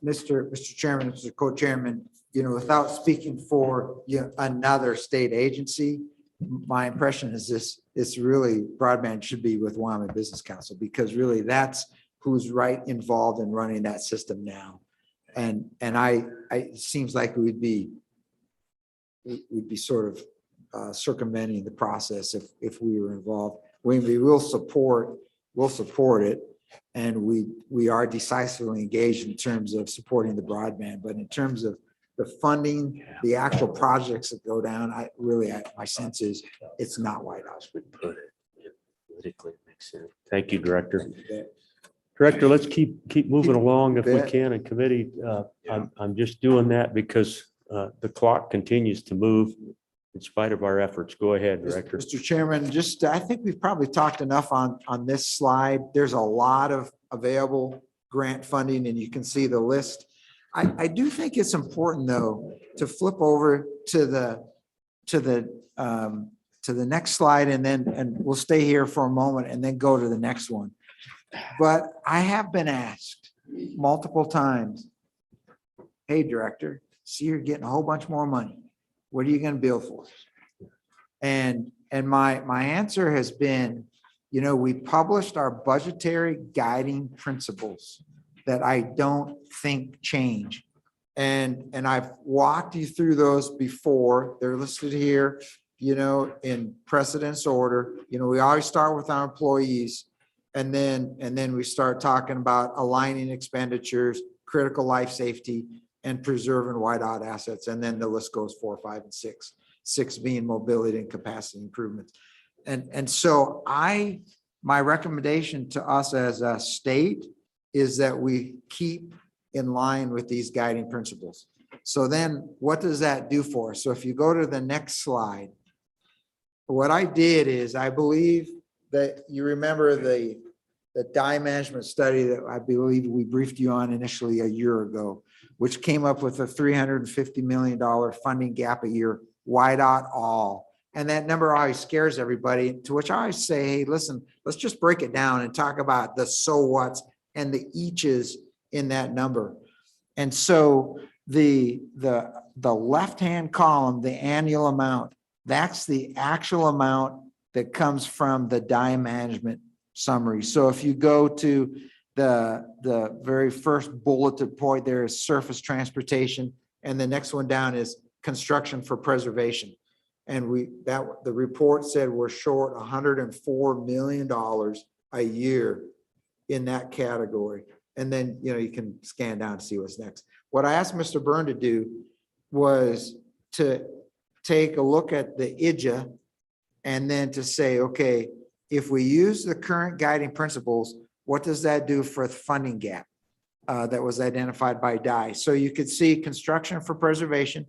Mr. Chairman, Mr. Co-Chairman, you know, without speaking for another state agency, my impression is it's really broadband should be with Wyoming Business Council, because really that's who's right involved in running that system now. And it seems like we'd be sort of circumventing the process if we were involved. We will support it, and we are decisively engaged in terms of supporting the broadband, but in terms of the funding, the actual projects that go down, my sense is it's not WYDOT. Politically, it makes sense. Thank you, Director. Director, let's keep moving along if we can in committee. I'm just doing that because the clock continues to move in spite of our efforts. Go ahead, Director. Mr. Chairman, I think we've probably talked enough on this slide. There's a lot of available grant funding, and you can see the list. I do think it's important, though, to flip over to the next slide, and we'll stay here for a moment and then go to the next one. But I have been asked multiple times, hey, Director, see, you're getting a whole bunch more money. What are you going to bill for? And my answer has been, you know, we published our budgetary guiding principles that I don't think change. And I've walked you through those before. They're listed here, you know, in precedence order. You know, we always start with our employees, and then we start talking about aligning expenditures, critical life safety, and preserving WYDOT assets. And then the list goes 4, 5, and 6. 6 being mobility and capacity improvements. And so my recommendation to us as a state is that we keep in line with these guiding principles. So then what does that do for us? So if you go to the next slide, what I did is, I believe that you remember the dye management study that I believe we briefed you on initially a year ago, which came up with a $350 million funding gap a year, YDOT all. And that number always scares everybody, to which I always say, hey, listen, let's just break it down and talk about the so what's and the eaches in that number. And so the left-hand column, the annual amount, that's the actual amount that comes from the dye management summary. So if you go to the very first bulleted point, there is surface transportation, and the next one down is construction for preservation. And the report said we're short $104 million a year in that category. And then, you can scan down to see what's next. What I asked Mr. Byrne to do was to take a look at the IDJA and then to say, okay, if we use the current guiding principles, what does that do for the funding gap that was identified by DYE? So you could see construction for preservation.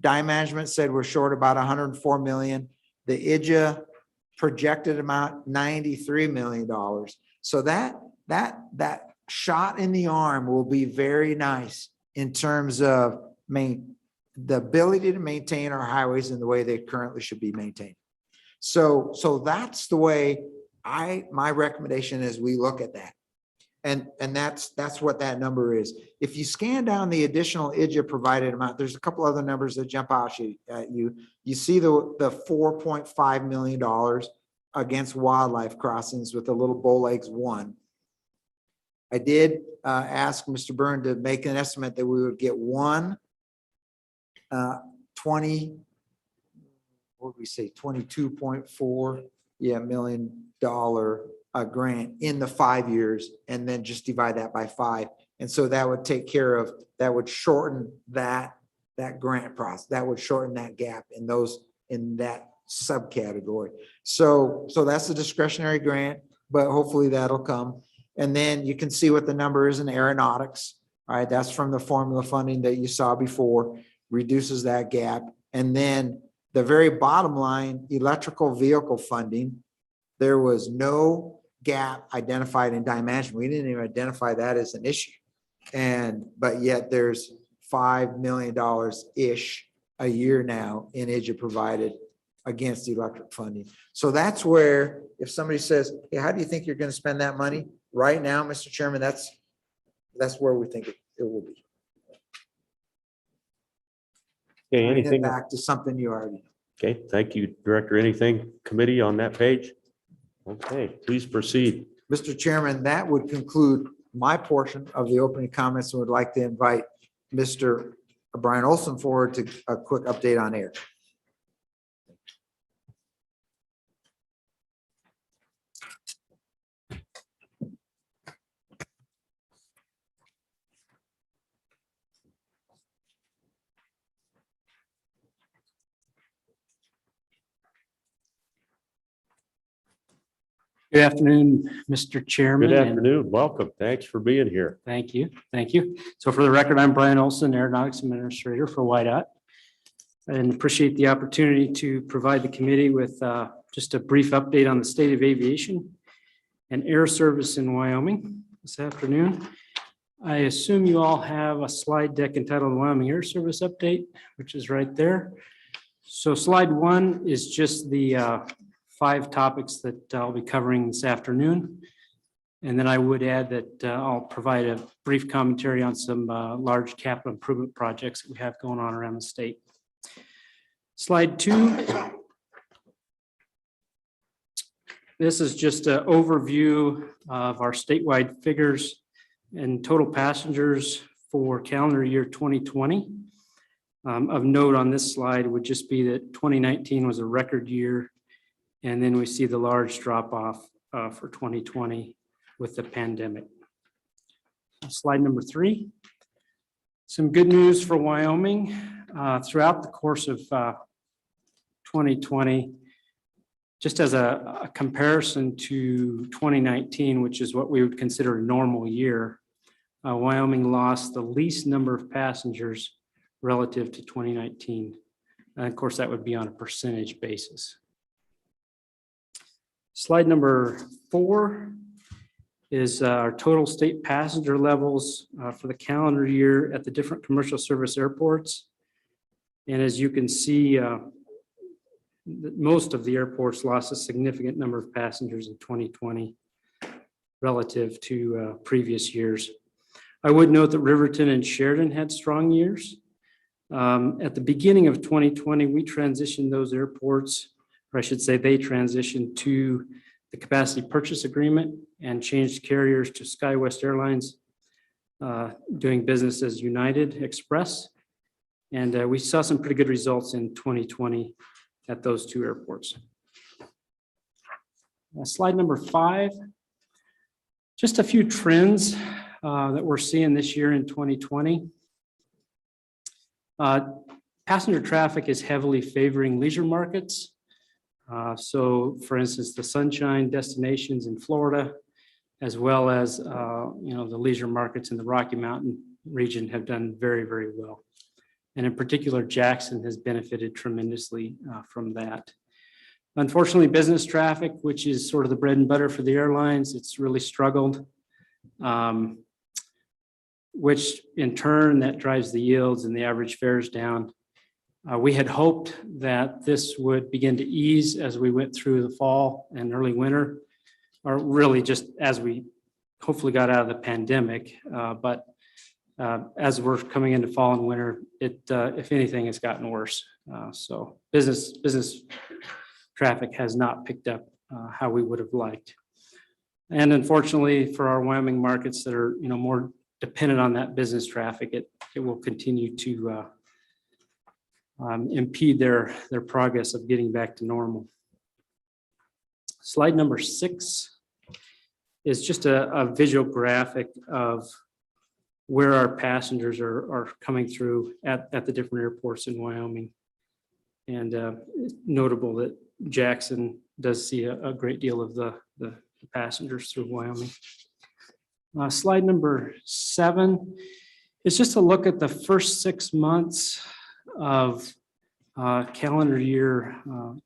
DYE management said we're short about 104 million. The IDJA projected amount $93 million. So that shot in the arm will be very nice in terms of the ability to maintain our highways in the way they currently should be maintained. So that's the way my recommendation is we look at that. And that's what that number is. If you scan down the additional IDJA provided amount, there's a couple other numbers that jump out at you. You see the $4.5 million against wildlife crossings with the little bow legs 1. I did ask Mr. Byrne to make an estimate that we would get $22.4 million grant in the 5 years, and then just divide that by 5. And so that would take care of, that would shorten that grant process. That would shorten that gap in that subcategory. So that's a discretionary grant, but hopefully that'll come. And then you can see what the number is in aeronautics. All right, that's from the formula funding that you saw before, reduces that gap. And then the very bottom line, electrical vehicle funding, there was no gap identified in dye management. We didn't even identify that as an issue. But yet there's $5 million-ish a year now in IDJA provided against electric funding. So that's where, if somebody says, hey, how do you think you're going to spend that money? Right now, Mr. Chairman, that's where we think it will be. Okay, Bring it anything? back to something you already know. Okay, thank you, Director. Anything, committee, on that page? Okay, please proceed. Mr. Chairman, that would conclude my portion of the opening comments, and would like to invite Mr. Brian Olson forward to a quick update on air. Good afternoon, Mr. Chairman. Good and afternoon. Welcome. Thanks for being here. Thank you. Thank you. So for the record, I'm Brian Olson, Aeronautics Administrator for YDOT. And appreciate the opportunity to provide the committee with just a brief update on the state of aviation and air service in Wyoming this afternoon. I assume you all have a slide deck entitled Wyoming Air Service Update, which is right there. So slide 1 is just the 5 topics that I'll be covering this afternoon. And then I would add that I'll provide a brief commentary on some large capital improvement projects that we have going on around the state. Slide 2. This is just an overview of our statewide figures and total passengers for calendar year 2020. Of note on this slide would just be that 2019 was a record year. And then we see the large drop off for 2020 with the pandemic. Slide number 3. Some good news for Wyoming. Throughout the course of 2020, just as a comparison to 2019, which is what we would consider a normal year, Wyoming lost the least number of passengers relative to 2019. And of course, that would be on a percentage basis. Slide number 4 is our total state passenger levels for the calendar year at the different commercial service airports. And as you can see, most of the airports lost a significant number of passengers in 2020 relative to previous years. I would note that Riverton and Sheridan had strong years. At the beginning of 2020, we transitioned those airports, or I should say they transitioned to the capacity purchase agreement and changed carriers to SkyWest Airlines, doing business as United Express. And we saw some pretty good results in 2020 at those two airports. Slide number 5, just a few trends that we're seeing this year in 2020. Passenger traffic is heavily favoring leisure markets. So for instance, the Sunshine destinations in Florida, as well as the leisure markets in the Rocky Mountain region have done very, very well. And in particular, Jackson has benefited tremendously from that. Unfortunately, business traffic, which is sort of the bread and butter for the airlines, it's really struggled, which in turn that drives the yields and the average fares down. We had hoped that this would begin to ease as we went through the fall and early winter, or really just as we hopefully got out of the pandemic. But as we're coming into fall and winter, it, if anything, has gotten worse. So business traffic has not picked up how we would have liked. And unfortunately, for our Wyoming markets that are more dependent on that business traffic, it will continue to impede their progress of getting back to normal. Slide number 6 is just a visual graphic of where our passengers are coming through at the different airports in Wyoming. And it's notable that Jackson does see a great deal of the passengers through Wyoming. Slide number 7 is just a look at the first 6 months of calendar year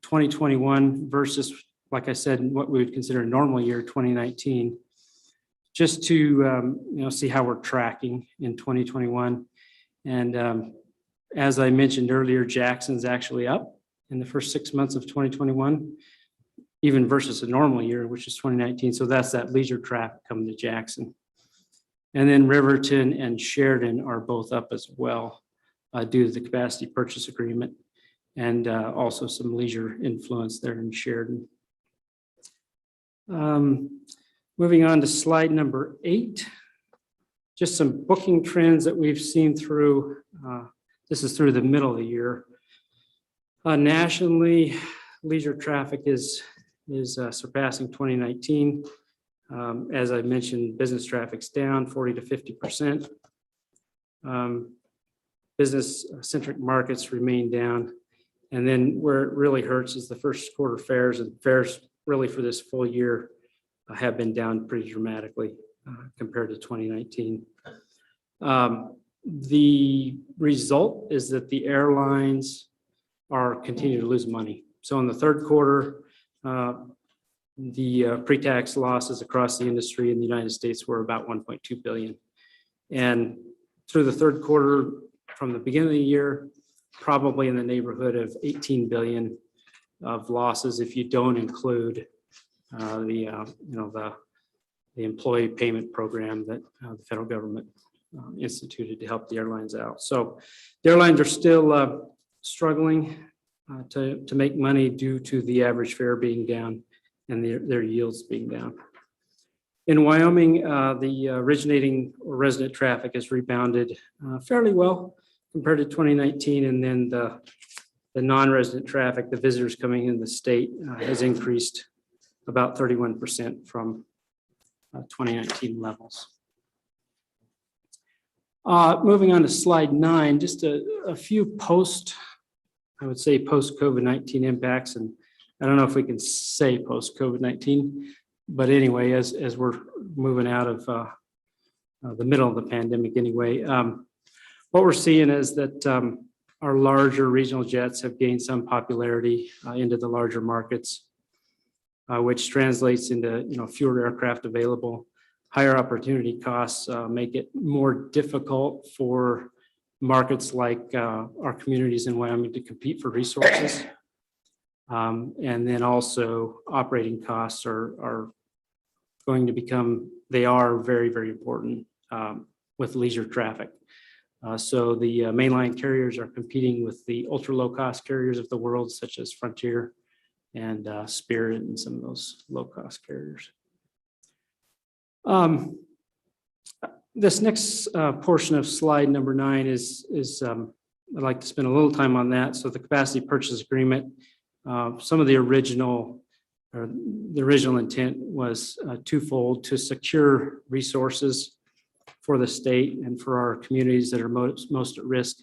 2021 versus, like I said, what we would consider a normal year, 2019. Just to see how we're tracking in 2021. And as I mentioned earlier, Jackson's actually up in the first 6 months of 2021, even versus a normal year, which is 2019. So that's that leisure traffic coming to Jackson. And then Riverton and Sheridan are both up as well due to the capacity purchase agreement and also some leisure influence there in Sheridan. Moving on to slide number 8, just some booking trends that we've seen through, this is through the middle of the year. Nationally, leisure traffic is surpassing 2019. As I mentioned, business traffic's down 40 to 50%. Business-centric markets remain down. And then where it really hurts is the first quarter fares, and fares really for this full year have been down pretty dramatically compared to 2019. The result is that the airlines are continuing to lose money. So in the third quarter, the pre-tax losses across the industry in the United States were about 1.2 billion. And through the third quarter, from the beginning of the year, probably in the neighborhood of 18 billion of losses if you don't include the employee payment program that the federal government instituted to help the airlines out. So the airlines are still struggling to make money due to the average fare being down and their yields being down. In Wyoming, the originating or resident traffic has rebounded fairly well compared to 2019, and then the non-resident traffic, the visitors coming in the state, has increased about 31% from 2019 levels. Moving on to slide 9, just a few I would say post-COVID-19 impacts, and I don't know if we can say post-COVID-19, but anyway, as we're moving out of the middle of the pandemic anyway, what we're seeing is that our larger regional jets have gained some popularity into the larger markets. which translates into, fewer aircraft available. Higher opportunity costs make it more difficult for markets like our communities in Wyoming to compete for resources. And then also operating costs are going to become, they are very, very important with leisure traffic. So the mainline carriers are competing with the ultra low cost carriers of the world, such as Frontier and Spirit and some of those low cost carriers. This next portion of slide number 9 is I'd like to spend a little time on that. So the capacity purchase agreement, some of the original intent was twofold: to secure resources for the state and for our communities that are most at risk,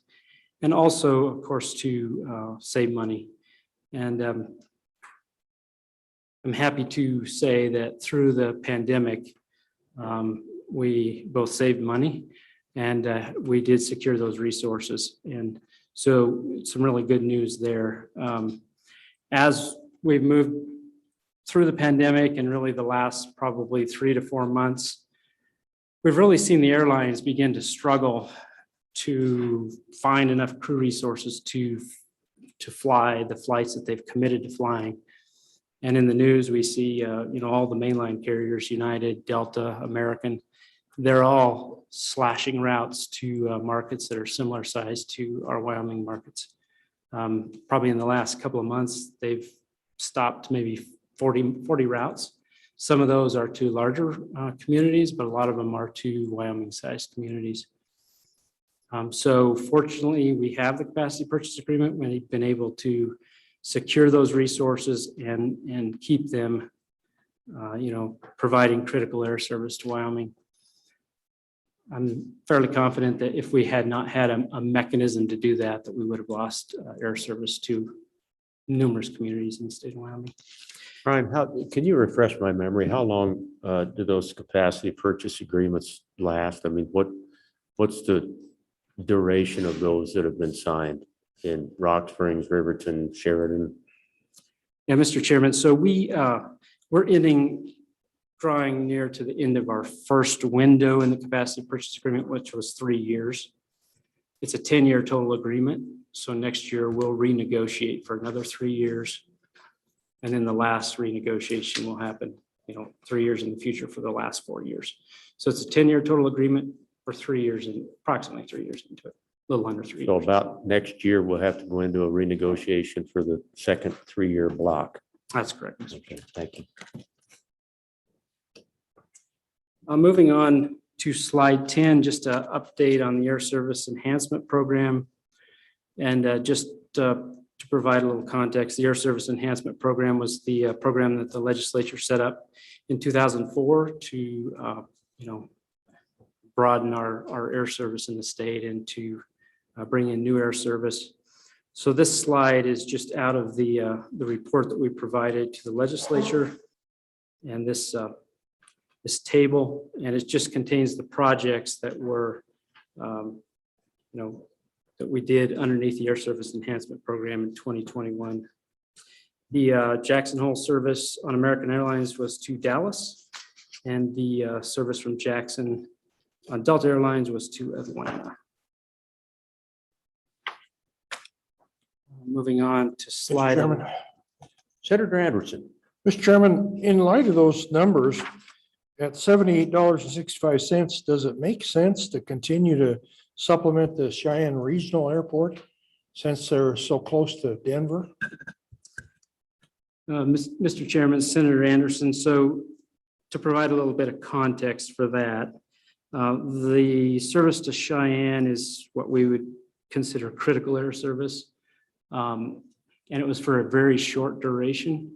and also, of course, to save money. And I'm happy to say that through the pandemic, we both saved money and we did secure those resources. And so some really good news there. As we've moved through the pandemic and really the last probably 3 to 4 months, we've really seen the airlines begin to struggle to find enough crew resources to fly the flights that they've committed to flying. And in the news, we see, all the mainline carriers, United, Delta, American, they're all slashing routes to markets that are similar size to our Wyoming markets. Probably in the last couple of months, they've stopped maybe 40 routes. Some of those are to larger communities, but a lot of them are to Wyoming-sized communities. So fortunately, we have the capacity purchase agreement. We've been able to secure those resources and keep them, providing critical air service to Wyoming. I'm fairly confident that if we had not had a mechanism to do that, that we would have lost air service to numerous communities in the state of Wyoming. Brian, can you refresh my memory? How long do those capacity purchase agreements last? I mean, what's the duration of those that have been signed in Rock Springs, Riverton, Sheridan? Yeah, Mr. Chairman. So we're drawing near to the end of our first window in the capacity purchase agreement, which was 3 years. It's a 10-year total agreement. So next year we'll renegotiate for another 3 years. And then the last renegotiation will happen, 3 years in the future for the last 4 years. So it's a 10-year total agreement for 3 years and approximately 3 years into it, a little under 3 years. So about next year, we'll have to go into a renegotiation for the second 3-year block. That's correct, Mr. Okay, thank you. Moving on to slide 10, just an update on the Air Service Enhancement Program. And just to provide a little context, the Air Service Enhancement Program was the program that the legislature set up in 2004 to, broaden our air service in the state and to bring in new air service. So this slide is just out of the report that we provided to the legislature, and this table, and it just contains the projects that were, that we did underneath the Air Service Enhancement Program in 2021. The Jackson Hole service on American Airlines was to Dallas, and the service from Jackson on Delta Airlines was to Atlanta. Moving on to slide. Chairman. Senator Anderson. Mr. Chairman, in light of those numbers, at $78.65, does it make sense to continue to supplement the Cheyenne Regional Airport since they're so close to Denver? Mr. Chairman, Senator Anderson, so to provide a little bit of context for that, the service to Cheyenne is what we would consider critical air service. And it was for a very short duration.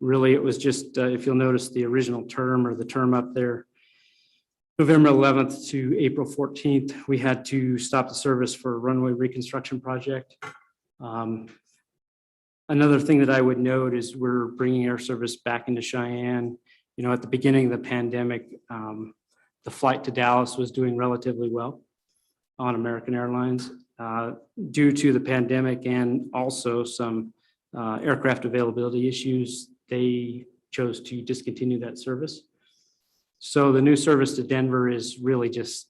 Really, it was just, if you'll notice the original term or the term up there, November 11th to April 14th, we had to stop the service for a runway reconstruction project. Another thing that I would note is we're bringing air service back into Cheyenne. At the beginning of the pandemic, the flight to Dallas was doing relatively well on American Airlines. Due to the pandemic and also some aircraft availability issues, they chose to discontinue that service. So the new service to Denver is really just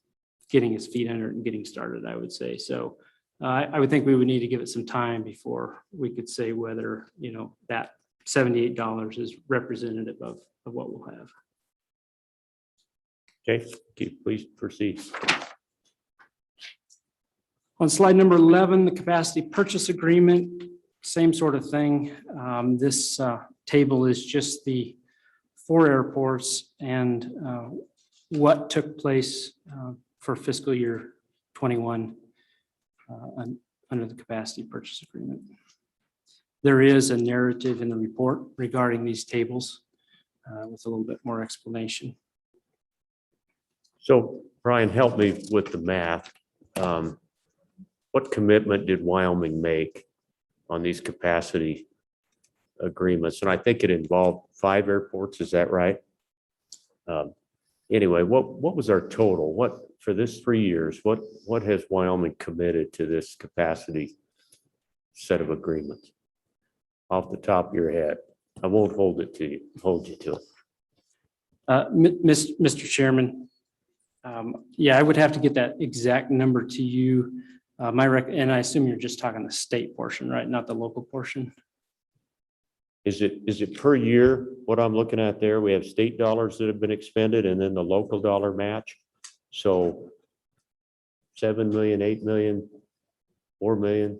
getting its feet under it and getting started, I would say. So I would think we would need to give it some time before we could say whether, that $78 is representative of what we'll have. Okay, please proceed. On slide number 11, the capacity purchase agreement, same sort of thing. This table is just the 4 airports and what took place for fiscal year 21 under the capacity purchase agreement. There is a narrative in the report regarding these tables with a little bit more explanation. So Brian, help me with the math. What commitment did Wyoming make on these capacity agreements? And I think it involved 5 airports, is that right? Anyway, what was our total? What, for this 3 years, what has Wyoming committed to this capacity set of agreements? Off the top of your head. I won't hold you to it. Mr. Chairman, yeah, I would have to get that exact number to you. And I assume you're just talking the state portion, right? Not the local portion. Is it per year? What I'm looking at there, we have state dollars that have been expended and then the local dollar match. So 7 million, 8 million, 4 million,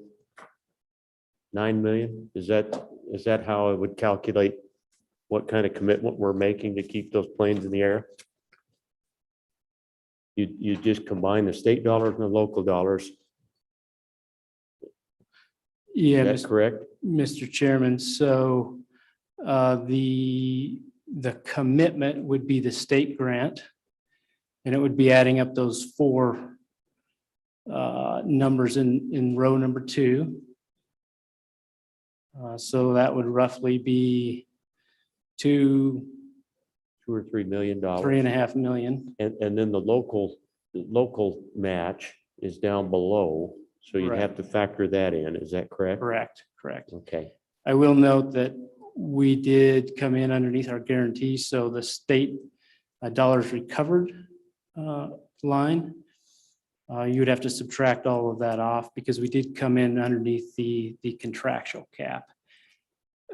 9 million. Is that how I would calculate what kind of commitment we're making to keep those planes in the air? You just combine the state dollars and the local dollars. Yeah, Is that correct? Mr. Chairman. So the commitment would be the state grant, and it would be adding up those 4 numbers in row number 2. So that would roughly be $2 or $3 million. $3.5 million. And then the local match is down below. So you'd have to factor that in. Is that correct? Correct. Okay. I will note that we did come in underneath our guarantee. So the state dollars recovered line, you would have to subtract all of that off because we did come in underneath the contractual cap.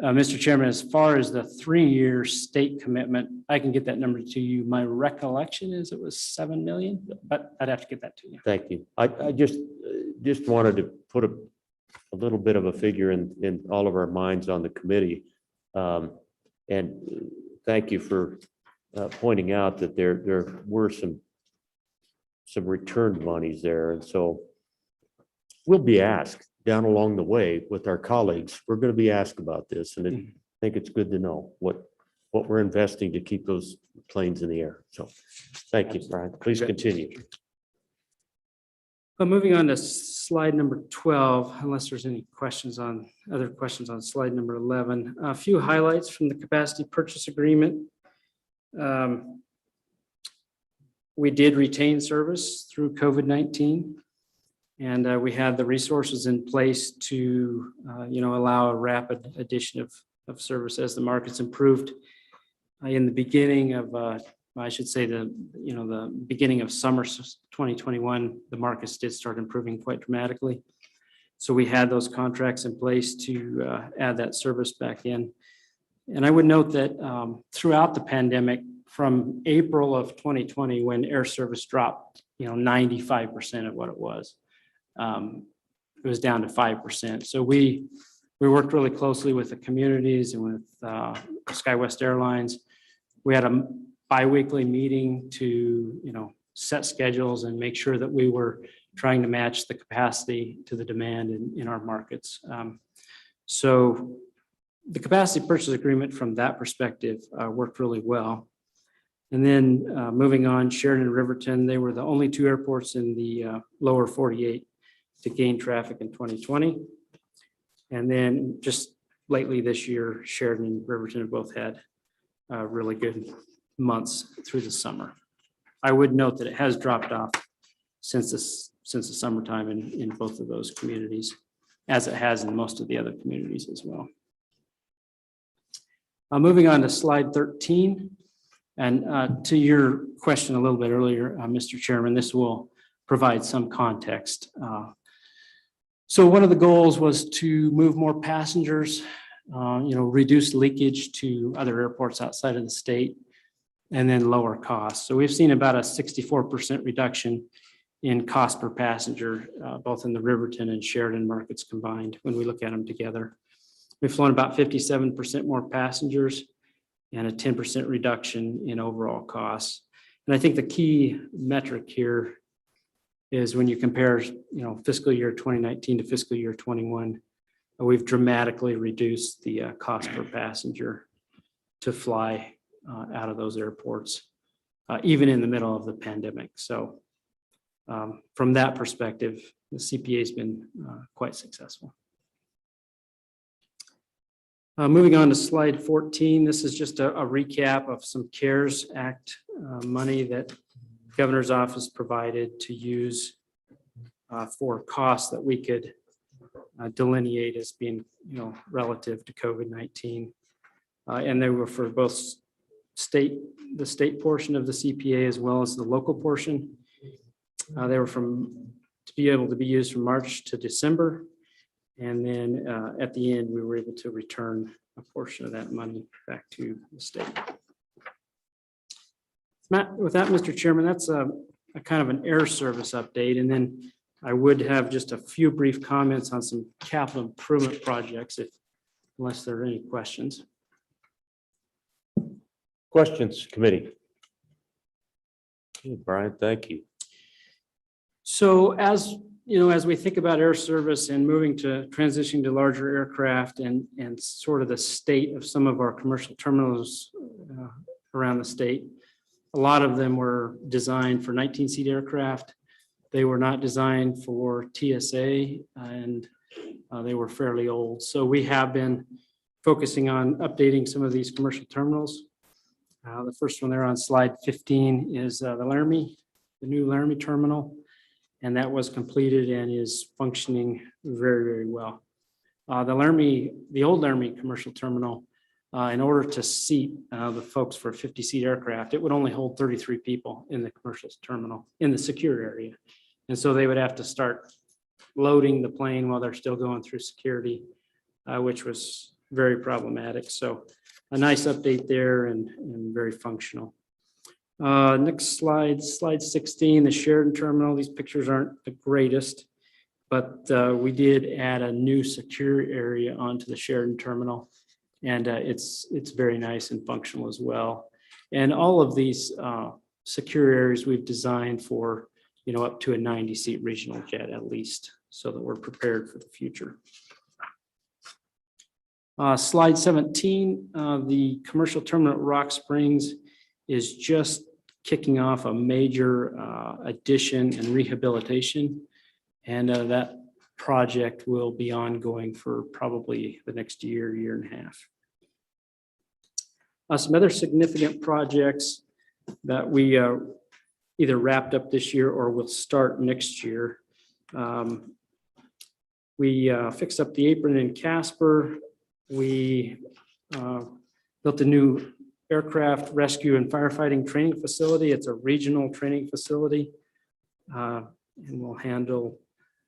Mr. Chairman, as far as the 3-year state commitment, I can get that number to you. My recollection is it was 7 million, but I'd have to get that to you. Thank you. I just wanted to put a little bit of a figure in all of our minds on the committee. And thank you for pointing out that there were some returned monies there. And so we'll be asked down along the way with our colleagues, we're going to be asked about this. And I think it's good to know what we're investing to keep those planes in the air. So thank you, Brian. Please continue. But moving on to slide number 12, unless there's any other questions on slide number 11, a few highlights from the capacity purchase agreement. We did retain service through COVID-19, and we had the resources in place to, allow a rapid addition of service as the markets improved. In the beginning of, I should say the beginning of summer 2021, the markets did start improving quite dramatically. So we had those contracts in place to add that service back in. And I would note that throughout the pandemic, from April of 2020, when air service dropped, 95% of what it was down to 5%. So we worked really closely with the communities and with SkyWest Airlines. We had a bi-weekly meeting to, set schedules and make sure that we were trying to match the capacity to the demand in our markets. So the capacity purchase agreement from that perspective worked really well. And then moving on, Sheridan and Riverton, they were the only 2 airports in the lower 48 to gain traffic in 2020. And then just lately this year, Sheridan and Riverton have both had really good months through the summer. I would note that it has dropped off since the summertime in both of those communities, as it has in most of the other communities as well. Moving on to slide 13. And to your question a little bit earlier, Mr. Chairman, this will provide some context. So one of the goals was to move more passengers, reduce leakage to other airports outside of the state, and then lower costs. So we've seen about a 64% reduction in cost per passenger, both in the Riverton and Sheridan markets combined when we look at them together. We've flown about 57% more passengers and a 10% reduction in overall costs. And I think the key metric here is when you compare, fiscal year 2019 to fiscal year 21, we've dramatically reduced the cost per passenger to fly out of those airports, even in the middle of the pandemic. So from that perspective, the CPA has been quite successful. Moving on to slide 14, this is just a recap of some CARES Act money that the governor's office provided to use for costs that we could delineate as being, relative to COVID-19. And they were for both the state portion of the CPA as well as the local portion. They were to be able to be used from March to December. And then at the end, we were able to return a portion of that money back to the state. With that, Mr. Chairman, that's a kind of an air service update. And then I would have just a few brief comments on some capital improvement projects, unless there are any questions. Questions, committee? Okay, Brian, thank you. So as we think about air service and moving to transitioning to larger aircraft and sort of the state of some of our commercial terminals around the state, a lot of them were designed for 19-seat aircraft. They were not designed for TSA and they were fairly old. So we have been focusing on updating some of these commercial terminals. The first one there on slide 15 is the new Laramie terminal. And that was completed and is functioning very, very well. The old Laramie commercial terminal, in order to seat the folks for a 50-seat aircraft, it would only hold 33 people in the commercial terminal in the secure area. And so they would have to start loading the plane while they're still going through security, which was very problematic. So a nice update there and very functional. Next slide 16, the Sheridan terminal. These pictures aren't the greatest, but we did add a new secure area onto the Sheridan terminal, and it's very nice and functional as well. And all of these secure areas we've designed for, up to a 90-seat regional jet at least, so that we're prepared for the future. Slide 17, the commercial terminal at Rock Springs is just kicking off a major addition and rehabilitation. And that project will be ongoing for probably the next year and a half. Some other significant projects that we either wrapped up this year or will start next year. We fixed up the apron in Casper. We built a new aircraft rescue and firefighting training facility. It's a regional training facility and will handle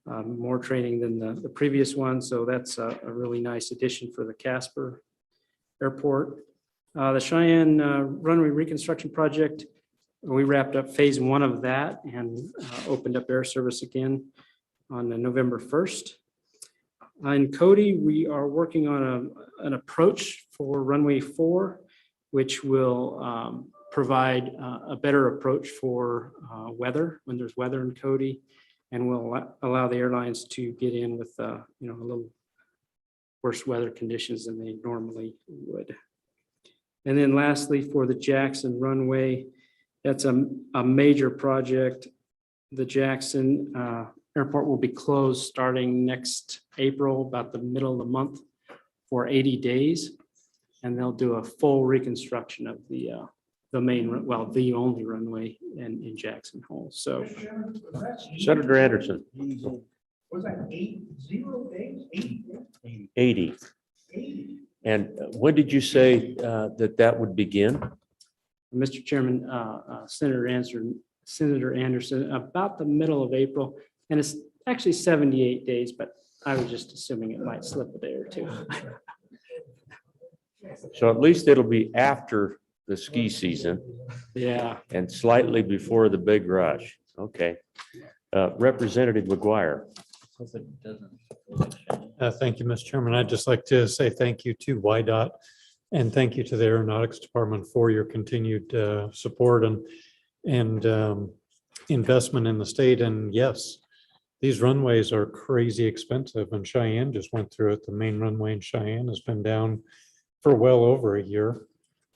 more training than the previous one. So that's a really nice addition for the Casper Airport. The Cheyenne runway reconstruction project, we wrapped up phase 1 of that and opened up air service again on November 1st. In Cody, we are working on an approach for runway 4, which will provide a better approach for weather when there's weather in Cody, and will allow the airlines to get in with a little worse weather conditions than they normally would. And then lastly, for the Jackson runway, that's a major project. The Jackson Airport will be closed starting next April, about the middle of the month, for 80 days. And they'll do a full reconstruction of the only runway in Jackson Hole. So, Senator Anderson. Was that 80 days? 80. 80. And when did you say that would begin? Mr. Chairman, Senator Anderson, about the middle of April, and it's actually 78 days, but I was just assuming it might slip a day or two. So at least it'll be after the ski season Yeah. and slightly before the big rush. Okay. Representative McGuire. Thank you, Mr. Chairman. I'd just like to say thank you to YDOT and thank you to the Aeronautics Department for your continued support and investment in the state. And yes, these runways are crazy expensive, and Cheyenne just went through it. The main runway in Cheyenne has been down for well over a year.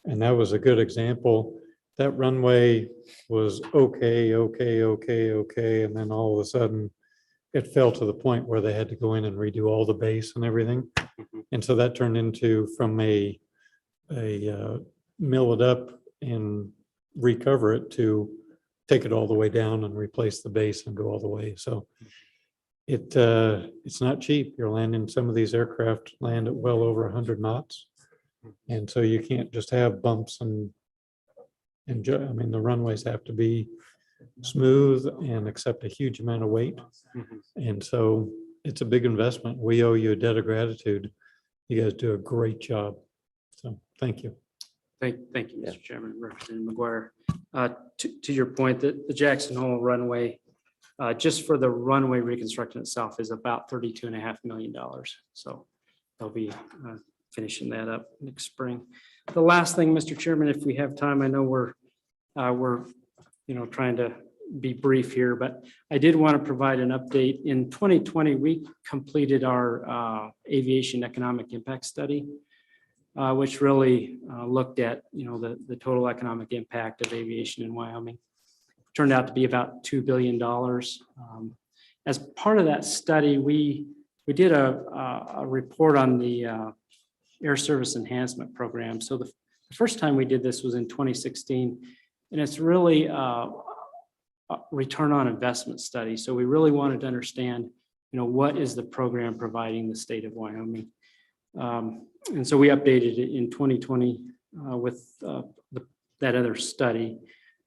And that was a good example. That runway was okay. And then all of a sudden it fell to the point where they had to go in and redo all the base and everything. And so that turned into from a mill it up and recover it to take it all the way down and replace the base and go all the way. So it's not cheap. You're landing, some of these aircraft land at well over 100 knots. And so you can't just have bumps and I mean, the runways have to be smooth and accept a huge amount of weight. And so it's a big investment. We owe you a debt of gratitude. You guys do a great job. So thank you. Thank you, Mr. Chairman, Representative McGuire. To your point, the Jackson Hole runway, just for the runway reconstruction itself is about $32.5 million. So they'll be finishing that up next spring. The last thing, Mr. Chairman, if we have time, I know we're trying to be brief here, but I did want to provide an update. In 2020, we completed our aviation economic impact study, which really looked at the total economic impact of aviation in Wyoming. Turned out to be about $2 billion. As part of that study, we did a report on the Air Service Enhancement Program. So the first time we did this was in 2016, and it's really a return on investment study. So we really wanted to understand, what is the program providing the state of Wyoming? And so we updated it in 2020 with that other study.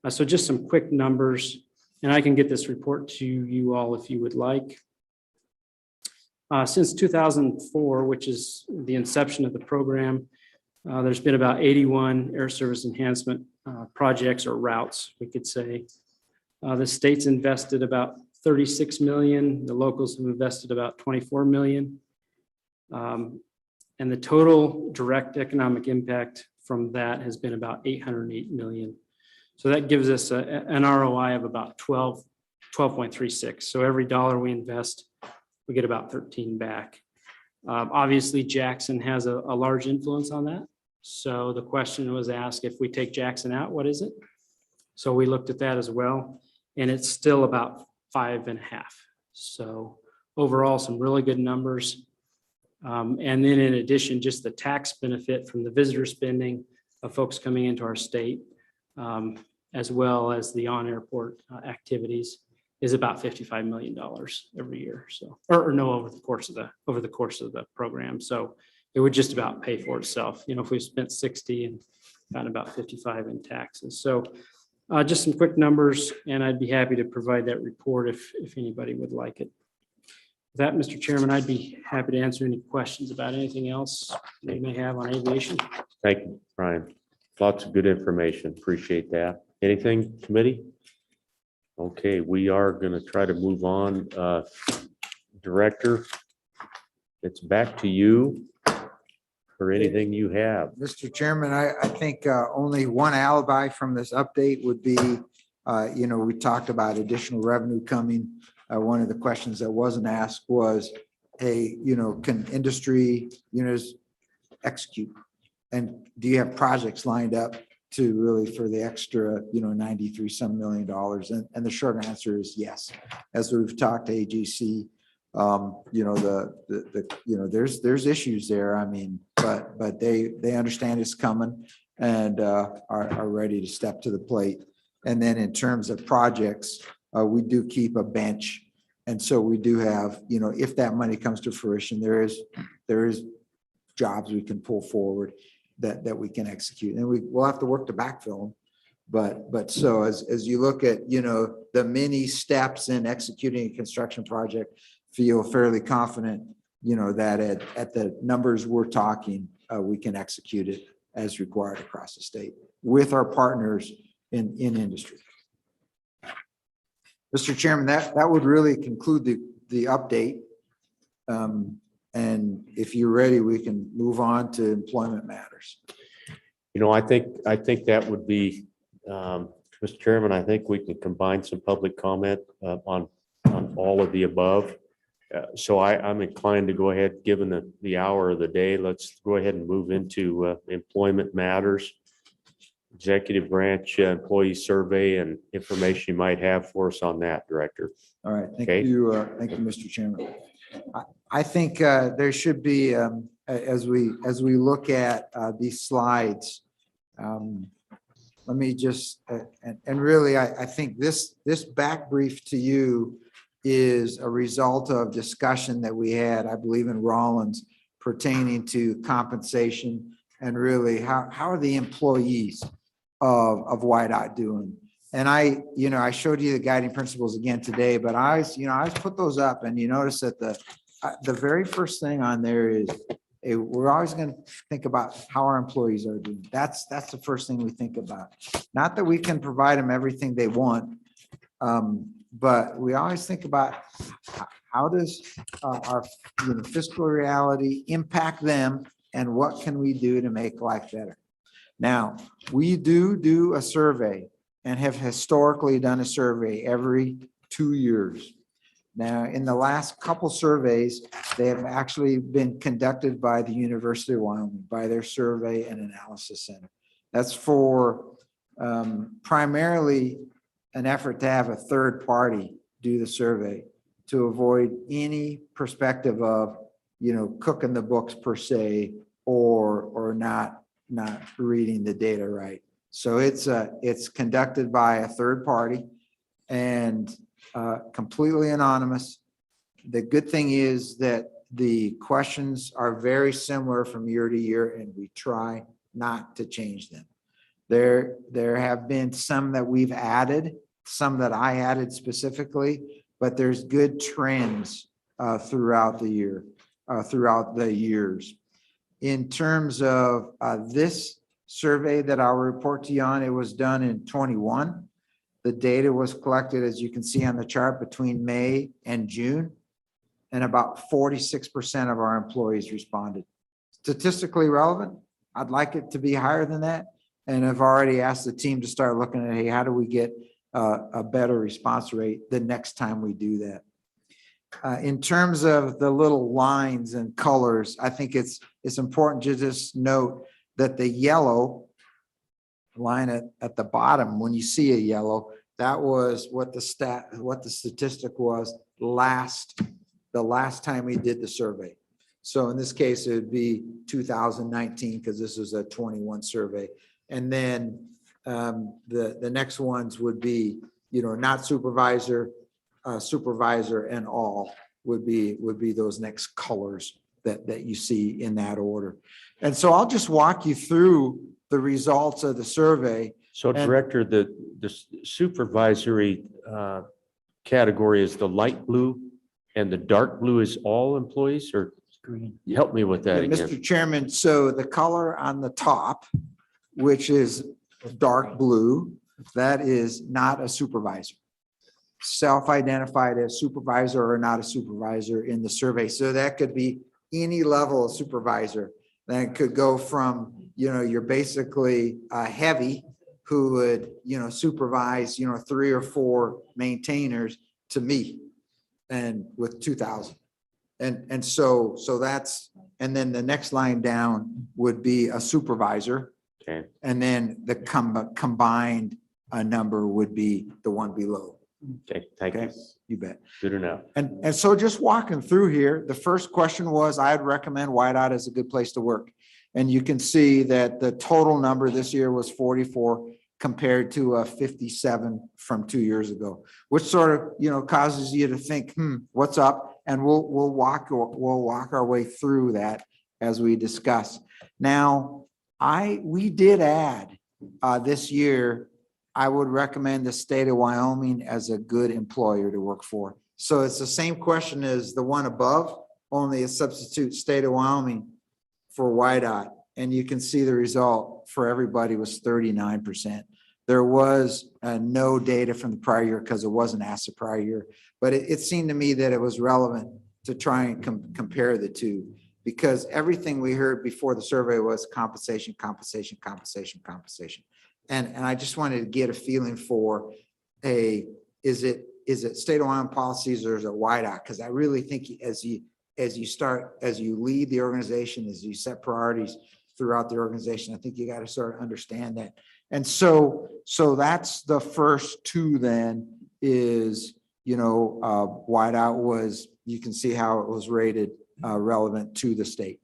So just some quick numbers, and I can get this report to you all if you would like. Since 2004, which is the inception of the program, there's been about 81 air service enhancement projects or routes, we could say. The state's invested about 36 million. The locals have invested about 24 million. And the total direct economic impact from that has been about 808 million. So that gives us an ROI of about 12.36. So every dollar we invest, we get about 13 back. Obviously, Jackson has a large influence on that. So the question was asked, if we take Jackson out, what is it? So we looked at that as well, and it's still about 5.5. So overall, some really good numbers. And then in addition, just the tax benefit from the visitor spending of folks coming into our state, as well as the on-airport activities, is about $55 million every year. So, or no, over the course of the program. So it would just about pay for itself. If we spent 60 and got about 55 in taxes. So just some quick numbers, and I'd be happy to provide that report if anybody would like it. With that, Mr. Chairman, I'd be happy to answer any questions about anything else they may have on aviation. Thank you, Brian. Lots of good information. Appreciate that. Anything, committee? Okay, we are going to try to move on. Director, it's back to you for anything you have. Mr. Chairman, I think only one alibi from this update would be, we talked about additional revenue coming. One of the questions that wasn't asked was, hey, can industry units execute? And do you have projects lined up to really for the extra, 93 some million dollars? And the short answer is yes. As we've talked to AGC, there's issues there. I mean, but they understand it's coming and are ready to step to the plate. And then in terms of projects, we do keep a bench. And so we do have, if that money comes to fruition, there is jobs we can pull forward that we can execute. And we'll have to work to backfill them. But so as you look at, the many steps in executing a construction project, feel fairly confident, that at the numbers we're talking, we can execute it as required across the state with our partners in industry. Mr. Chairman, that would really conclude the update. And if you're ready, we can move on to employment matters. I think that would be, Mr. Chairman, I think we can combine some public comment on all of the above. So I'm inclined to go ahead, given the hour of the day, let's go ahead and move into employment matters, executive branch employee survey, and information you might have for us on that, Director. All right, thank Okay. you, Mr. Chairman. I think there should be, as we look at these slides, let me just, and really, I think this back brief to you is a result of discussion that we had, I believe, in Rollins pertaining to compensation and really how are the employees of YDOT doing? And I showed you the guiding principles again today, but I put those up, and you notice that the very first thing on there is we're always going to think about how our employees are doing. That's the first thing we think about. Not that we can provide them everything they want, but we always think about how does our fiscal reality impact them, and what can we do to make life better. Now, we do a survey and have historically done a survey every 2 years. Now, in the last couple surveys, they have actually been conducted by the University of Wyoming, by their Survey and Analysis Center. That's for primarily an effort to have a third party do the survey to avoid any perspective of, cooking the books per se, or not reading the data right. So it's conducted by a third party and completely anonymous. The good thing is that the questions are very similar from year to year, and we try not to change them. There have been some that we've added, some that I added specifically, but there's good trends throughout the year, throughout the years. In terms of this survey that I'll report to you on, it was done in 21. The data was collected, as you can see on the chart, between May and June, and about 46% of our employees responded. Statistically relevant, I'd like it to be higher than that. And I've already asked the team to start looking at, hey, how do we get a better response rate the next time we do that? In terms of the little lines and colors, I think it's important to just note that the yellow line at the bottom, when you see a yellow, that was what the statistic was the last time we did the survey. So in this case, it would be 2019, because this is a 21 survey. And then the next ones would be, not supervisor, supervisor, and all would be those next colors that you see in that order. And so I'll just walk you through the results of the survey. So, Director, the supervisory category is the light blue, and the dark blue is all employees, or green? Help me with that again. Mr. Chairman, so the color on the top, which is dark blue, that is not a supervisor. Self-identified as supervisor or not a supervisor in the survey. So that could be any level of supervisor. That could go from, you're basically heavy, who would, supervise, 3 or 4 maintainers, to me, and with 2,000. And so that's, and then the next line down would be a supervisor. Okay. And then the combined number would be the one below. Okay, thank you. You bet. Good enough. And so just walking through here, the first question was, I'd recommend YDOT as a good place to work. And you can see that the total number this year was 44 compared to 57 from 2 years ago, which sort of, causes you to think, what's up? And we'll walk our way through that as we discussed. Now, we did add this year, I would recommend the state of Wyoming as a good employer to work for. So it's the same question as the one above, only a substitute state of Wyoming for YDOT. And you can see the result for everybody was 39%. There was no data from the prior year because it wasn't asked the prior year, but it seemed to me that it was relevant to try and compare the two, because everything we heard before the survey was compensation, compensation, compensation, compensation. And I just wanted to get a feeling for, hey, is it state of Wyoming policies or is it YDOT? Because I really think as you lead the organization, as you set priorities throughout the organization, I think you got to sort of understand that. And so that's the first two then is, YDOT was, you can see how it was rated relevant to the state.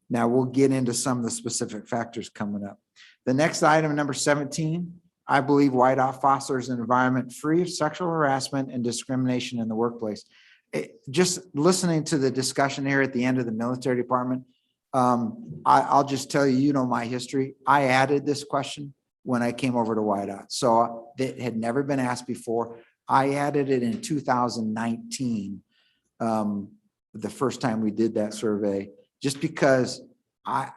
Now we'll get into some of the specific factors coming up. The next item, number 17, I believe YDOT fosters an environment free of sexual harassment and discrimination in the workplace. Just listening to the discussion here at the end of the military department, I'll just tell you, my history. I added this question when I came over to YDOT. So it had never been asked before. I added it in 2019, the first time we did that survey, just because I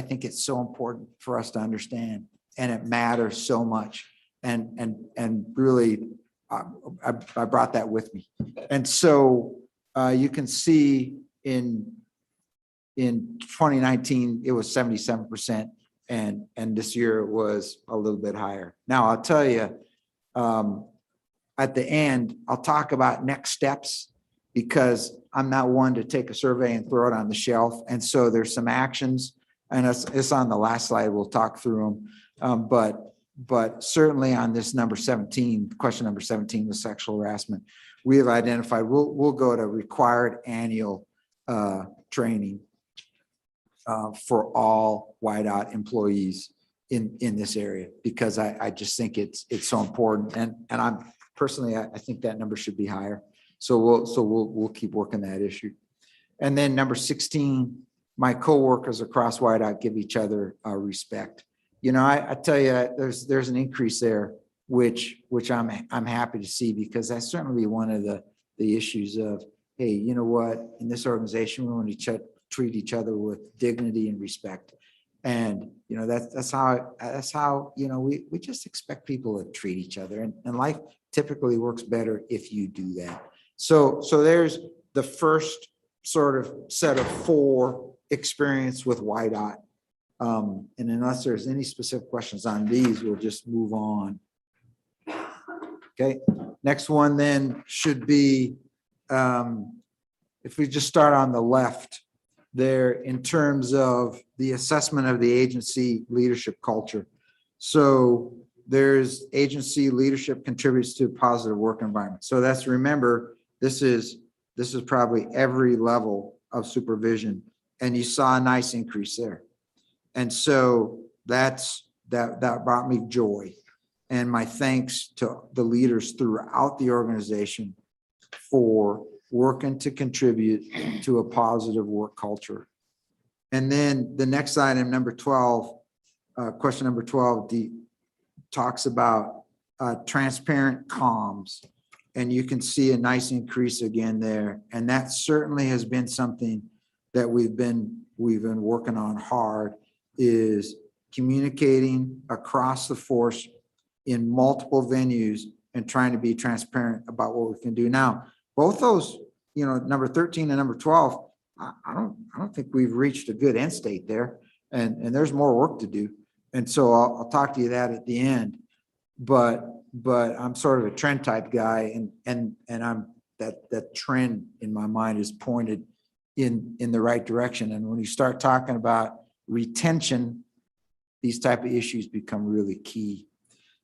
think it's so important for us to understand, and it matters so much. And really, I brought that with me. And so you can see in 2019, it was 77%. And this year it was a little bit higher. Now I'll tell you, at the end, I'll talk about next steps, because I'm not one to take a survey and throw it on the shelf. And so there's some actions, and it's on the last slide. We'll talk through them. But certainly on this number 17, question number 17, the sexual harassment, we have identified, we'll go to required annual training for all YDOT employees in this area, because I just think it's so important. And I'm personally, I think that number should be higher. So we'll keep working that issue. And then number 16, my coworkers across YDOT give each other respect. I tell you, there's an increase there, which I'm happy to see, because that's certainly one of the issues of, hey, you know what, in this organization, we want to treat each other with dignity and respect. And, that's how, we just expect people to treat each other, and life typically works better if you do that. So there's the first sort of set of 4 experience with YDOT. And unless there's any specific questions on these, we'll just move on. Okay, next one then should be, if we just start on the left there, in terms of the assessment of the agency leadership culture. So there's agency leadership contributes to a positive work environment. So that's, remember, this is probably every level of supervision, and you saw a nice increase there. And so that brought me joy, and my thanks to the leaders throughout the organization for working to contribute to a positive work culture. And then the next item, number 12, question number 12, talks about transparent comms. And you can see a nice increase again there. And that certainly has been something that we've been working on hard, is communicating across the force in multiple venues and trying to be transparent about what we can do. Now, both those, number 13 and number 12, I don't think we've reached a good end state there, and there's more work to do. And so I'll talk to you that at the end, but I'm sort of a trend type guy, and I'm that trend in my mind is pointed in the right direction. And when you start talking about retention, these type of issues become really key.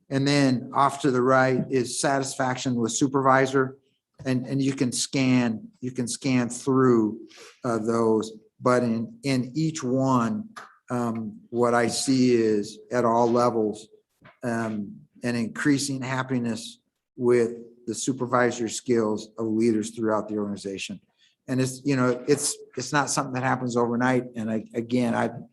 And then off to the right is satisfaction with supervisor, and you can scan through those, but in each one, what I see is at all levels, an increasing happiness with the supervisory skills of leaders throughout the organization. And it's, it's not something that happens overnight. And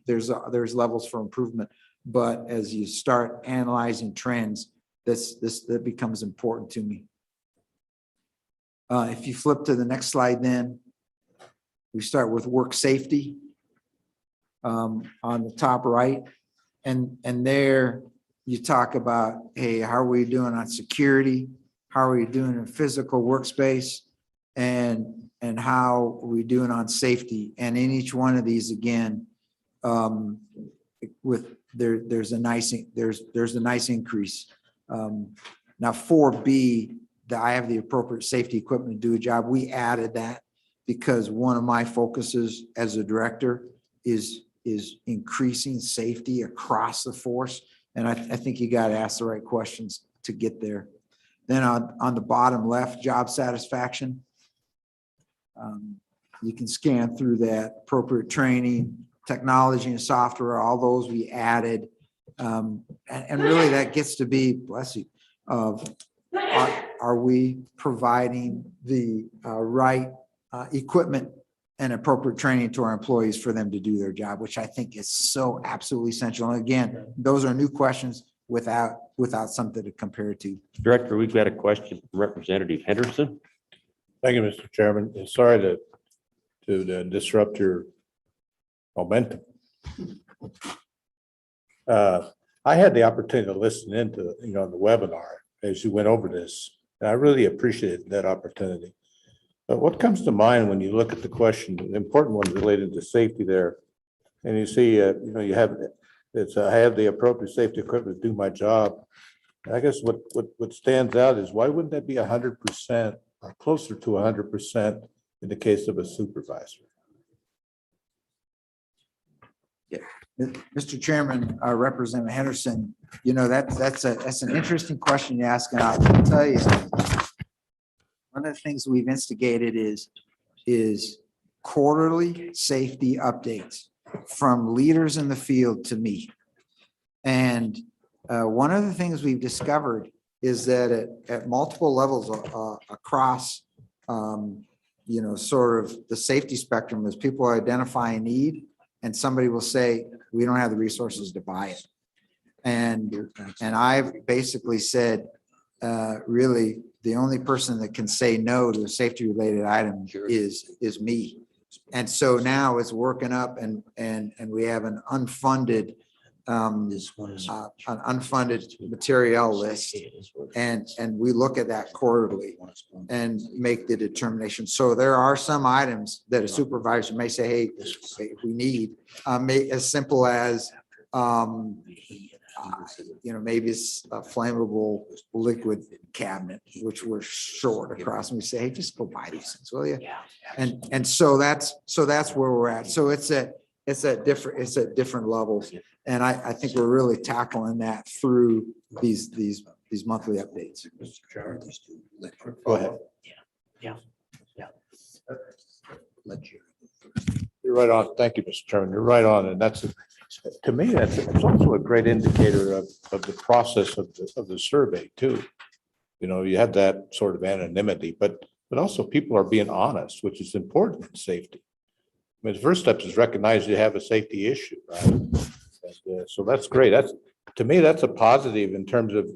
there's levels for improvement. But as you start analyzing trends, that becomes important to me. If you flip to the next slide, then we start with work safety on the top right. And there you talk about, hey, how are we doing on security? How are we doing in physical workspace? And how are we doing on safety? And in each one of these, again, there's a nice increase. Now 4B, I have the appropriate safety equipment to do a job. We added that because one of my focuses as a director is increasing safety across the force. And I think you got to ask the right questions to get there. Then on the bottom left, job satisfaction. You can scan through that. Appropriate training, technology and software, all those we added. And really that gets to be, bless you, are we providing the right equipment and appropriate training to our employees for them to do their job, which I think is so absolutely essential. And again, those are new questions without something to compare it to. Director, we've got a question from Representative Henderson. Thank you, Mr. Chairman. And sorry to disrupt your momentum. I had the opportunity to listen into, the webinar as you went over this, and I really appreciated that opportunity. But what comes to mind when you look at the question, the important one related to safety there, and you see, you have, I have the appropriate safety equipment to do my job. And I guess what stands out is why wouldn't that be 100% or closer to 100% in the case of a supervisor? Yeah, Mr. Chairman, Representative Henderson, that's an interesting question you ask, and I'll tell you, one of the things we've instigated is quarterly safety updates from leaders in the field to me. And one of the things we've discovered is that at multiple levels across, sort of the safety spectrum, as people identify a need, and somebody will say, we don't have the resources to buy it. And I've basically said, really, the only person that can say no to a safety related item is me. And so now it's working up and we have an unfunded material list, and we look at that quarterly and make the determination. So there are some items that a supervisor may say, hey, we need, as simple as maybe it's a flammable liquid cabinet, which we're short across, and we say, hey, just go buy these things, will you? And so that's where we're at. So it's at different levels. And I think we're really tackling that through these monthly updates. Go ahead. Yeah. You're right on. Thank you, Mr. Chairman. You're right on. And that's, to me, it's also a great indicator of the process of the survey too. You have that sort of anonymity, but also people are being honest, which is important in safety. I mean, the first step is recognize you have a safety issue, right? And, so that's great. To me, that's a positive in terms of,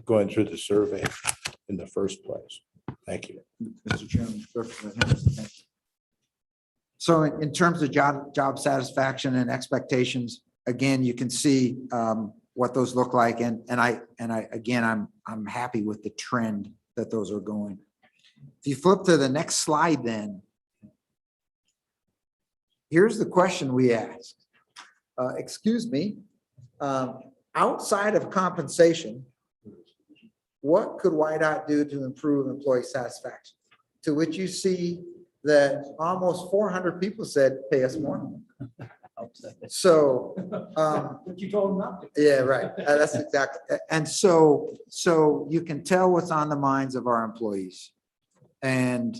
going through the survey in the first place. Thank you. Mr. Chairman. Thank you. So in terms of job satisfaction and expectations, again, you can see what those look like. And I'm happy with the trend that those are going. If you flip to the next slide, then here's the question we asked. Excuse me, outside of compensation, what could YDOT do to improve employee satisfaction? To which you see that almost 400 people said, pay us more. So, but you told them not to. Yeah, right. That's exactly. And so you can tell what's on the minds of our employees. And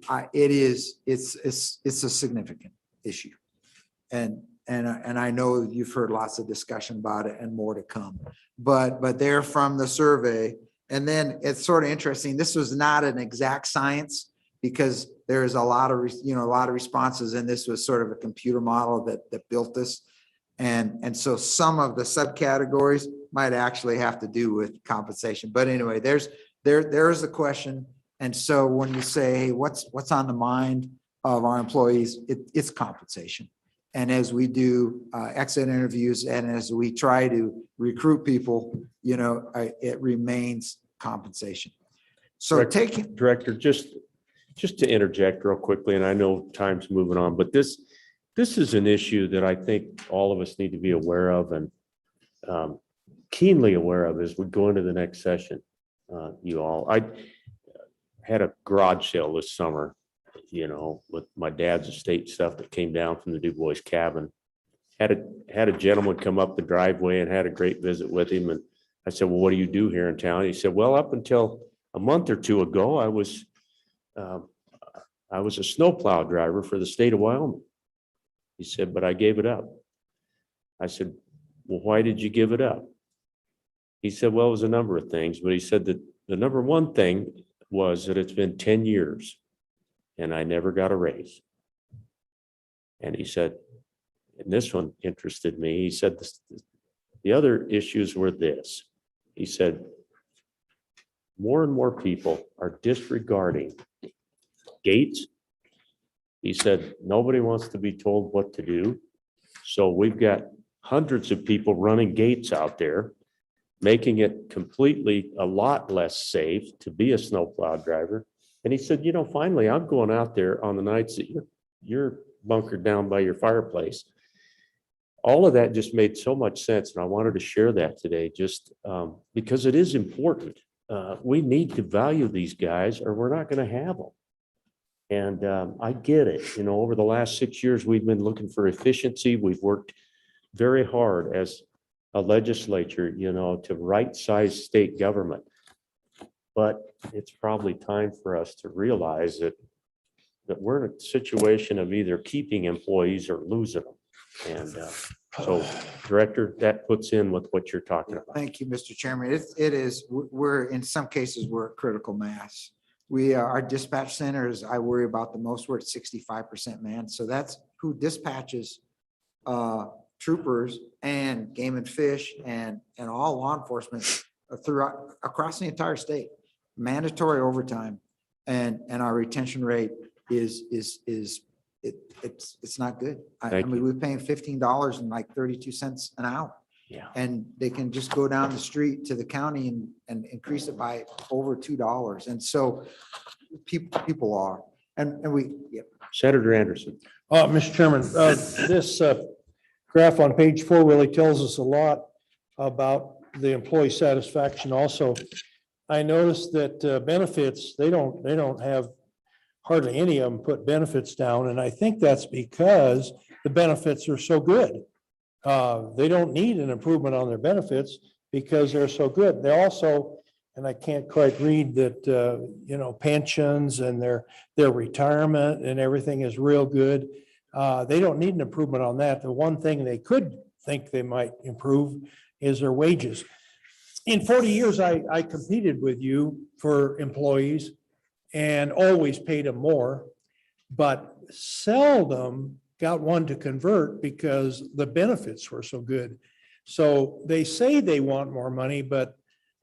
it's a significant issue. And I know you've heard lots of discussion about it and more to come, but they're from the survey. And then it's sort of interesting. This was not an exact science because there's a lot of, a lot of responses, and this was sort of a computer model that built this. And so some of the subcategories might actually have to do with compensation. But anyway, there is a question. And so when you say, hey, what's on the mind of our employees, it's compensation. And as we do exit interviews and as we try to recruit people, it remains compensation. So Director, just to interject real quickly, and I know time's moving on, but this is an issue that I think all of us need to be aware of and keenly aware of as we go into the next session. You all, I had a garage sale this summer, with my dad's estate stuff that came down from the Du Bois cabin. Had a gentleman come up the driveway and had a great visit with him. And I said, well, what do you do here in town? He said, well, up until a month or two ago, I was a snowplow driver for the state of Wyoming. He said, but I gave it up. I said, well, why did you give it up? He said, well, it was a number of things, but he said that the number one thing was that it's been 10 years and I never got a raise. And he said, and this one interested me. He said, the other issues were this. He said, more and more people are disregarding gates. He said, nobody wants to be told what to do. So we've got hundreds of people running gates out there, making it completely a lot less safe to be a snowplow driver. And he said, finally, I'm going out there on the nights that you're bunkered down by your fireplace. All of that just made so much sense. And I wanted to share that today just because it is important. We need to value these guys or we're not going to have them. And I get it. Over the last 6 years, we've been looking for efficiency. We've worked very hard as a legislature, to right-size state government. But it's probably time for us to realize that we're in a situation of either keeping employees or losing them. And so, Director, that puts in with what you're talking about. Thank you, Mr. Chairman. We're in some cases, we're at critical mass. Our dispatch centers, I worry about the most. We're at 65% manned. So that's who dispatches troopers and game and fish and all law enforcement across the entire state. Mandatory overtime, and our retention rate it's not good. I mean, we're paying $15 and like 32 cents an hour. Yeah. And they can just go down the street to the county and increase it by over $2. And so people are, and we, yeah. Senator Anderson. Mr. Chairman, this graph on page 4 really tells us a lot about the employee satisfaction. Also, I noticed that benefits, they don't have hardly any of them put benefits down. And I think that's because the benefits are so good. They don't need an improvement on their benefits because they're so good. They also, and I can't quite read that, pensions and their retirement and everything is real good. They don't need an improvement on that. The one thing they could think they might improve is their wages. In 40 years, I competed with you for employees and always paid them more, but seldom got one to convert because the benefits were so good. So they say they want more money, but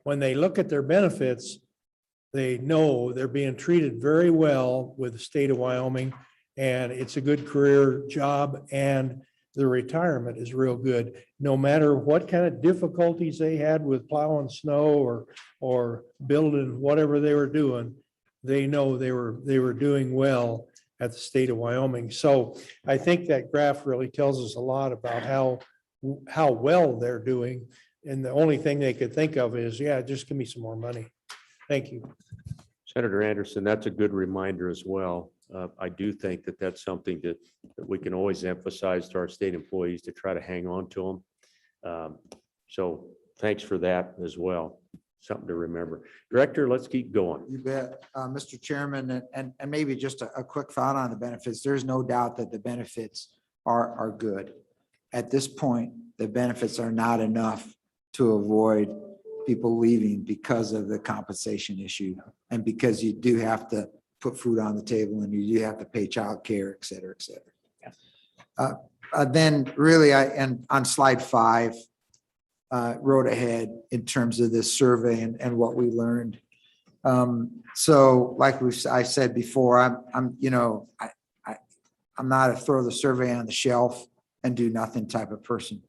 when they look at their benefits, they know they're being treated very well with the state of Wyoming, and it's a good career job, and the retirement is real good. No matter what kind of difficulties they had with plowing snow or building whatever they were doing, they know they were doing well at the state of Wyoming. So I think that graph really tells us a lot about how well they're doing. And the only thing they could think of is, yeah, just give me some more money. Thank you. Senator Anderson, that's a good reminder as well. I do think that that's something that we can always emphasize to our state employees to try to hang on to them. So thanks for that as well. Something to remember. Director, let's keep going. You bet, Mr. Chairman, and maybe just a quick thought on the benefits. There's no doubt that the benefits are good. At this point, the benefits are not enough to avoid people leaving because of the compensation issue and because you do have to put food on the table and you do have to pay childcare, et cetera, et cetera. Then really, and on slide 5, wrote ahead in terms of this survey and what we learned. So like I said before, I'm not a throw the survey on the shelf and do nothing type of person.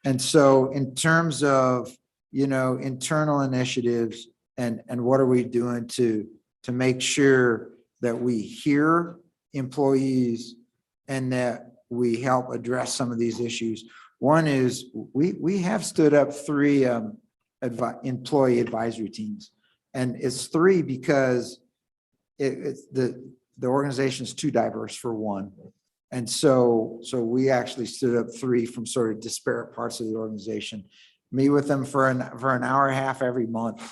And so in terms of, internal initiatives and what are we doing to make sure that we hear employees and that we help address some of these issues. One is we have stood up 3 employee advisory teams, and it's 3 because the organization is too diverse for one. And so we actually stood up 3 from sort of disparate parts of the organization, meet with them for an hour and a half every month.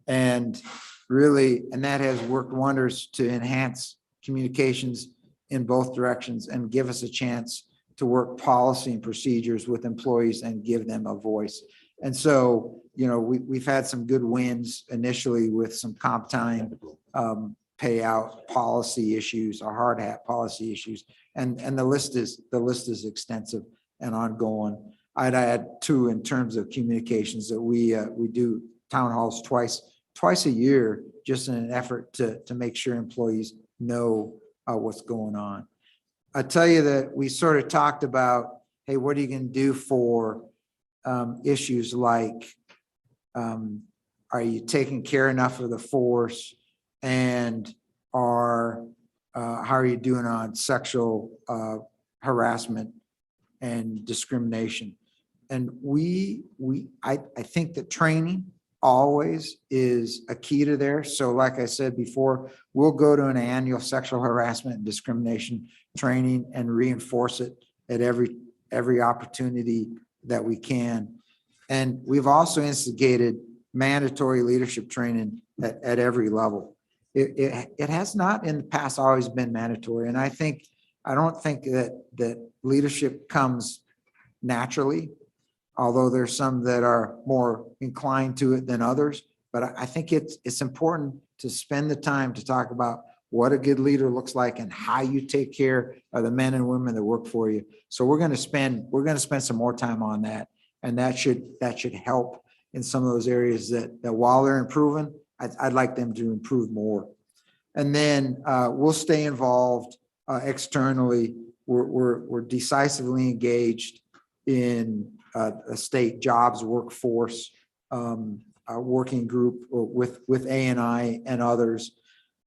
And really, and that has worked wonders to enhance communications in both directions and give us a chance to work policy and procedures with employees and give them a voice. And so, we've had some good wins initially with some comp time, payout policy issues, or hard hat policy issues. And the list is extensive and ongoing. I'd add 2 in terms of communications that we do town halls twice a year, just in an effort to make sure employees know what's going on. I tell you that we sort of talked about, hey, what are you going to do for issues like, are you taking care enough of the force, and how are you doing on sexual harassment and discrimination? And I think that training always is a key to there. So like I said before, we'll go to an annual sexual harassment and discrimination training and reinforce it at every opportunity that we can. And we've also instigated mandatory leadership training at every level. It has not in the past always been mandatory. And I don't think that leadership comes naturally, although there's some that are more inclined to it than others. But I think it's important to spend the time to talk about what a good leader looks like and how you take care of the men and women that work for you. So we're going to spend some more time on that. And that should help in some of those areas that while they're improving, I'd like them to improve more. And then we'll stay involved externally. We're decisively engaged in a state jobs workforce working group with ANI and others,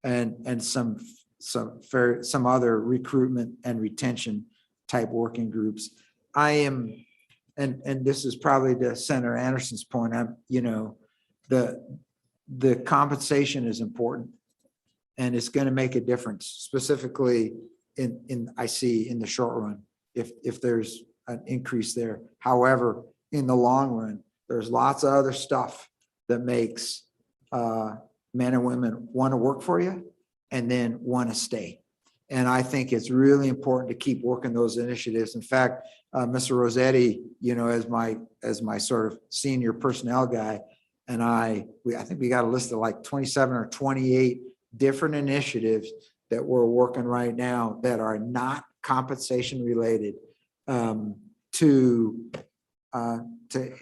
and some other recruitment and retention type working groups. I am, and this is probably to Senator Anderson's point, the compensation is important, and it's going to make a difference, specifically I see in the short run, if there's an increase there. However, in the long run, there's lots of other stuff that makes men and women want to work for you and then want to stay. And I think it's really important to keep working those initiatives. In fact, Mr. Rossetti, as my sort of senior personnel guy, and I think we got a list of like 27 or 28 different initiatives that we're working right now that are not compensation related to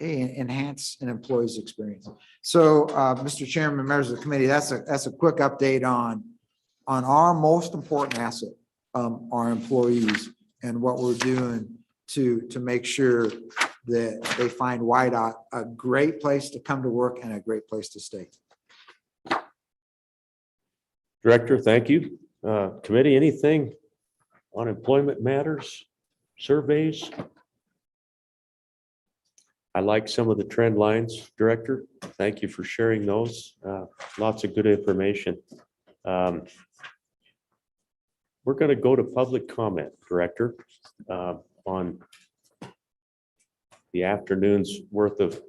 enhance an employee's experience. So, Mr. Chairman, members of the committee, that's a quick update on our most important asset, our employees, and what we're doing to make sure that they find WYDOT a great place to come to work and a great place to stay. Director, thank you. Committee, anything on employment matters, surveys? I like some of the trend lines, Director. Thank you for sharing those. Lots of good information. We're going to go to public comment, Director, on the afternoon's worth of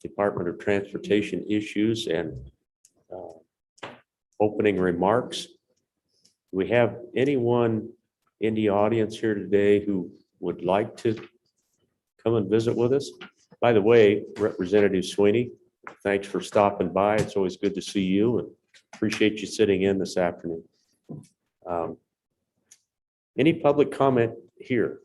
Department of Transportation issues and opening remarks. Do we have anyone in the audience here today who would like to come and visit with us? By the way, Representative Sweeney, thanks for stopping by. It's always good to see you, and Appreciate you sitting in this afternoon. Any public comment here?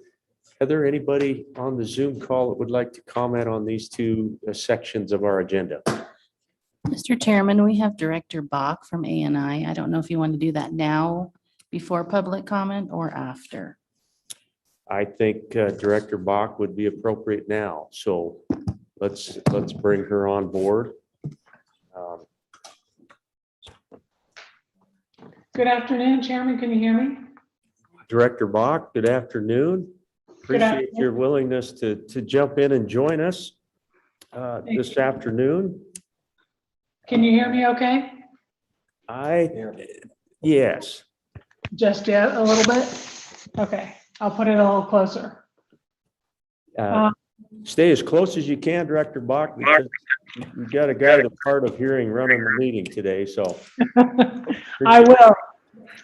Heather, anybody on the Zoom call that would like to comment on these two sections of our agenda? Mr. Chairman, we have Director Bach from ANI. I don't know if you want to do that now before public comment or after. I think Director Bach would be appropriate now. So let's bring her on board. Good afternoon, Chairman. Can you hear me? Director Bach, good afternoon. Appreciate your willingness to jump in and join us this afternoon. Can you hear me okay? Yes. Just yet, a little bit? Okay, I'll put it a little closer. Stay as close as you can, Director Bach, because you've got a guy that's hard of hearing running the meeting today, so. I will.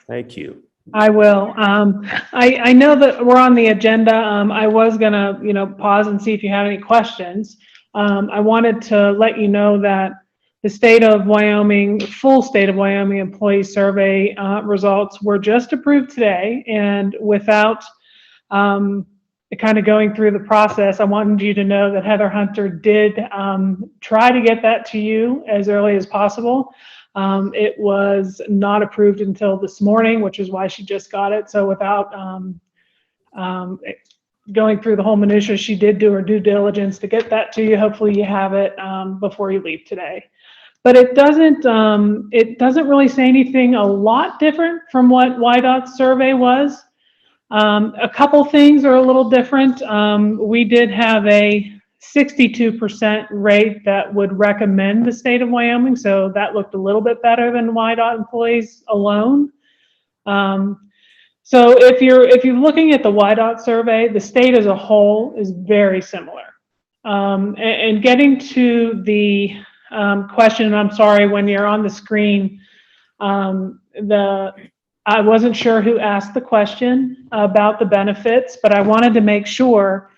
Thank you. I will. I know that we're on the agenda. I was gonna, pause and see if you had any questions. I wanted to let you know that the state of Wyoming, full state of Wyoming employee survey results were just approved today, and without kind of going through the process, I wanted you to know that Heather Hunter did try to get that to you as early as possible. It was not approved until this morning, which is why she just got it. So without going through the whole minutia, she did do her due diligence to get that to you. Hopefully you have it before you leave today. But it doesn't really say anything a lot different from what WYDOT's survey was. A couple things are a little different. We did have a 62% rate that would recommend the state of Wyoming, so that looked a little bit better than WYDOT employees alone. So if you're looking at the WYDOT survey, the state as a whole is very similar. And getting to the question, I'm sorry, when you're on the screen, I wasn't sure who asked the question about the benefits, but I wanted to make sure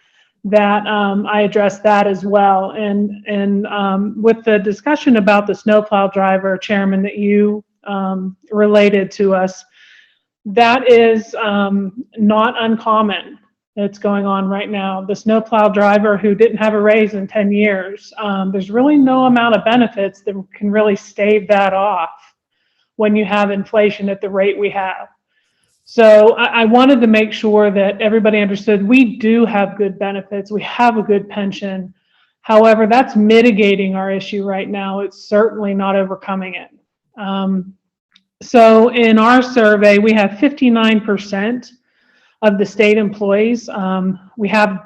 that I addressed that as well. And with the discussion about the snowplow driver, Chairman, that you related to us, that is not uncommon. That's going on right now. The snowplow driver who didn't have a raise in 10 years, there's really no amount of benefits that can really stave that off when you have inflation at the rate we have. So I wanted to make sure that everybody understood we do have good benefits. We have a good pension. However, that's mitigating our issue right now. It's certainly not overcoming it. So in our survey, we have 59% of the state employees. We had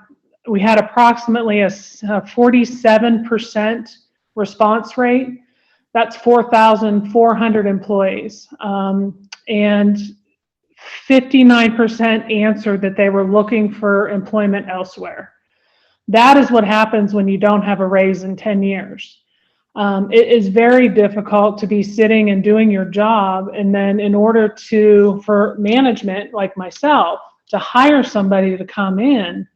approximately a 47% response rate. That's 4,400 employees. And 59% answered that they were looking for employment elsewhere. That is what happens when you don't have a raise in 10 years. It is very difficult to be sitting and doing your job, and then in order for management like myself to hire somebody to come in,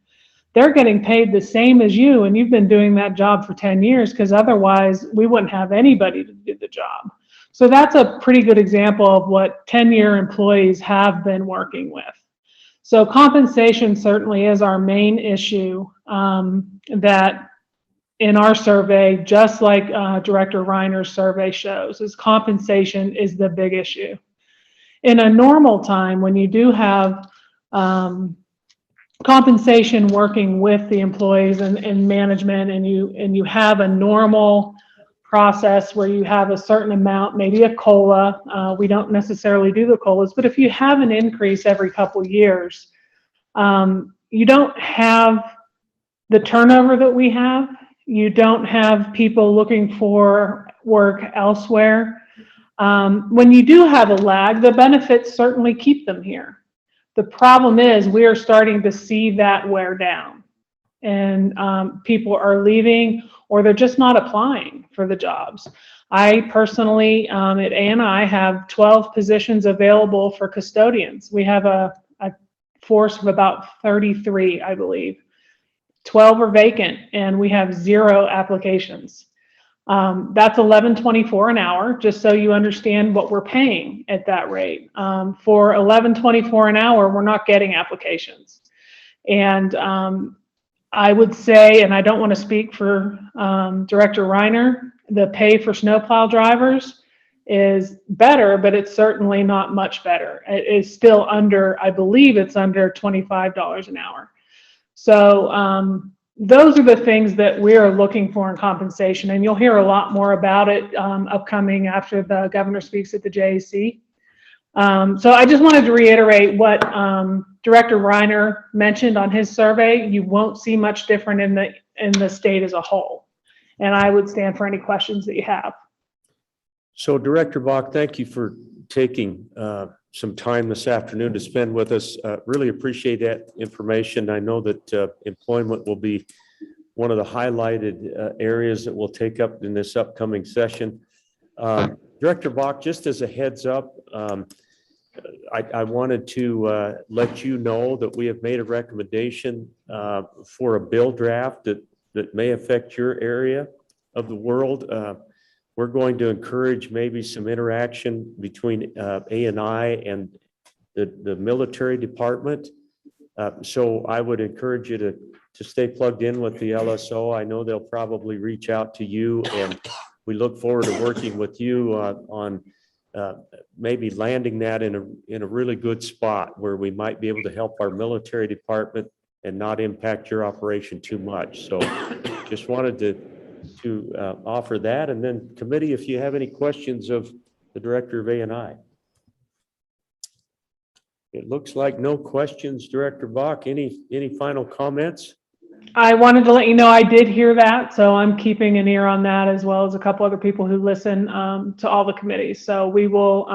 they're getting paid the same as you, and you've been doing that job for 10 years, because otherwise we wouldn't have anybody to do the job. So that's a pretty good example of what 10-year employees have been working with. So compensation certainly is our main issue that in our survey, just like Director Reiner's survey shows, is compensation is the big issue. In a normal time, when you do have compensation working with the employees and management, and you have a normal process where you have a certain amount, maybe a COLA. We don't necessarily do the COLAs, but if you have an increase every couple years, you don't have the turnover that we have. You don't have people looking for work elsewhere. When you do have a lag, the benefits certainly keep them here. The problem is we are starting to see that wear down, and people are leaving, or they're just not applying for the jobs. I personally, at ANI, have 12 positions available for custodians. We have a force of about 33, I believe. 12 are vacant, and we have 0 applications. That's $11.24 an hour, just so you understand what we're paying at that rate. For $11.24 an hour, we're not getting applications. And I would say, and I don't want to speak for Director Reiner, the pay for snowplow drivers is better, but it's certainly not much better. It is still under, I believe it's under $25 an hour. So those are the things that we are looking for in compensation, and you'll hear a lot more about it upcoming after the governor speaks at the JAC. So I just wanted to reiterate what Director Reiner mentioned on his survey. You won't see much different in the state as a whole. And I would stand for any questions that you have. So Director Bach, thank you for taking some time this afternoon to spend with us. Really appreciate that information. I know that employment will be one of the highlighted areas that we'll take up in this upcoming session. Director Bach, just as a heads up, I wanted to let you know that we have made a recommendation for a bill draft that may affect your area of the world. We're going to encourage maybe some interaction between A&I and the military department. So I would encourage you to stay plugged in with the LSO. I know they'll probably reach out to you, and we look forward to working with you on maybe landing that in a really good spot where we might be able to help our military department and not impact your operation too much. So just wanted to offer that. And then committee, if you have any questions of the director of A&I. It looks like no questions. Director Bach, any final comments? I wanted to let you know I did hear that, so I'm keeping an ear on that, as well as a couple other people who listen to all the committees. So we will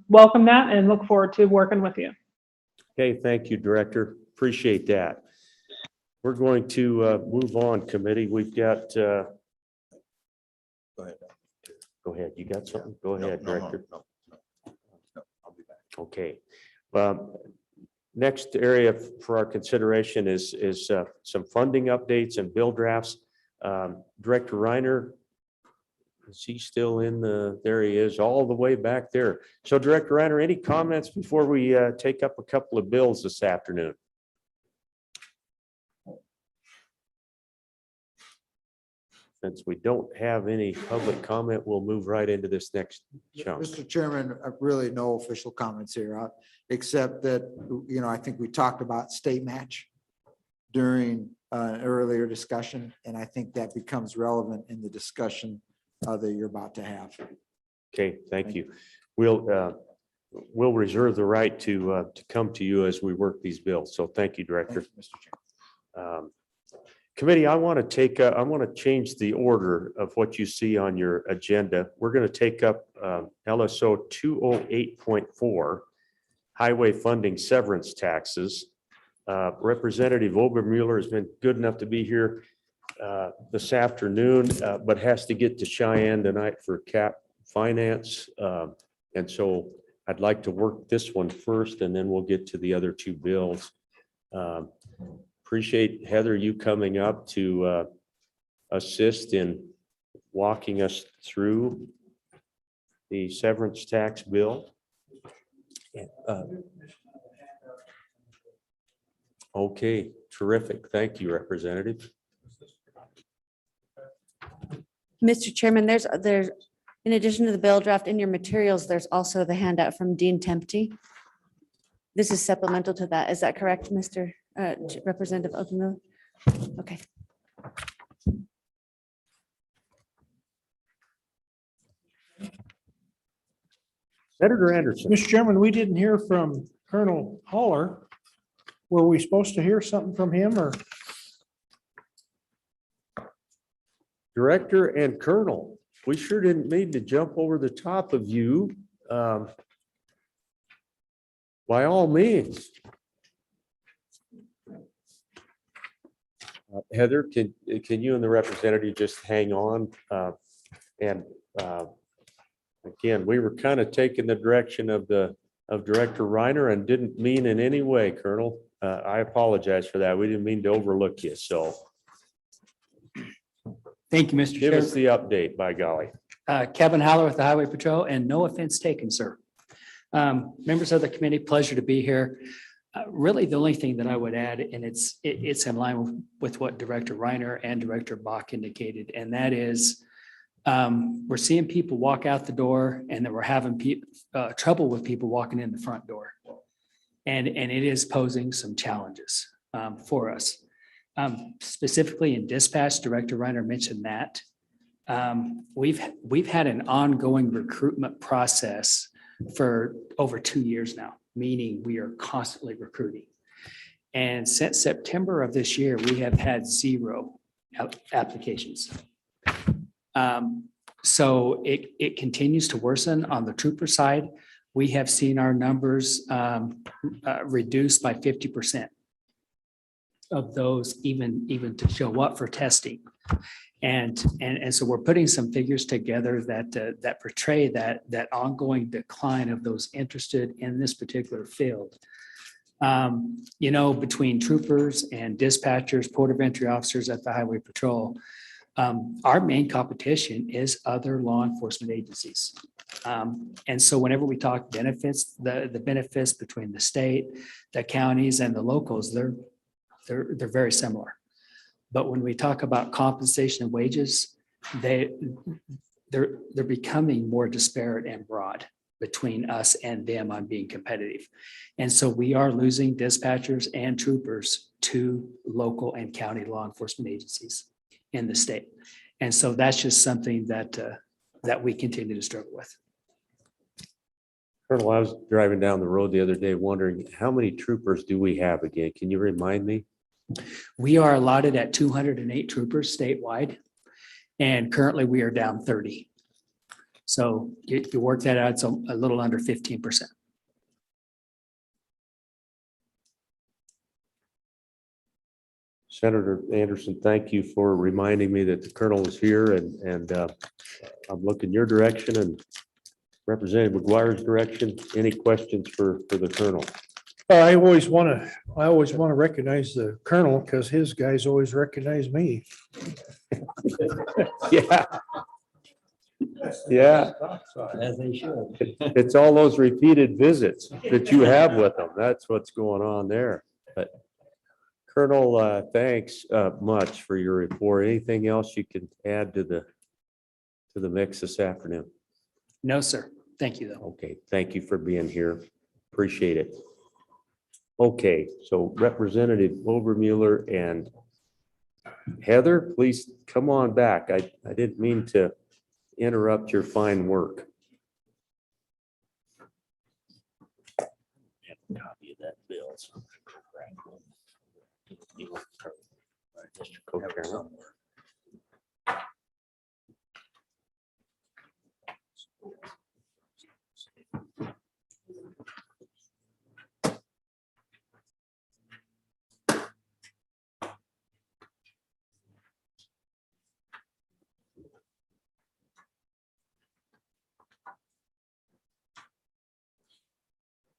welcome that and look forward to working with you. Okay, thank you, Director. Appreciate that. We're going to move on, committee. We've got. Go ahead. You got something? Go ahead, Director. No, I'll be back. Okay. Next area for our consideration is some funding updates and bill drafts. Director Reiner, is he still in there he is, all the way back there. So Director Reiner, any comments before we take up a couple of bills this afternoon? Since we don't have any public comment, we'll move right into this next chunk. Mr. Chairman, really no official comments here, except that, I think we talked about state match during an earlier discussion, and I think that becomes relevant in the discussion that you're about to have. Okay, thank you. We'll reserve the right to come to you as we work these bills. So thank you, Director. Thank you, Mr. Chairman. Committee, I want to change the order of what you see on your agenda. We're going to take up LSO 208.4, highway funding severance taxes. Representative Obermuller has been good enough to be here this afternoon, but has to get to Cheyenne tonight for CAP finance. And so I'd like to work this one first, and then we'll get to the other two bills. Appreciate, Heather, you coming up to assist in walking us through the severance tax bill. Okay, terrific. Thank you, Representative. Mr. Chairman, there's, in addition to the bill draft in your materials, there's also the handout from Dean Tempty. This is supplemental to that. Is that correct, Mr. Representative Openmiller? Okay. Senator Anderson. Mr. Chairman, we didn't hear from Colonel Haller. Were we supposed to hear something from him, or? Director and Colonel, we sure didn't mean to jump over the top of you. By all means. Heather, can you and the representative just hang on? And again, we were kind of taking the direction of Director Reiner and didn't mean in any way, Colonel. I apologize for that. We didn't mean to overlook you. So Thank you, Mr. Give Chair. us the update, by golly. Kevin Haller with the Highway Patrol, and no offense taken, sir. Members of the committee, pleasure to be here. Really, the only thing that I would add, and it's in line with what Director Reiner and Director Bach indicated, and that is we're seeing people walk out the door, and then we're having trouble with people walking in the front door. And it is posing some challenges for us. Specifically in dispatch, Director Reiner mentioned that. We've had an ongoing recruitment process for over 2 years now, meaning we are constantly recruiting. And since September of this year, we have had 0 applications. So it continues to worsen on the trooper side. We have seen our numbers reduced by 50% of those even to show up for testing. And so we're putting some figures together that portray that ongoing decline of those interested in this particular field. Between troopers and dispatchers, port of entry officers at the Highway Patrol, our main competition is other law enforcement agencies. And so whenever we talk benefits, the benefits between the state, the counties, and the locals, they're very similar. But when we talk about compensation and wages, they're becoming more disparate and broad between us and them on being competitive. And so we are losing dispatchers and troopers to local and county law enforcement agencies in the state. And so that's just something that we continue to struggle with. Colonel, I was driving down the road the other day wondering how many troopers do we have again? Can you remind me? We are allotted at 208 troopers statewide, and currently we are down 30. So you work that out, it's a little under 15%. Senator Anderson, thank you for reminding me that the colonel is here, and I'm looking your direction and Representative McGuire's direction. Any questions for the colonel? I always want to recognize the colonel because his guys always recognize me. Yeah. Yeah. As they should. It's all those repeated visits that you have with them. That's what's going on there. But Colonel, thanks much for your report. Anything else you can add to the mix this afternoon? No, sir. Thank you, though. Okay, thank you for being here. Appreciate it. Okay, so Representative Overmuller and Heather, please come on back. I didn't mean to interrupt your fine work. Copy of that bill. Mr. Co-Chairman.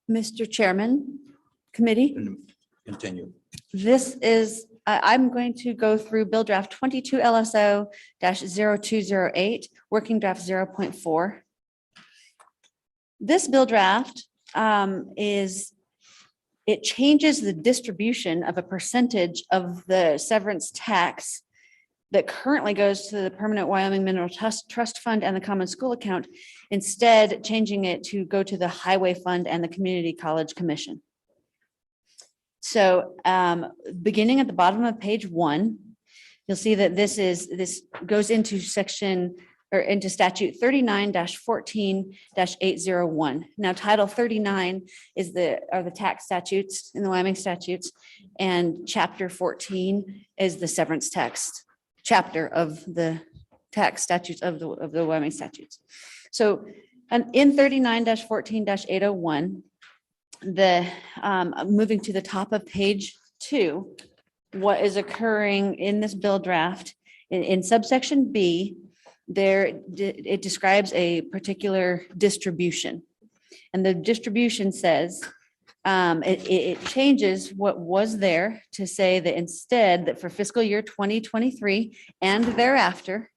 Mr. Chairman, committee, Continue. this is, I'm going to go through Bill Draft 22 LSO -0208, Working Draft 0.4. This bill draft it changes the distribution of a percentage of the severance tax that currently goes to the Permanent Wyoming Mineral Trust Fund and the Common School Account, instead changing it to go to the Highway Fund and the Community College Commission. So beginning at the bottom of page 1, you'll see that this goes into section or into statute 39-14-801. Now, Title 39 are the tax statutes in the Wyoming statutes, and Chapter 14 is the severance tax chapter of the tax statutes of the Wyoming statutes. So in 39-14-801, moving to the top of page 2, what is occurring in this bill draft in subsection B, it describes a particular distribution. And the distribution says It changes what was there to say that instead that for fiscal year 2023 and thereafter,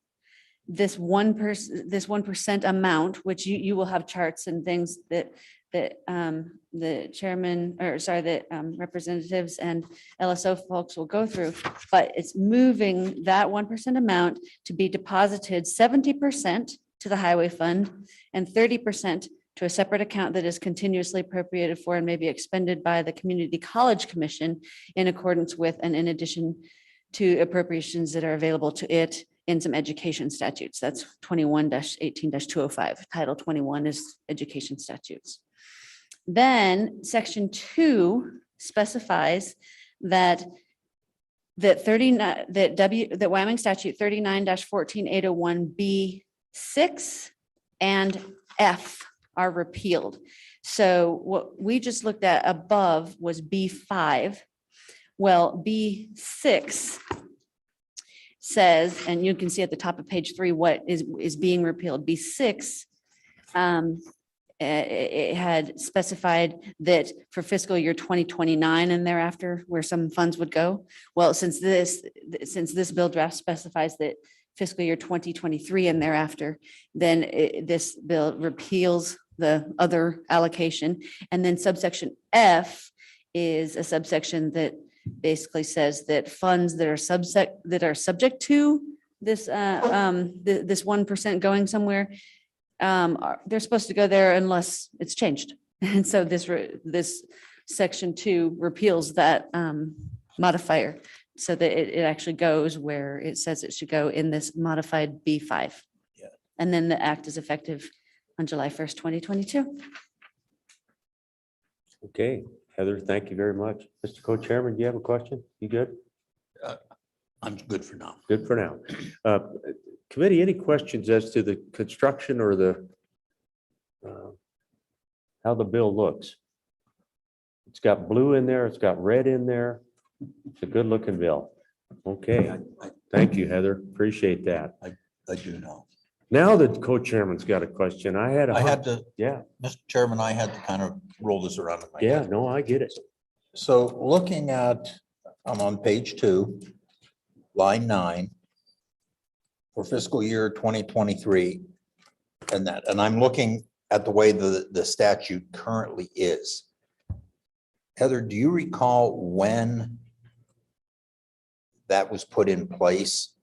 this 1% amount, which you will have charts and things that the chairman, or sorry, that representatives and LSO folks will go through, but it's moving that 1% amount to be deposited 70% to the highway fund and 30% to a separate account that is continuously appropriated for and may be expended by the Community College Commission in accordance with and in addition to appropriations that are available to it in some education statutes. That's 21-18-205. Title 21 is education statutes. Then section 2 specifies that Wyoming statute 39-14-801B6 and F are repealed. So what we just looked at above was B5. Well, B6 says, and you can see at the top of page 3 what is being repealed. B6 it had specified that for fiscal year 2029 and thereafter, where some funds would go. Well, since this bill draft specifies that fiscal year 2023 and thereafter, then this bill repeals the other allocation. And then subsection F is a subsection that basically says that funds that are subject to this this 1% going somewhere, they're supposed to go there unless it's changed. And so this section 2 repeals that modifier so that it actually goes where it says it should go in this modified B5. Yeah. And then the act is effective on July 1st, 2022. Okay, Heather, thank you very much. Mr. Co-Chairman, do you have a question? You good? I'm good for now. Good for now. Committee, any questions as to the construction or the how the bill looks? It's got blue in there, it's got red in there. It's a good looking bill. Okay, thank you, Heather. Appreciate that. I do know. Now the co-chairman's got a question. I had to, yeah, Mr. Chairman, I had to kind of roll this around in my yeah, head. no, I get it. So looking at, I'm on page 2, line 9, for fiscal year 2023, and I'm looking at the way the statute currently is. Heather, do you recall when that was put in place?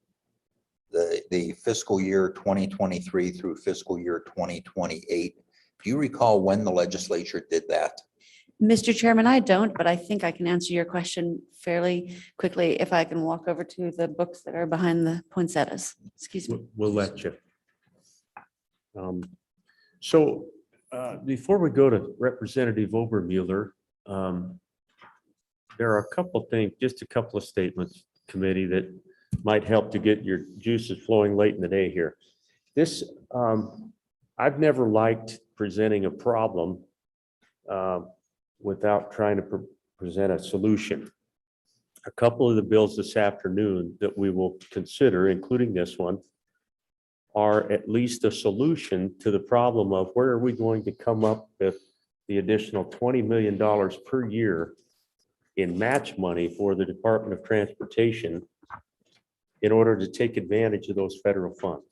The fiscal year 2023 through fiscal year 2028. Do you recall when the legislature did that? Mr. Chairman, I don't, but I think I can answer your question fairly quickly if I can walk over to the books that are behind the poinsettias. Excuse me. We'll let you. So before we go to Representative Obermueller, there are a couple things, just a couple of statements, committee, that might help to get your juices flowing late in the day here. This, I've never liked presenting a problem without trying to present a solution. A couple of the bills this afternoon that we will consider, including this one, are at least a solution to the problem of where are we going to come up with the additional $20 million per year in match money for the Department of Transportation in order to take advantage of those federal funds.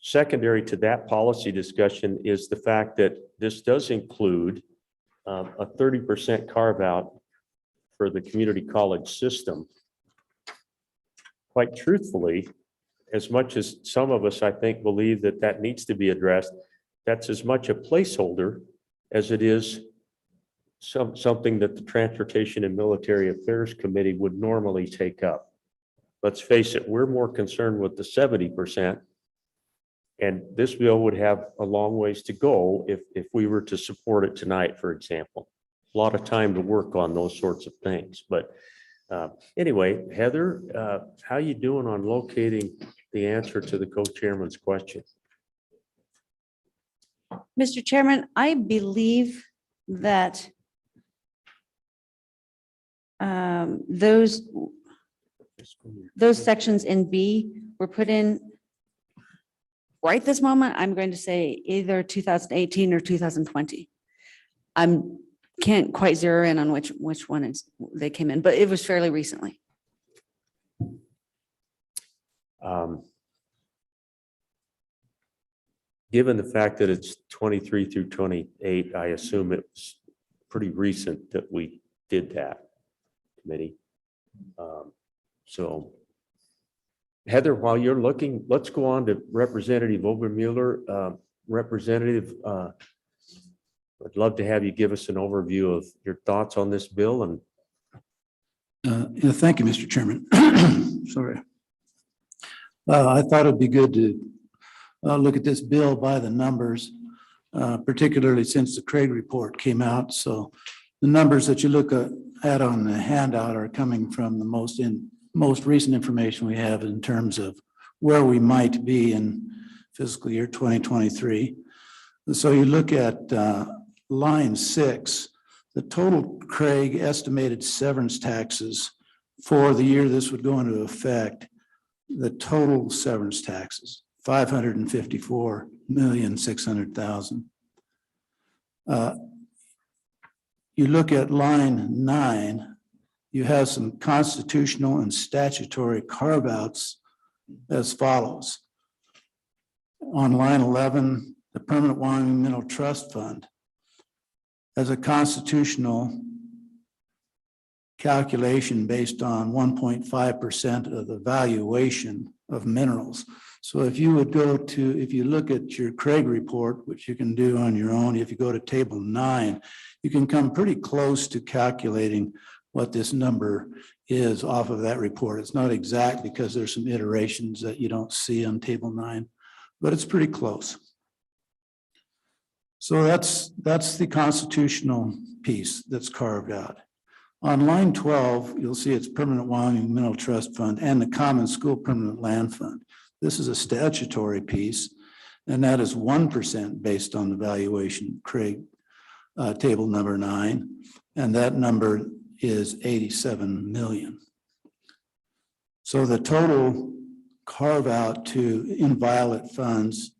Secondary to that policy discussion is the fact that this does include a 30% carve out for the community college system. Quite truthfully, as much as some of us, I think, believe that that needs to be addressed, that's as much a placeholder as it is something that the Transportation and Military Affairs Committee would normally take up. Let's face it, we're more concerned with the 70%. And this bill would have a long ways to go if we were to support it tonight, for example. A lot of time to work on those sorts of things. But anyway, Heather, how you doing on locating the answer to the co-chairman's question? Mr. Chairman, I believe that those sections in B were put in right this moment. I'm going to say either 2018 or 2020. I'm can't quite zero in on which one they came in, but it was fairly recently. Given the fact that it's 23 through 28, I assume it was pretty recent that we did that committee. So Heather, while you're looking, let's go on to Representative Obermuller. Representative, I'd love to have you give us an overview of your thoughts on this bill. And Yeah, thank you, Mr. Chairman. Sorry. I thought it'd be good to look at this bill by the numbers, particularly since the Craig report came out. So the numbers that you look at on the handout are coming from the most recent information we have in terms of where we might be in fiscal year 2023. So you look at line 6, the total Craig estimated severance taxes for the year this would go into effect, the total severance taxes, $554,600,000. You look at line 9, you have some constitutional and statutory carve-outs as follows. On line 11, the Permanent Wyoming Mineral Trust Fund as a constitutional calculation based on 1.5% of the valuation of minerals. So if you would go to, if you look at your Craig report, which you can do on your own, if you go to table 9, you can come pretty close to calculating what this number is off of that report. It's not exact because there's some iterations that you don't see on table 9, but it's pretty close. So that's the constitutional piece that's carved out. On line 12, you'll see it's Permanent Wyoming Mineral Trust Fund and the Common School Permanent Land Fund. This is a statutory piece, and that is 1% based on the valuation, Craig, table number 9, and that number is 87 million. So the total carve out to inviolate funds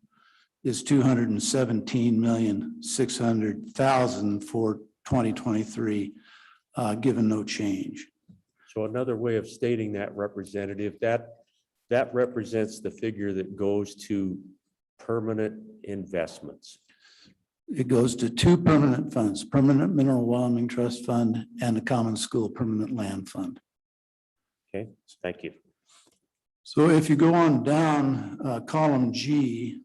is 217,600,000 for 2023, given no change. so another way of stating that, Representative, that represents the figure that goes to permanent investments. It goes to 2 permanent funds, Permanent Mineral Wyoming Trust Fund and the Common School Permanent Land Fund. Okay, thank you. So if you go on down column G,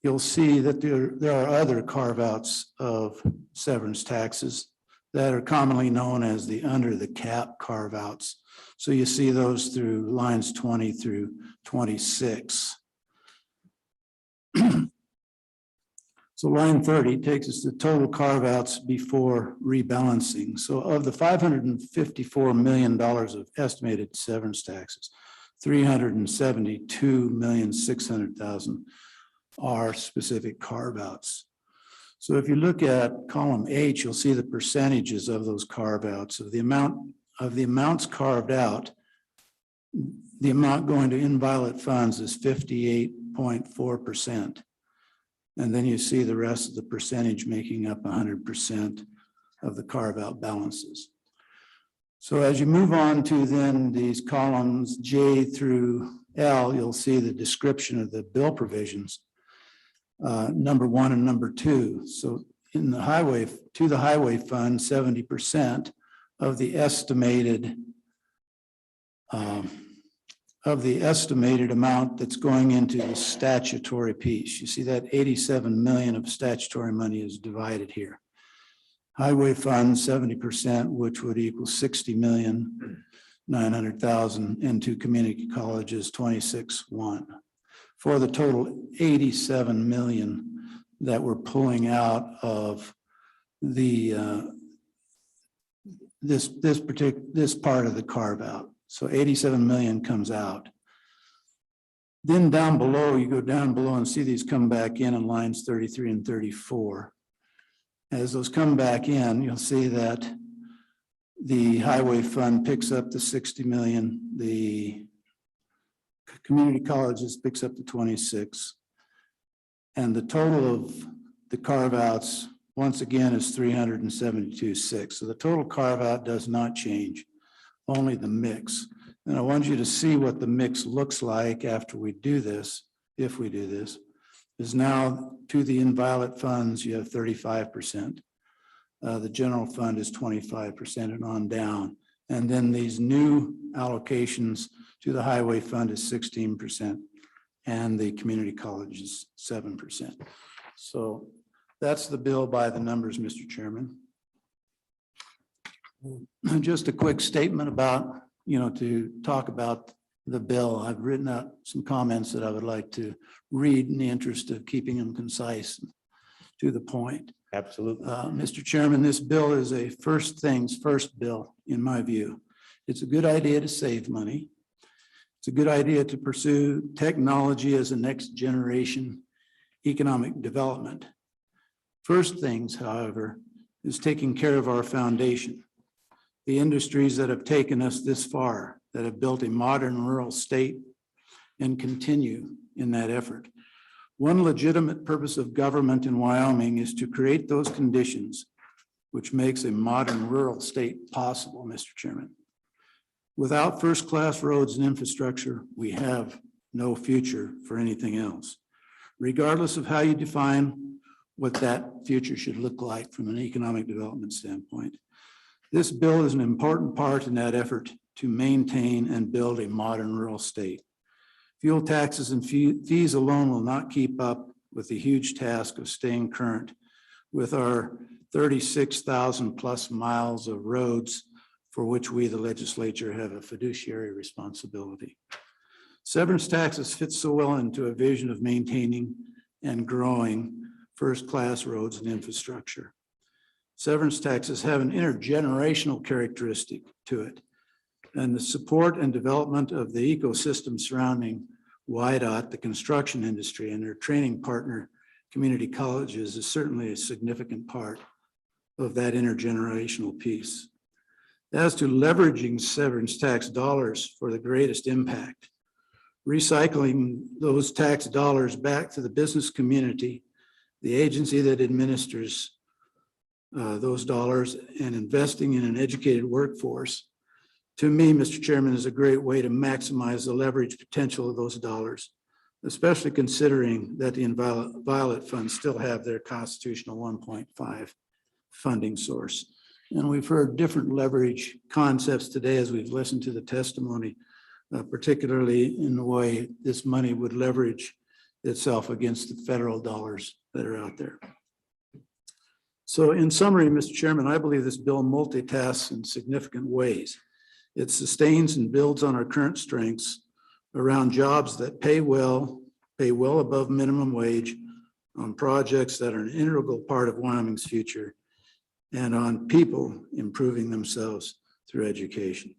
you'll see that there are other carve-outs of severance taxes that are commonly known as the under the cap carve-outs. So you see those through lines 20 through 26. So line 30 takes us to total carve-outs before rebalancing. So of the $554 million of estimated severance taxes, $372,600,000 are specific carve-outs. So if you look at column H, you'll see the percentages of those carve-outs of the amounts carved out. The amount going to inviolate funds is 58.4%. And then you see the rest of the percentage making up 100% of the carve-out balances. So as you move on to then these columns J through L, you'll see the description of the bill provisions, number 1 and number 2. So in the highway, to the highway fund, 70% of the estimated amount that's going into the statutory piece. You see that 87 million of statutory money is divided here. Highway fund, 70%, which would equal 60,900,000, and to community colleges, 26.1, for the total 87 million that we're pulling out of the this part of the carve out. So 87 million comes out. Then down below, you go down below and see these come back in lines 33 and 34. As those come back in, you'll see that the highway fund picks up the 60 million, the community colleges picks up the 26, and the total of the carve outs once again, is 372.6. So the total carve out does not change, only the mix. And I want you to see what the mix looks like after we do this, if we do this, is now to the inviolate funds, you have 35%. The general fund is 25% and on down. And then these new allocations to the highway fund is 16%. And the community college is 7%. So that's the bill by the numbers, Mr. Chairman. Just a quick statement about, to talk about the bill. I've written out some comments that I would like to read in the interest of keeping them concise and to the point. Absolutely. Mr. Chairman, this bill is a first things first bill, in my view. It's a good idea to save money. It's a good idea to pursue technology as a next generation economic development. First things, however, is taking care of our foundation. The industries that have taken us this far, that have built a modern rural state and continue in that effort. One legitimate purpose of government in Wyoming is to create those conditions which makes a modern rural state possible, Mr. Chairman. Without first-class roads and infrastructure, we have no future for anything else, regardless of how you define what that future should look like from an economic development standpoint. This bill is an important part in that effort to maintain and build a modern rural state. Fuel taxes and fees alone will not keep up with the huge task of staying current with our 36,000 plus miles of roads for which we, the legislature, have a fiduciary responsibility. Severance taxes fit so well into a vision of maintaining and growing first-class roads and infrastructure. Severance taxes have an intergenerational characteristic to it, and the support and development of the ecosystem surrounding WYDOT, the construction industry, and their training partner, community colleges, is certainly a significant part of that intergenerational piece. As to leveraging severance tax dollars for the greatest impact, recycling those tax dollars back to the business community, the agency that administers those dollars, and investing in an educated workforce, to me, Mr. Chairman, is a great way to maximize the leverage potential of those dollars, especially considering that the inviolate funds still have their constitutional 1.5 funding source. And we've heard different leverage concepts today as we've listened to the testimony, particularly in the way this money would leverage itself against the federal dollars that are out there. So in summary, Mr. Chairman, I believe this bill multitasks in significant ways. It sustains and builds on our current strengths around jobs that pay well above minimum wage, on projects that are an integral part of Wyoming's future, and on people improving themselves through education.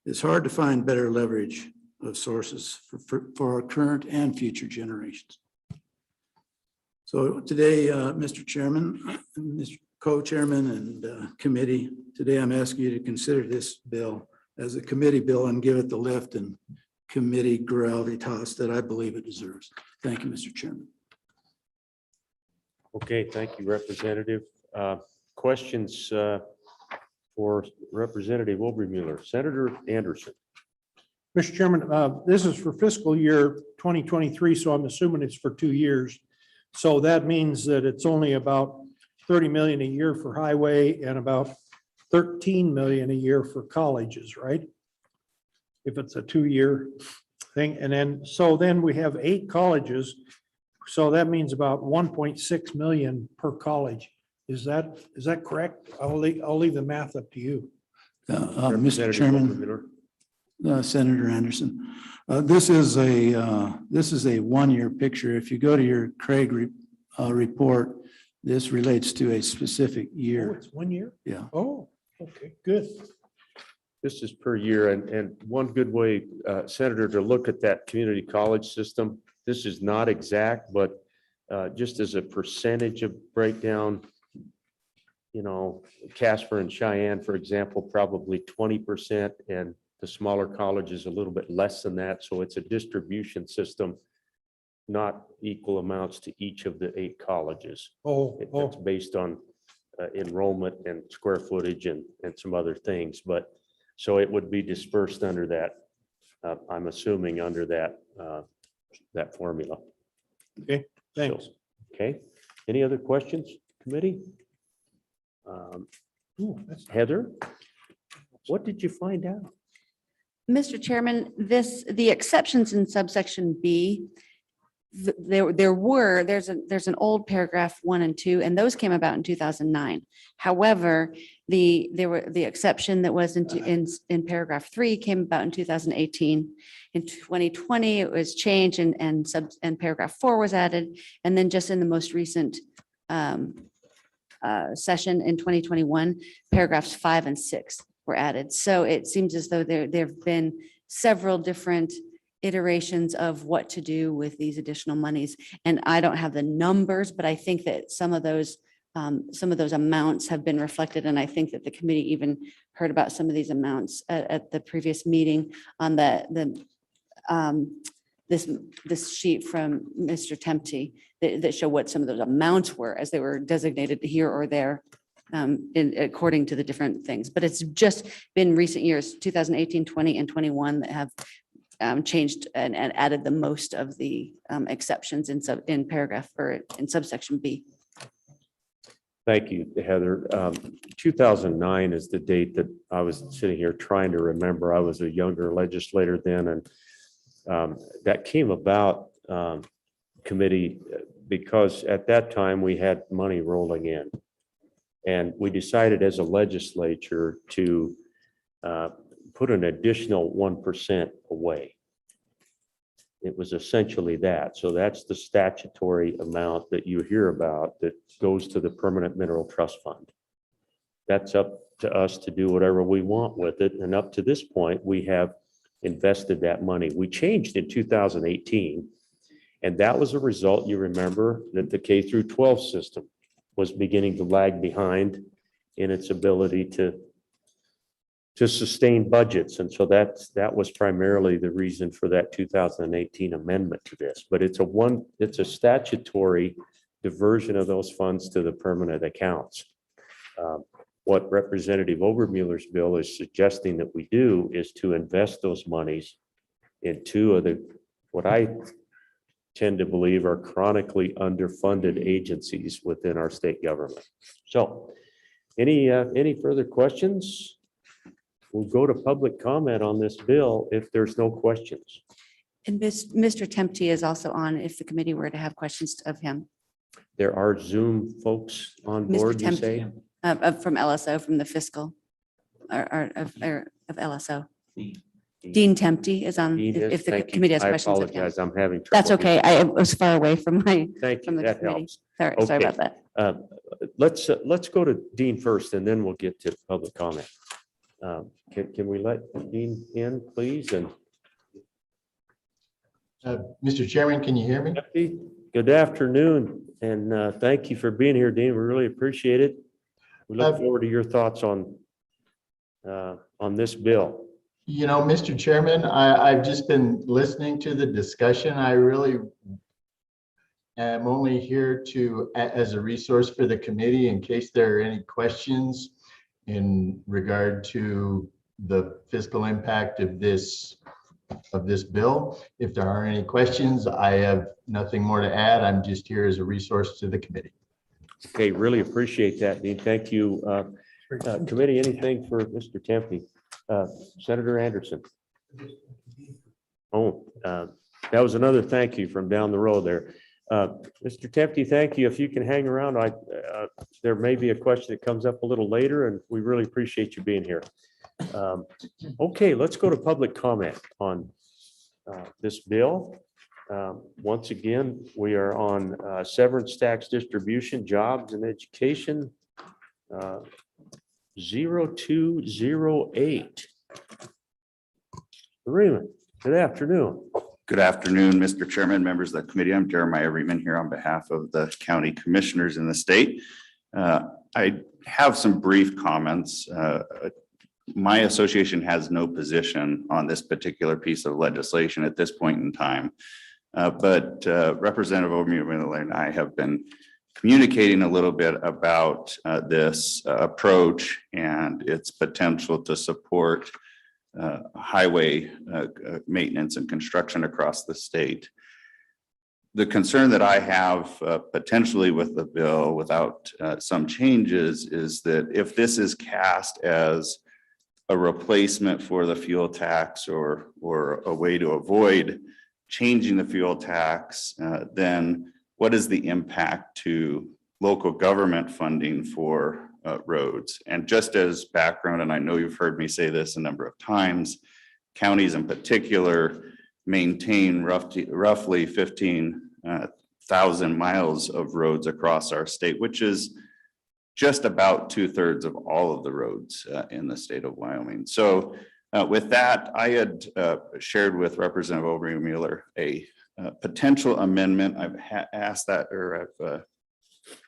It's hard to find better leverage of sources for our current and future generations. So today, Mr. Chairman, Mr. Co-Chairman and committee, today I'm asking you to consider this bill as a committee bill and give it the lift and committee gravitas that I believe it deserves. Thank you, Mr. Chairman. Okay, thank you, Representative. Questions for Representative Obermuller? Senator Anderson. Mr. Chairman, this is for fiscal year 2023, so I'm assuming it's for 2 years. So that means that it's only about 30 million a year for highway and about 13 million a year for colleges, right? If it's a 2-year thing. And then we have 8 colleges. So that means about 1.6 million per college. Is that correct? I'll leave the math up to you. Mr. Chairman, Senator Anderson, this is a 1-year picture. If you go to your Craig report, this relates to a specific year. Oh, it's 1 year? Yeah. Oh, okay, good. This is per year, and one good way, Senator, to look at that community college system, this is not exact, but just as a percentage of breakdown, Casper and Cheyenne, for example, probably 20%, and the smaller colleges a little bit less than that. So it's a distribution system, not equal amounts to each of the 8 colleges. Oh, It's based on enrollment and square footage and some other things, but so it would be dispersed under that, I'm assuming under that, that formula. Okay, thanks. So, okay, any other questions, committee? Heather, what did you find out? Mr. Chairman, the exceptions in subsection B, there's an old paragraph 1 and 2, and those came about in 2009. However, the exception that was in paragraph 3 came about in 2018. In 2020, it was changed and paragraph 4 was added. And then just in the most recent session in 2021, paragraphs 5 and 6 were added. So it seems as though there have been several different iterations of what to do with these additional monies. And I don't have the numbers, but I think that some of those amounts have been reflected. And I think that the committee even heard about some of these amounts at the previous meeting on this sheet from Mr. Tempty that show what some of those amounts were as they were designated here or there according to the different things. But it's just been recent years, 2018, 20, and 21 that have changed and added the most of the exceptions in paragraph or in subsection B. Thank you, Heather. 2009 is the date that I was sitting here trying to remember. I was a younger legislator then, and that came about committee because at that time we had money rolling in. And we decided as a legislature to put an additional 1% away. It was essentially that. So that's the statutory amount that you hear about that goes to the Permanent Mineral Trust Fund. That's up to us to do whatever we want with it. And up to this point, we have invested that money. We changed in 2018. And that was a result, you remember, that the K through 12 system was beginning to lag behind in its ability to sustain budgets. And so that was primarily the reason for that 2018 amendment to this. But it's a statutory diversion of those funds to the permanent accounts. What Representative Obermuller's bill is suggesting that we do is to invest those monies in two of what I tend to believe are chronically underfunded agencies within our state government. So any further questions? We'll go to public comment on this bill if there's no questions. And Mr. Tempty is also on if the committee were to have questions of him. There are Zoom folks on Mr. board, you Tempty, say? From LSO, from the fiscal or of LSO. Dean Tempty is on, Dean is, if the thank you. committee has I questions of him. apologize, I'm having trouble. That's okay. I was far away from my, Thank from you, the that committee. helps. Sorry Okay. about that. Let's go to Dean first, and then we'll get to public comment. Can we let Dean in, please? And Mr. Chairman, can you hear me? good afternoon, and thank you for being here, Dean. We really appreciate it. We look forward to your thoughts on this bill. You know, Mr. Chairman, I've just been listening to the discussion. I really am only here as a resource for the committee in case there are any questions in regard to the fiscal impact of this bill. If there are any questions, I have nothing more to add. I'm just here as a resource to the committee. Okay, really appreciate that, Dean. Thank you. Committee, anything for Mr. Tempty? Senator Anderson. Oh, that was another thank you from down the road there. Mr. Tempty, thank you. If you can hang around, there may be a question that comes up a little later, and we really appreciate you being here. Okay, let's go to public comment on this bill. Once again, we are on severance tax distribution, jobs and education. 0208. Raymond, good afternoon. Good afternoon, Mr. Chairman, members of the committee. I'm Jeremiah Reitman here on behalf of the county commissioners in the state. I have some brief comments. My association has no position on this particular piece of legislation at this point in time. But Representative Obermuller and I have been communicating a little bit about this approach and its potential to support highway maintenance and construction across the state. The concern that I have potentially with the bill without some changes is that if this is cast as a replacement for the fuel tax or a way to avoid changing the fuel tax, then what is the impact to local government funding for roads? And just as background, and I know you've heard me say this a number of times, counties in particular maintain roughly 15,000 miles of roads across our state, which is just about 2/3 of all of the roads in the state of Wyoming. So with that, I had shared with Representative Obermueller a potential amendment. I've asked that, or I've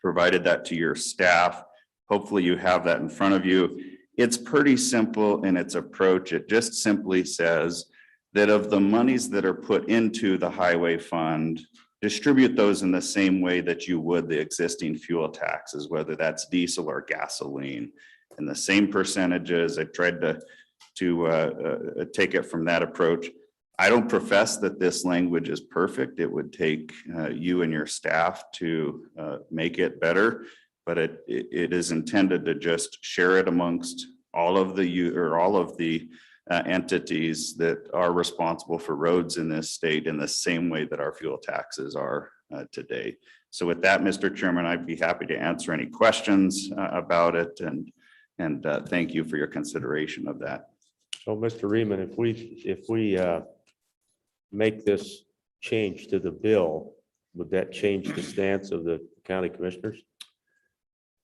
provided that to your staff. Hopefully you have that in front of you. It's pretty simple in its approach. It just simply says that of the monies that are put into the highway fund, distribute those in the same way that you would the existing fuel taxes, whether that's diesel or gasoline, in the same percentages. I tried to take it from that approach. I don't profess that this language is perfect. It would take you and your staff to make it better, but it is intended to just share it amongst all of the entities that are responsible for roads in this state in the same way that our fuel taxes are today. So with that, Mr. Chairman, I'd be happy to answer any questions about it, and thank you for your consideration of that. So, Mr. Riemann, if we make this change to the bill, would that change the stance of the county commissioners?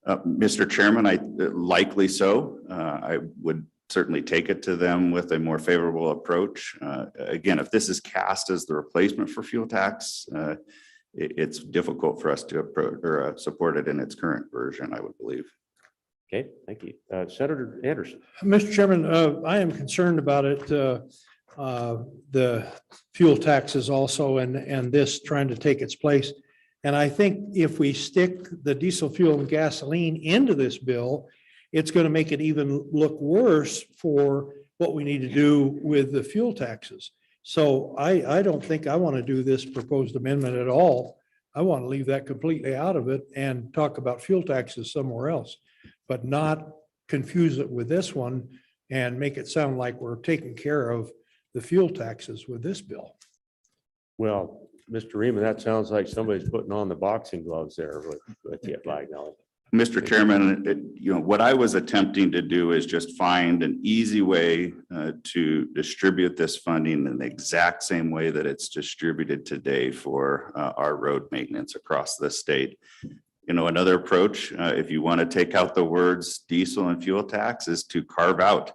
Mr. Chairman, likely so. I would certainly take it to them with a more favorable approach. Again, if this is cast as the replacement for fuel tax, it's difficult for us to approach or support it in its current version, I would believe. Okay, thank you. Senator Anderson. Mr. Chairman, I am concerned about it, the fuel taxes also, and this trying to take its place. And I think if we stick the diesel fuel and gasoline into this bill, it's going to make it even look worse for what we need to do with the fuel taxes. So I don't think I want to do this proposed amendment at all. I want to leave that completely out of it and talk about fuel taxes somewhere else, but not confuse it with this one and make it sound like we're taking care of the fuel taxes with this bill. Well, Mr. Riemann, that sounds like somebody's putting on the boxing gloves there with you right now. Mr. Chairman, what I was attempting to do is just find an easy way to distribute this funding in the exact same way that it's distributed today for our road maintenance across the state. Another approach, if you want to take out the words diesel and fuel tax, is to carve out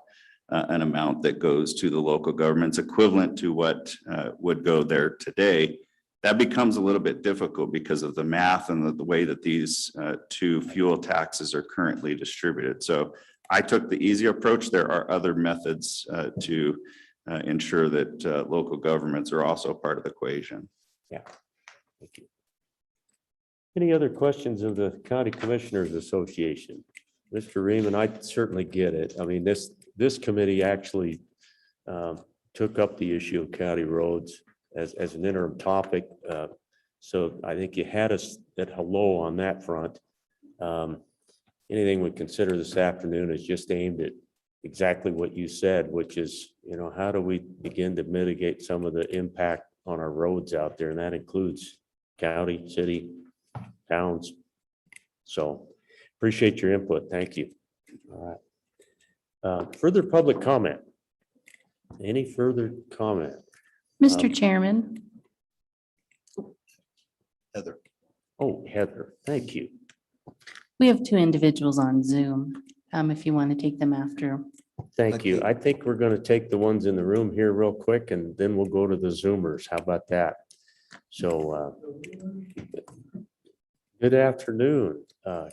an amount that goes to the local governments equivalent to what would go there today. That becomes a little bit difficult because of the math and the way that these two fuel taxes are currently distributed. So I took the easy approach. There are other methods to ensure that local governments are also part of the equation. Yeah, thank you. Any other questions of the County Commissioners Association? Mr. Riemann, I certainly get it. I mean, this committee actually took up the issue of county roads as an interim topic. So I think you had us at hello on that front. Anything we consider this afternoon is just aimed at exactly what you said, which is, how do we begin to mitigate some of the impact on our roads out there? And that includes county, city, towns. So appreciate your input. Thank you. All right. Further public comment? Any further comment? Mr. Chairman, Heather. Oh, Heather, thank you. we have two individuals on Zoom, if you want to take them after. Thank you. I think we're going to take the ones in the room here real quick, and then we'll go to the Zoomers. How about that? So good afternoon,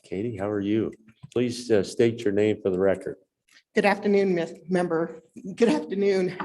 Katie. How are you? Please state your name for the record. Good afternoon, member. Good afternoon,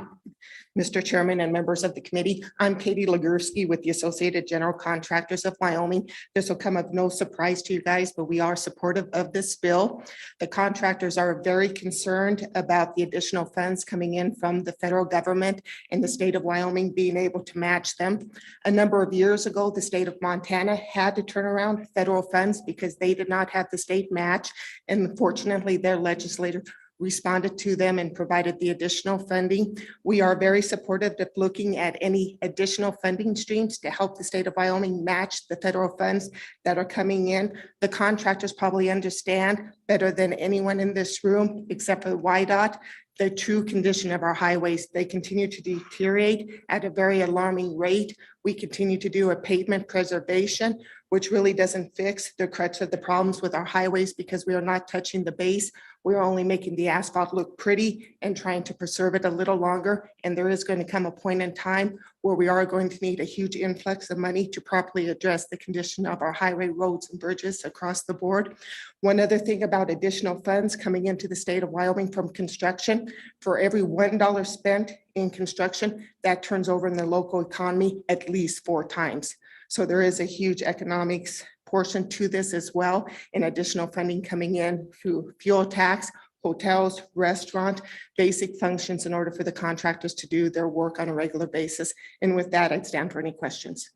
Mr. Chairman and members of the committee, I'm Katie Legursky with the Associated General Contractors of Wyoming. This will come of no surprise to you guys, but we are supportive of this bill. The contractors are very concerned about the additional funds coming in from the federal government and the state of Wyoming being able to match them. A number of years ago, the state of Montana had to turn around federal funds because they did not have the state match. And fortunately, their legislator responded to them and provided the additional funding. We are very supportive of looking at any additional funding streams to help the state of Wyoming match the federal funds that are coming in. The contractors probably understand better than anyone in this room, except for YDOT, the true condition of our highways. They continue to deteriorate at a very alarming rate. We continue to do a pavement preservation, which really doesn't fix the crux of the problems with our highways because we are not touching the base. We're only making the asphalt look pretty and trying to preserve it a little longer. And there is going to come a point in time where we are going to need a huge influx of money to properly address the condition of our highway roads and bridges across the board. One other thing about additional funds coming into the state of Wyoming from construction, for every $1 spent in construction, that turns over in the local economy at least 4 times. So there is a huge economics portion to this as well, and additional funding coming in through fuel tax, hotels, restaurant, basic functions in order for the contractors to do their work on a regular basis. And with that, I'd stand for any questions.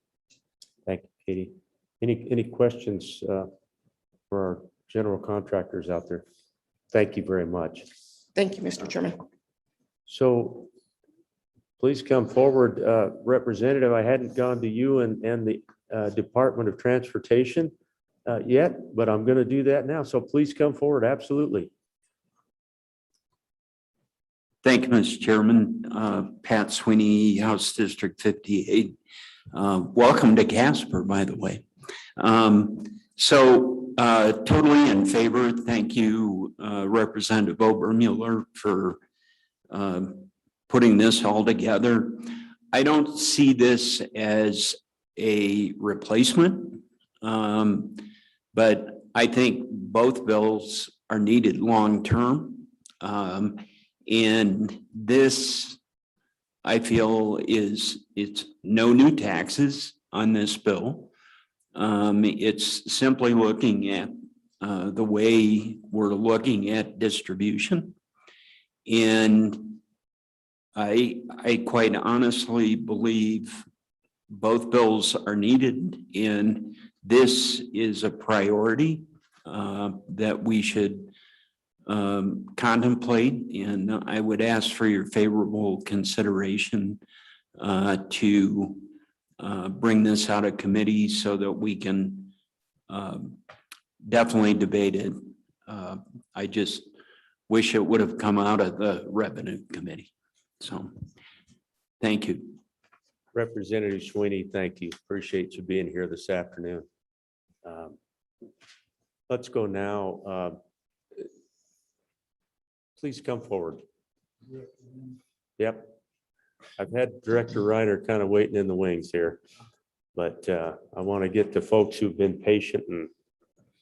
Thank you, Katie. Any questions for our general contractors out there? Thank you very much. Thank you, Mr. Chairman. So please come forward, Representative. I hadn't gone to you and the Department of Transportation yet, but I'm going to do that now. So please come forward. Absolutely. Thank you, Mr. Chairman. Pat Sweeney, House District 58. Welcome to Casper, by the way. Totally in favor. Thank you, Representative Obermuller, for putting this all together. I don't see this as a replacement, but I think both bills are needed long-term. And this, I feel, it's no new taxes on this bill. It's simply looking at the way we're looking at distribution. And I quite honestly believe both bills are needed, and this is a priority that we should contemplate. And I would ask for your favorable consideration to bring this out of committee so that we can definitely debate it. I just wish it would have come out of the Revenue Committee. So, thank you. Representative Sweeney, thank you. Appreciate you being here this afternoon. Let's go now. Please come forward. Yep. I've had Director Reiner kind of waiting in the wings here, but I want to get to folks who've been patient and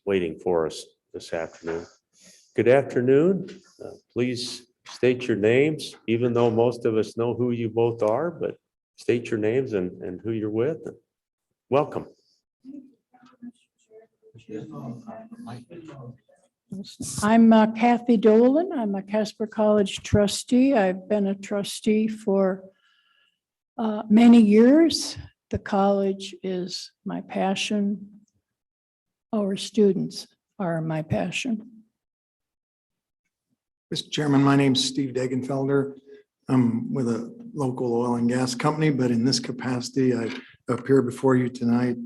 waiting for us this afternoon. Good afternoon. Please state your names, even though most of us know who you both are, but state your names and who you're with. Welcome. I'm Kathy Dolan. I'm a Casper College trustee. I've been a trustee for many years. The college is my passion. Our students are my passion. Mr. Chairman, my name's Steve Degenfelder. I'm with a local oil and gas company, but in this capacity, I appear before you tonight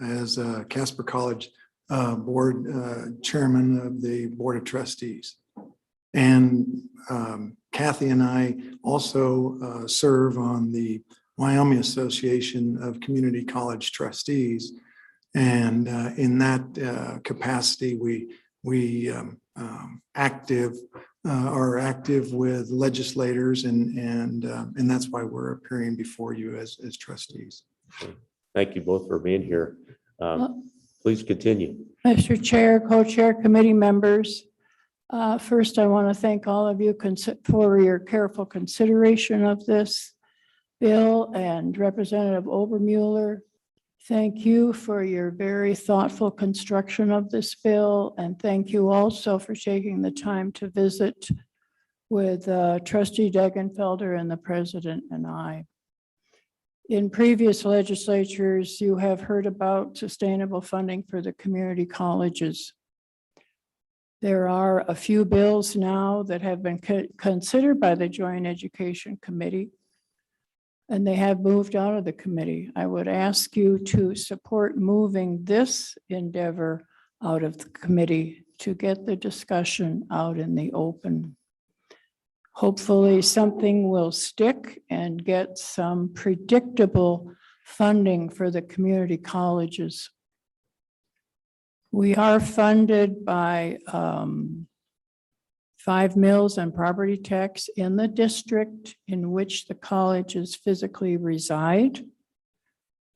as a Casper College board chairman of the Board of Trustees. And Kathy and I also serve on the Wyoming Association of Community College Trustees. And in that capacity, we are active with legislators, and that's why we're appearing before you as trustees. Thank you both for being here. Please continue. Mr. Chair, co-chair, committee members, First, I want to thank all of you for your careful consideration of this bill, and Representative Obermuller, thank you for your very thoughtful construction of this bill, and thank you also for taking the time to visit with Trustee Degenfelder and the President and I. In previous legislatures, you have heard about sustainable funding for the community colleges. There are a few bills now that have been considered by the Joint Education Committee, and they have moved out of the committee. I would ask you to support moving this endeavor out of the committee to get the discussion out in the open. Hopefully something will stick and get some predictable funding for the community colleges. We are funded by 5 mills and property tax in the district in which the colleges physically reside.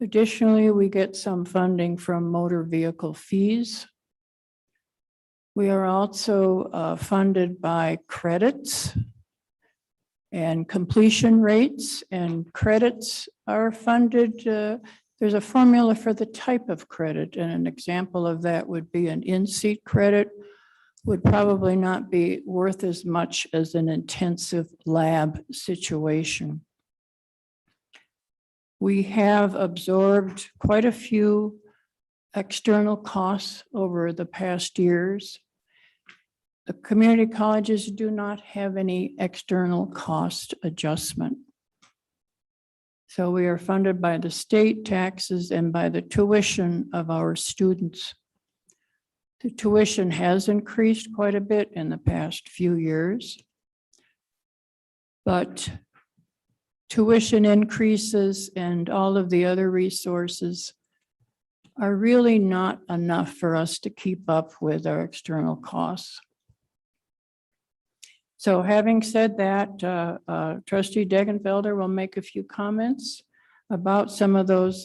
Additionally, we get some funding from motor vehicle fees. We are also funded by credits and completion rates, and credits are funded. There's a formula for the type of credit, and an example of that would be an in-seat credit would probably not be worth as much as an intensive lab situation. We have absorbed quite a few external costs over the past years. The community colleges do not have any external cost adjustment. So we are funded by the state taxes and by the tuition of our students. The tuition has increased quite a bit in the past few years, but tuition increases and all of the other resources are really not enough for us to keep up with our external costs. So having said that, Trustee Degenfelder will make a few comments about some of those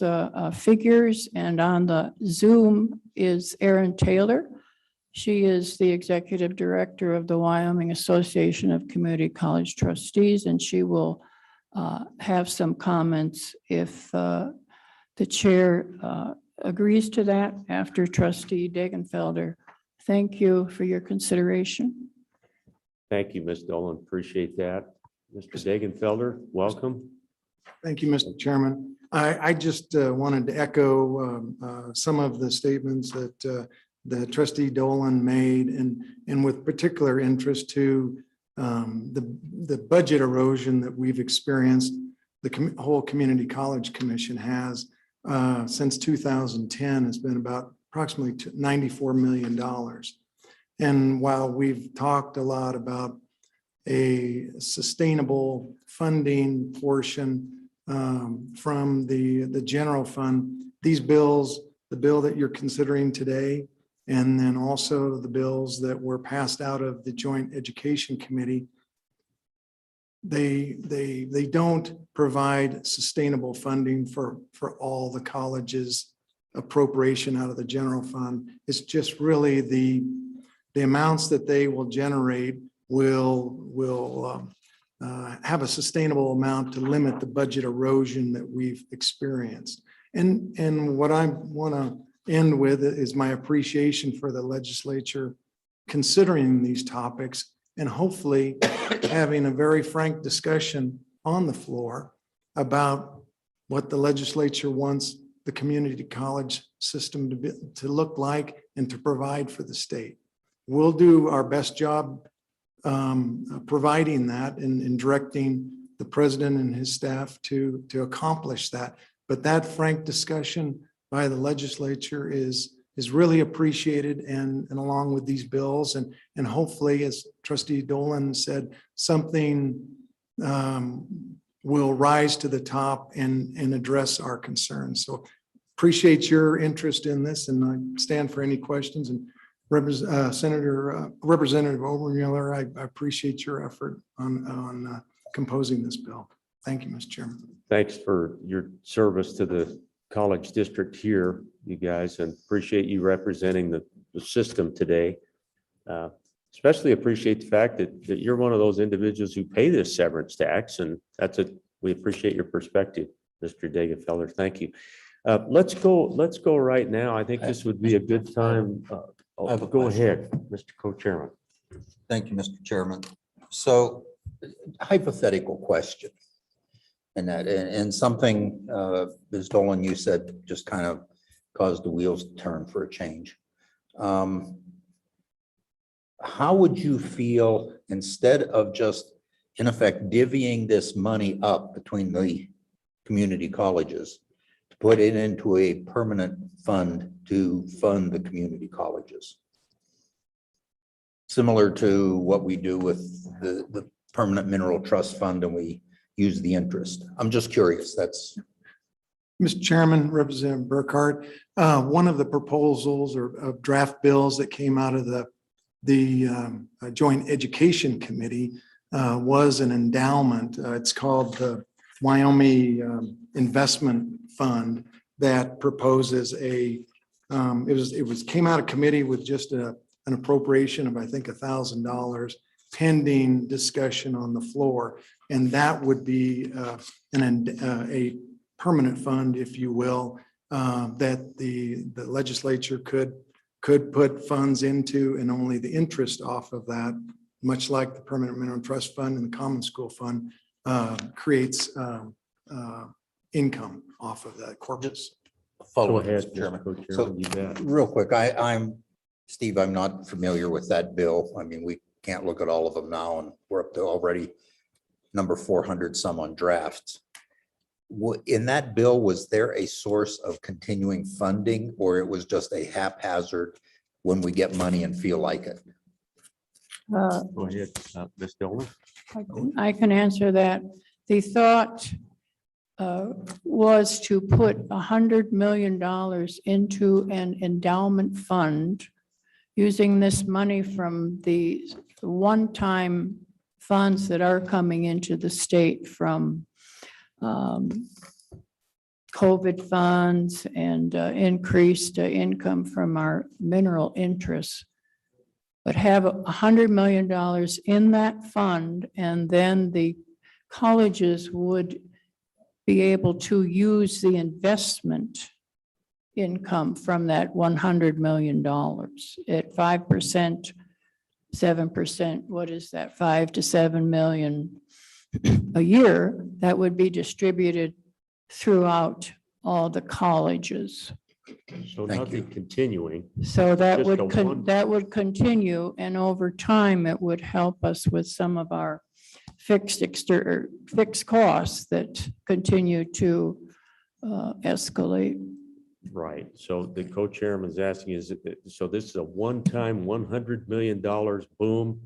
figures. And on the Zoom is Erin Taylor. She is the Executive Director of the Wyoming Association of Community College Trustees, and she will have some comments if the chair agrees to that after Trustee Degenfelder. Thank you for your consideration. Thank you, Ms. Dolan. Appreciate that. Mr. Degenfelder, welcome. Thank you, Mr. Chairman. I just wanted to echo some of the statements that Trustee Dolan made, and with particular interest to the budget erosion that we've experienced, the whole Community College Commission has since 2010 has been about approximately $94 million. And while we've talked a lot about a sustainable funding portion from the general fund, these bills, the bill that you're considering today, and then also the bills that were passed out of the Joint Education Committee, they don't provide sustainable funding for all the colleges' appropriation out of the general fund. It's just really the amounts that they will generate will have a sustainable amount to limit the budget erosion that we've experienced. And what I want to end with is my appreciation for the legislature considering these topics and hopefully having a very frank discussion on the floor about what the legislature wants the community college system to look like and to provide for the state. We'll do our best job providing that and directing the president and his staff to accomplish that. But that frank discussion by the legislature is really appreciated, and along with these bills, and hopefully, as Trustee Dolan said, something will rise to the top and address our concerns. So appreciate your interest in this, and I stand for any questions. And Representative Obermuller, I appreciate your effort on composing this bill. Thank you, Mr. Chairman. Thanks for your service to the college district here, you guys, and appreciate you representing the system today. especially appreciate the fact that you're one of those individuals who pay this severance tax, and we appreciate your perspective, Mr. Dagenfelder. Thank you. Let's go right now. I think this would be a good time. I have a Go question. ahead, Mr. Co-Chairman. Thank you, Mr. Chairman. So hypothetical question. And something, Ms. Dolan, you said just kind of caused the wheels to turn for a change. How would you feel instead of just, in effect, divvying this money up between the community colleges, to put it into a permanent fund to fund the community colleges? Similar to what we do with the permanent mineral trust fund, and we use the interest. I'm just curious. That's. Mr. Chairman, Representative Burkhart, one of the proposals or of draft bills that came out of the Joint Education Committee was an endowment. It's called the Wyoming Investment Fund that proposes came out of committee with just an appropriation of, I think, $1,000 pending discussion on the floor. And that would be a permanent fund, if you will, that the legislature could put funds into, and only the interest off of that, much like the permanent mineral trust fund and the common school fund, creates income off of that corpus. Follow up, Go ahead, Mr. Chairman. Mr. So Co-Chairman, you bet. real quick, Steve, I'm not familiar with that bill. I mean, we can't look at all of them now, and we're up to already number 400 some on drafts. In that bill, was there a source of continuing funding, or it was just a haphazard when we get money and feel like it? Go ahead, Ms. Dolan. I can answer that. The thought was to put $100 million into an endowment fund using this money from the one-time funds that are coming into the state from COVID funds and increased income from our mineral interests. But have $100 million in that fund, and then the colleges would be able to use the investment income from that $100 million at 5%, 7%. What is that? 5 to 7 million a year. That would be distributed throughout all the colleges. So nothing continuing. So that Just a would, one- that would continue, and over time, it would help us with some of our fixed costs that continue to escalate. Right. So the co-chairman is asking, so this is a one-time $100 million boom,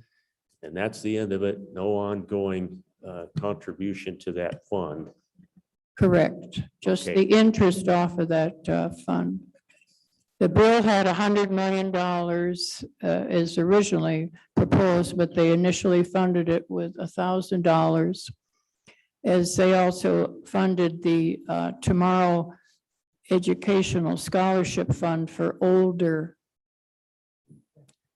and that's the end of it? No ongoing contribution to that fund? Correct. Just Okay. the interest off of that fund. The bill had $100 million as originally proposed, but they initially funded it with $1,000, as they also funded the Tomorrow Educational Scholarship Fund for older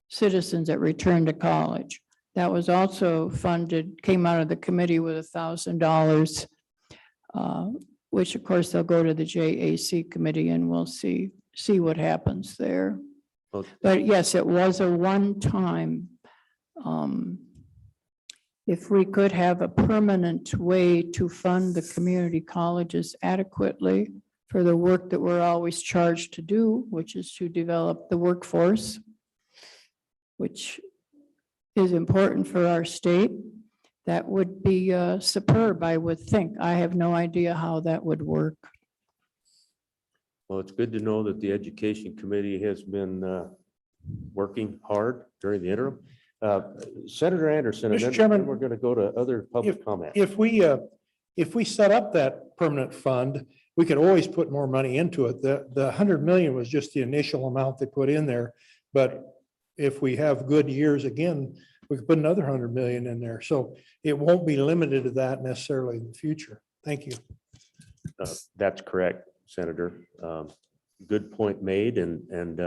citizens that return to college. That was also funded, came out of the committee with $1,000, which of course they'll go to the JAC committee and we'll see what happens there. Okay. But yes, it was a one-time. If we could have a permanent way to fund the community colleges adequately for the work that we're always charged to do, which is to develop the workforce, which is important for our state, that would be superb, I would think. I have no idea how that would work. Well, it's good to know that the Education Committee has been working hard during the interim. Senator Anderson, and Mr. then Chairman, we're going to go to other public comment. If we set up that permanent fund, we could always put more money into it. The 100 million was just the initial amount they put in there. But if we have good years again, we could put another 100 million in there. So it won't be limited to that necessarily in the future. Thank you. That's correct, Senator. Good point made. And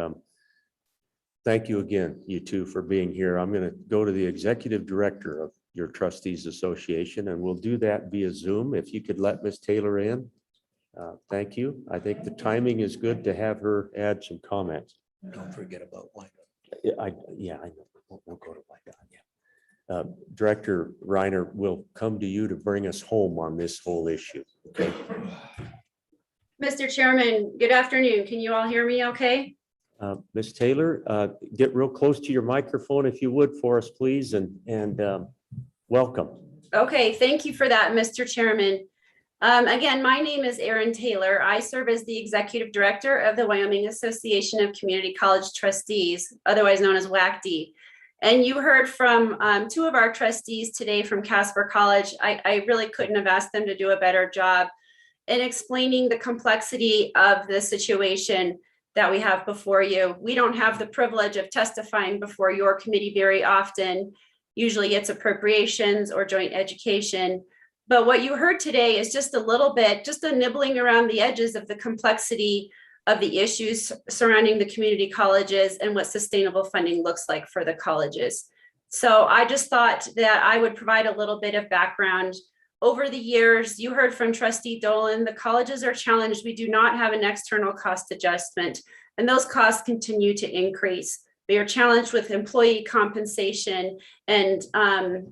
Thank you again, you two, for being here. I'm going to go to the executive director of your trustees association, and we'll do that via Zoom. If you could let Ms. Taylor in. Thank you. I think the timing is good to have her add some comments. Don't forget about White. I know. We'll go to White. Yeah. Director Reiner will come to you to bring us home on this whole issue. Okay. Mr. Chairman, good afternoon. Can you all hear me okay? Ms. Taylor, get real close to your microphone if you would for us, please, and welcome. Okay, thank you for that, Mr. Chairman. Again, my name is Erin Taylor. I serve as the Executive Director of the Wyoming Association of Community College Trustees, otherwise known as WACD. And you heard from two of our trustees today from Casper College. I really couldn't have asked them to do a better job in explaining the complexity of the situation that we have before you. We don't have the privilege of testifying before your committee very often. Usually it's appropriations or joint education. But what you heard today is just a little bit, just a nibbling around the edges of the complexity of the issues surrounding the community colleges and what sustainable funding looks like for the colleges. So I just thought that I would provide a little bit of background. Over the years, you heard from Trustee Dolan, the colleges are challenged. We do not have an external cost adjustment, and those costs continue to increase. We are challenged with employee compensation and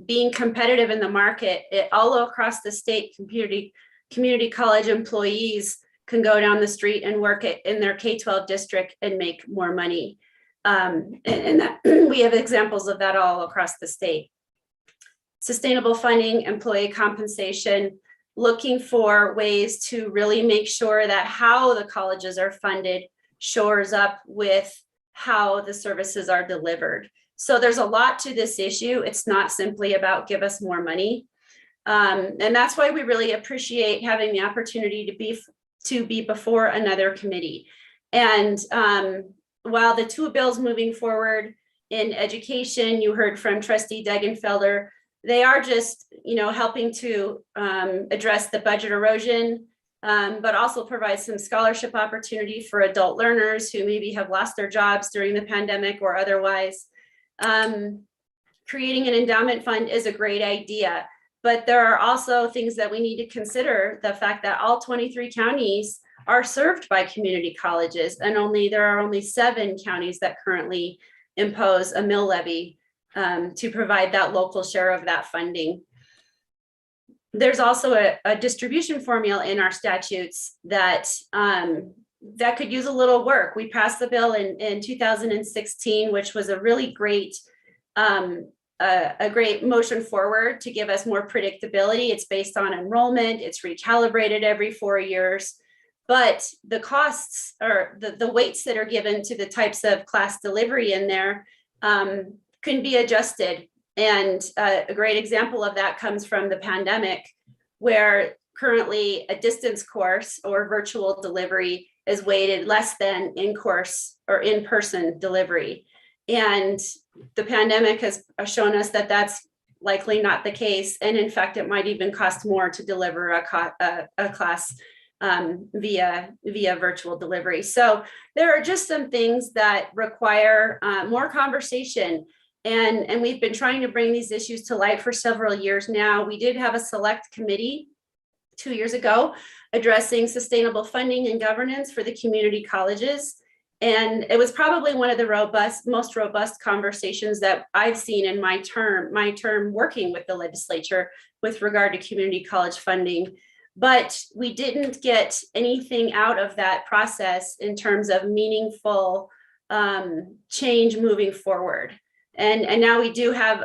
being competitive in the market. All across the state, community college employees can go down the street and work in their K-12 district and make more money. And that, we have examples of that all across the state. Sustainable funding, employee compensation, looking for ways to really make sure that how the colleges are funded shores up with how the services are delivered. So there's a lot to this issue. It's not simply about give us more money. And that's why we really appreciate having the opportunity to be before another committee. And while the two bills moving forward in education, you heard from Trustee Degenfelder, they are just, helping to address the budget erosion, but also provide some scholarship opportunity for adult learners who maybe have lost their jobs during the pandemic or otherwise. Creating an endowment fund is a great idea, but there are also things that we need to consider. The fact that all 23 counties are served by community colleges, and there are only 7 counties that currently impose a mill levy to provide that local share of that funding. There's also a distribution formula in our statutes that could use a little work. We passed the bill in 2016, which was a really great motion forward to give us more predictability. It's based on enrollment. It's recalibrated every 4 years. But the costs or the weights that are given to the types of class delivery in there can be adjusted. And a great example of that comes from the pandemic, where currently a distance course or virtual delivery is weighted less than in-course or in-person delivery. And the pandemic has shown us that that's likely not the case. And in fact, it might even cost more to deliver a class via virtual delivery. So there are just some things that require more conversation. And we've been trying to bring these issues to light for several years now. We did have a select committee 2 years ago addressing sustainable funding and governance for the community colleges. And it was probably one of the most robust conversations that I've seen in my term working with the legislature with regard to community college funding. But we didn't get anything out of that process in terms of meaningful change moving forward. And now we do have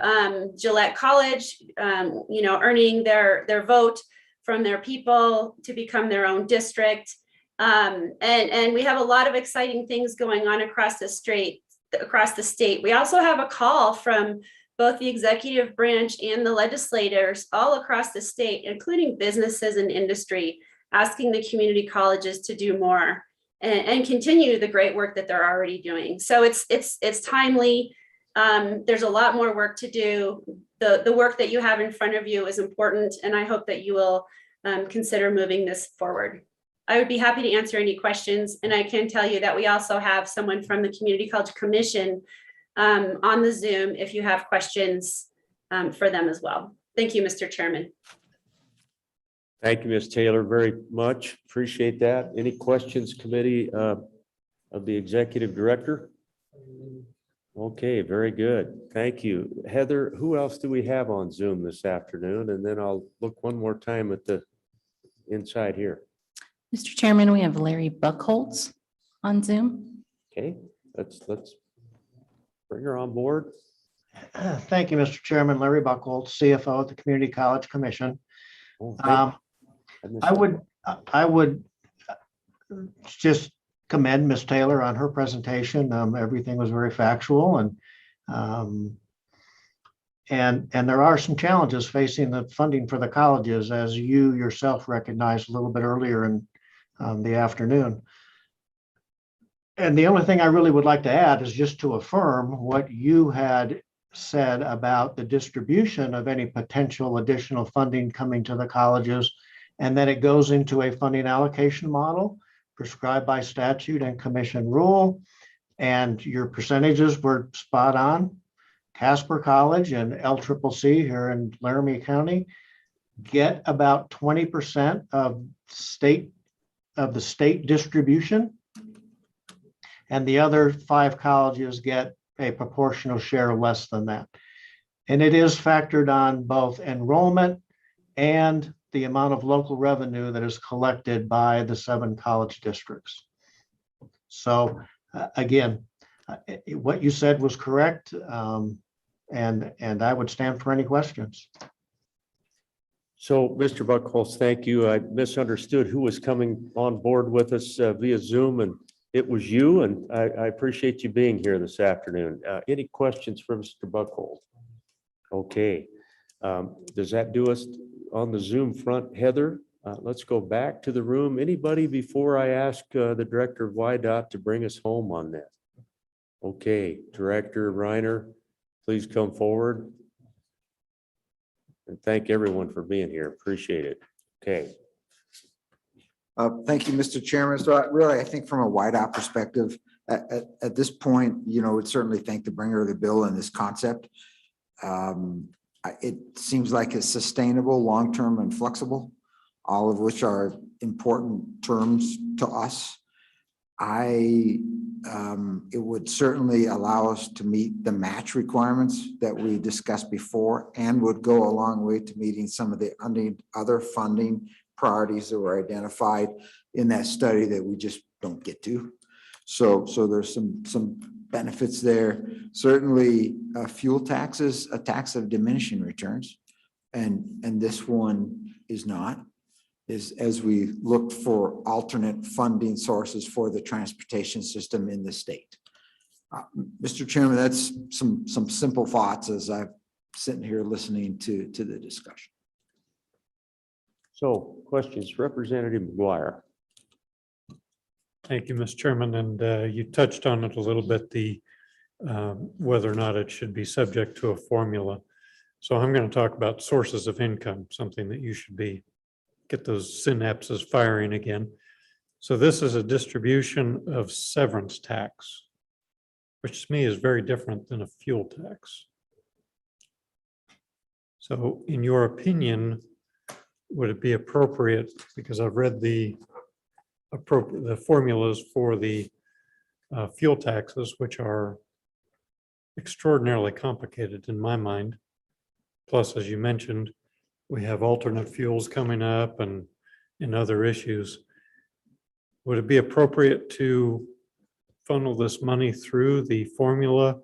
Gillette College, earning their vote from their people to become their own district. And we have a lot of exciting things going on across the state. We also have a call from both the executive branch and the legislators all across the state, including businesses and industry, asking the community colleges to do more and continue the great work that they're already doing. So it's timely. There's a lot more work to do. The work that you have in front of you is important, and I hope that you will consider moving this forward. I would be happy to answer any questions. And I can tell you that we also have someone from the Community College Commission on the Zoom if you have questions for them as well. Thank you, Mr. Chairman. Thank you, Ms. Taylor, very much. Appreciate that. Any questions, committee, of the executive director? Okay, very good. Thank you. Heather, who else do we have on Zoom this afternoon? And then I'll look one more time at the inside here. Mr. Chairman, we have Larry Buckholz on Zoom. Okay, let's bring her on board. Thank you, Mr. Chairman. Larry Buckholz, CFO at the Community College Commission. I would just commend Ms. Taylor on her presentation. Everything was very factual and there are some challenges facing the funding for the colleges, as you yourself recognized a little bit earlier in the afternoon. And the only thing I really would like to add is just to affirm what you had said about the distribution of any potential additional funding coming to the colleges, and that it goes into a funding allocation model prescribed by statute and commission rule. And your percentages were spot on. Casper College and LCCC here in Laramie County get about 20% of the state distribution. And the other 5 colleges get a proportional share less than that. And it is factored on both enrollment and the amount of local revenue that is collected by the 7 college districts. So again, what you said was correct. And I would stand for any questions. So, Mr. Buckholz, thank you. I misunderstood who was coming on board with us via Zoom, and it was you, and I appreciate you being here this afternoon. Any questions for Mr. Buckholz? Okay. Does that do us on the Zoom front, Heather? Let's go back to the room. Anybody before I ask the Director of YDOT to bring us home on that? Okay, Director Reiner, please come forward. And thank everyone for being here. Appreciate it. Okay. Thank you, Mr. Chairman. So really, I think from a YDOT perspective, at this point, we'd certainly thank the bringer of the bill and this concept. It seems like it's sustainable, long-term, and flexible, all of which are important terms to us. It would certainly allow us to meet the match requirements that we discussed before, and would go a long way to meeting some of the other funding priorities that were identified in that study that we just don't get to. So there's some benefits there. Certainly, fuel taxes, a tax of diminishing returns, and this one is not. As we look for alternate funding sources for the transportation system in the state. Mr. Chairman, that's some simple thoughts as I'm sitting here listening to the discussion. So questions, Representative McGuire. Thank you, Mr. Chairman. And you touched on it a little bit, the whether or not it should be subject to a formula. So I'm going to talk about sources of income, something that you should get those synapses firing again. So this is a distribution of severance tax, which to me is very different than a fuel tax. So in your opinion, would it be appropriate, because I've read the formulas for the fuel taxes, which are extraordinarily complicated in my mind. Plus, as you mentioned, we have alternate fuels coming up and other issues. Would it be appropriate to funnel this money through the formula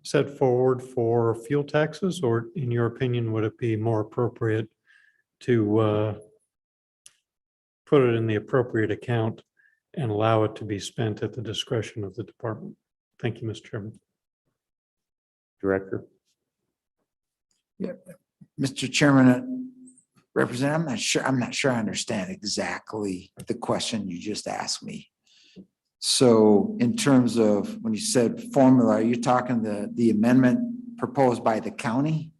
set forward for fuel taxes? Or in your opinion, would it be more appropriate to put it in the appropriate account and allow it to be spent at the discretion of the department? Thank you, Mr. Chairman. Director. Yeah, Mr. Chairman, Representative, I'm not sure I understand exactly the question you just asked me. So in terms of when you said formula, are you talking the amendment proposed by the county?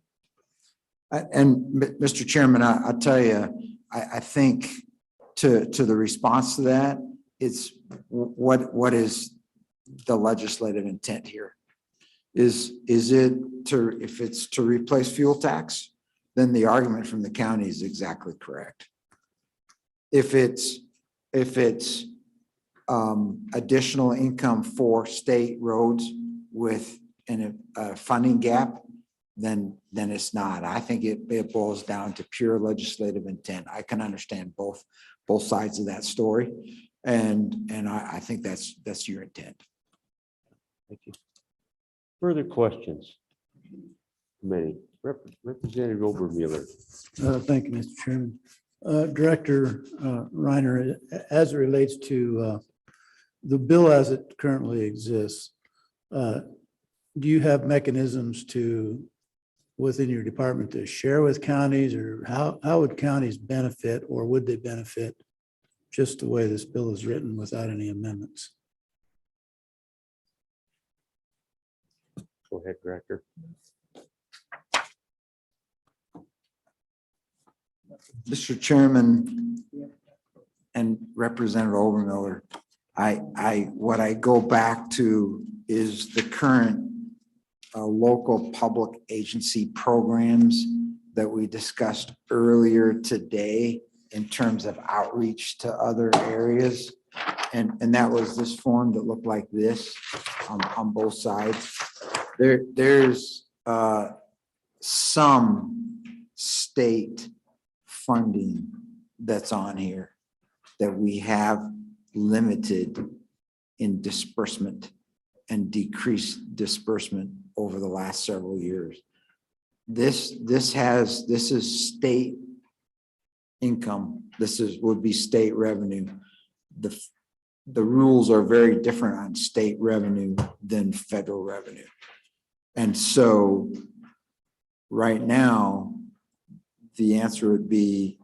And Mr. Chairman, I'll tell you, I think to the response to that, it's what is the legislative intent here? Is it to, if it's to replace fuel tax, then the argument from the county is exactly correct. If it's additional income for state roads with a funding gap, then it's not. I think it boils down to pure legislative intent. I can understand both sides of that story. And I think that's your intent. Thank you. Further questions? Committee, Representative Obermueller. Thank you, Mr. Chairman. Director Reiner, as it relates to the bill as it currently exists, do you have mechanisms within your department to share with counties, or how would counties benefit, or would they benefit just the way this bill is written without any amendments? Go ahead, Director. Mr. Chairman and Representative Obermiller, what I go back to is the current local public agency programs that we discussed earlier today in terms of outreach to other areas. And that was this form that looked like this on both sides. There's some state funding that's on here that we have limited in disbursement and decreased disbursement over the last several years. This is state income. Would be state revenue. The rules are very different on state revenue than federal revenue. And so right now, the answer would be,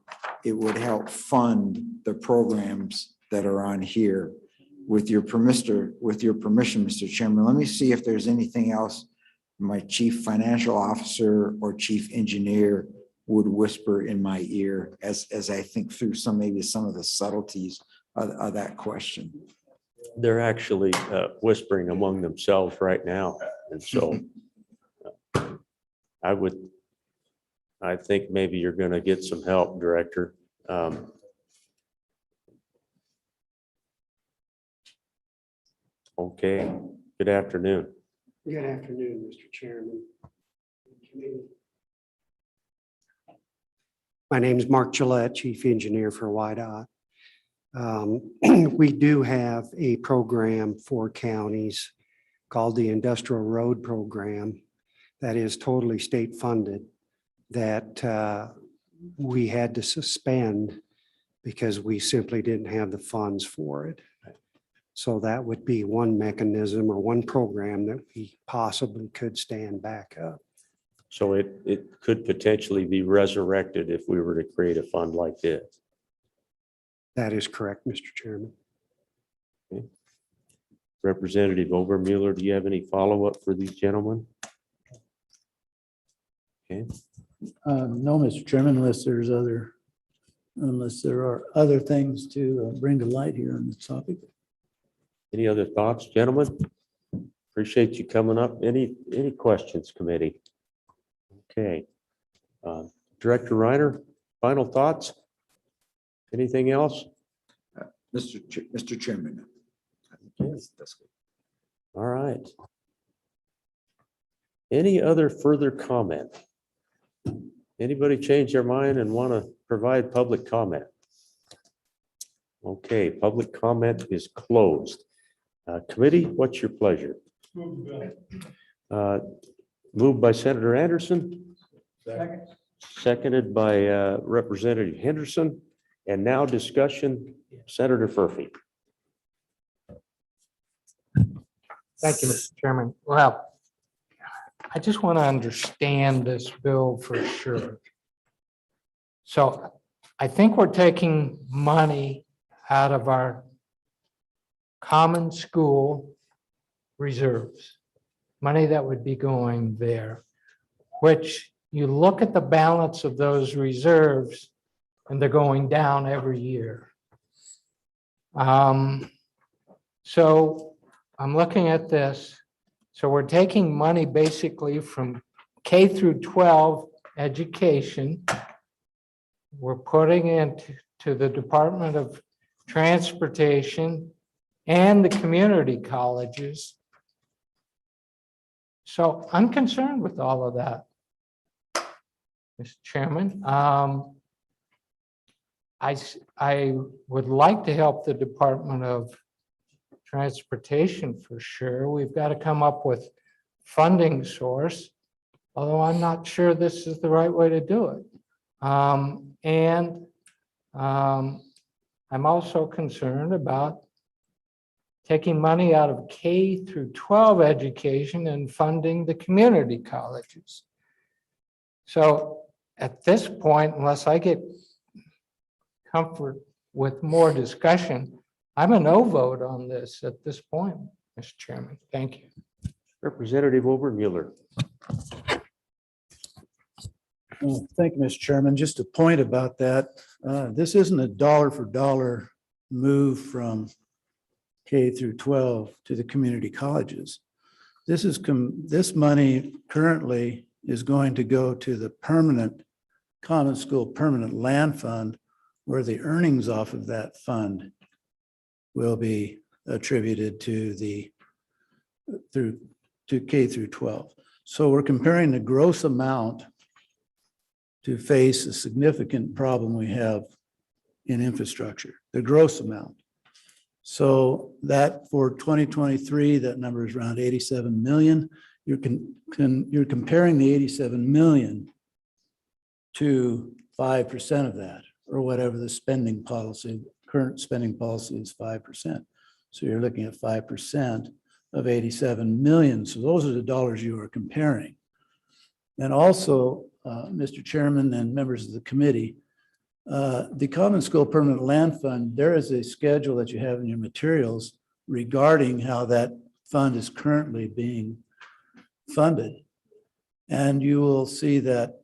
it would help fund the programs that are on here. With your permission, Mr. Chairman, let me see if there's anything else my chief financial officer or chief engineer would whisper in my ear as I think through maybe some of the subtleties of that question. They're actually whispering among themselves right now. And so I think maybe you're going to get some help, Director. Okay, good afternoon. Good afternoon, Mr. Chairman. My name is Mark Gillette, Chief Engineer for WIDOT. We do have a program for counties called the Industrial Road Program that is totally state funded that we had to suspend because we simply didn't have the funds for it. So that would be one mechanism or one program that we possibly could stand back up. So it could potentially be resurrected if we were to create a fund like this. That is correct, Mr. Chairman. Okay. Representative Obermueller, do you have any follow-up for these gentlemen? Okay. No, Mr. Chairman, unless there are other things to bring to light here on this topic. Any other thoughts, gentlemen? Appreciate you coming up. Any questions, committee? Okay. Director Reiner, final thoughts? Anything else? Mr. Chairman. Okay. All right. Any other further comment? Anybody change their mind and want to provide public comment? Okay, public comment is closed. Committee, what's your pleasure? Moved by Senator Anderson. Seconded by Representative Henderson. And now discussion, Senator Furphy. Thank you, Mr. Chairman. Well, I just want to understand this bill for sure. So I think we're taking money out of our common school reserves, money that would be going there, which you look at the balance of those reserves and they're going down every year. So I'm looking at this. So we're taking money basically from K through 12 education. We're putting into the Department of Transportation and the community colleges. So I'm concerned with all of that, Mr. Chairman. I would like to help the Department of Transportation for sure. We've got to come up with funding source, although I'm not sure this is the right way to do it. I'm also concerned about taking money out of K through 12 education and funding the community colleges. So at this point, unless I get comfort with more discussion, I'm a no vote on this at this point, Mr. Chairman. Thank you. Representative Obermuller. Well, thank you, Mr. Chairman. Just a point about that. This isn't a dollar for dollar move from K through 12 to the community colleges. This money currently is going to go to the permanent common school permanent land fund, where the earnings off of that fund will be attributed to K through 12. So we're comparing the gross amount to face a significant problem we have in infrastructure, the gross amount. So that for 2023, that number is around 87 million. You're comparing the 87 million to 5% of that, or whatever the spending policy, current spending policy is 5%. So you're looking at 5% of 87 million. So those are the dollars you are comparing. And also, Mr. Chairman and members of the committee, the Common School Permanent Land Fund, there is a schedule that you have in your materials regarding how that fund is currently being funded. And you will see that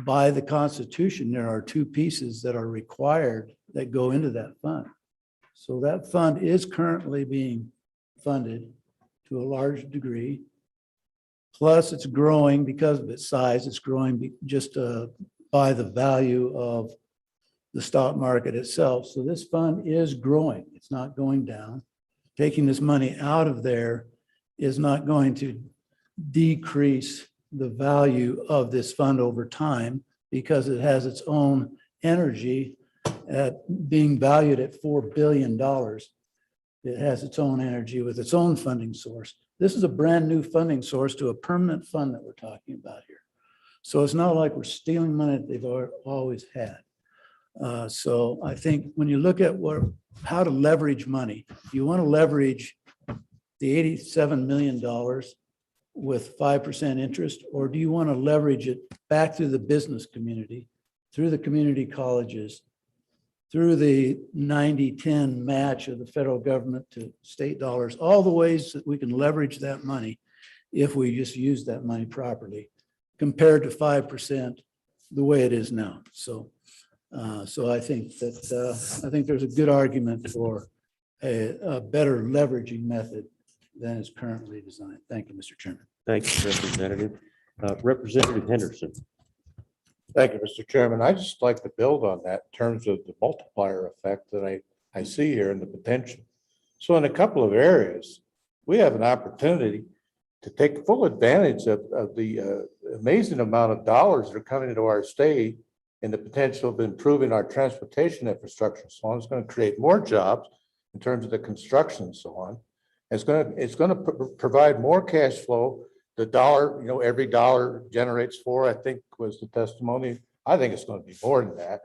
by the Constitution, there are two pieces that are required that go into that fund. So that fund is currently being funded to a large degree. Plus, it's growing because of its size. It's growing just by the value of the stock market itself. So this fund is growing. It's not going down. Taking this money out of there is not going to decrease the value of this fund over time, because it has its own energy at being valued at $4 billion. It has its own energy with its own funding source. This is a brand new funding source to a permanent fund that we're talking about here. So it's not like we're stealing money that they've always had. So I think when you look at how to leverage money, you want to leverage the $87 million with 5% interest, or do you want to leverage it back through the business community, through the community colleges, through the 90-10 match of the federal government to state dollars, all the ways that we can leverage that money if we just use that money properly, compared to 5% the way it is now. So I think there's a good argument for a better leveraging method than is currently designed. Thank you, Mr. Chairman. Thank you, Representative. Representative Henderson. Thank you, Mr. Chairman. I just like to build on that in terms of the multiplier effect that I see here and the potential. So in a couple of areas, we have an opportunity to take full advantage of the amazing amount of dollars that are coming into our state and the potential of improving our transportation infrastructure and so on. It's going to create more jobs in terms of the construction and so on. It's going to provide more cash flow. The dollar, every dollar generates I think was the testimony. I think it's going to be more than that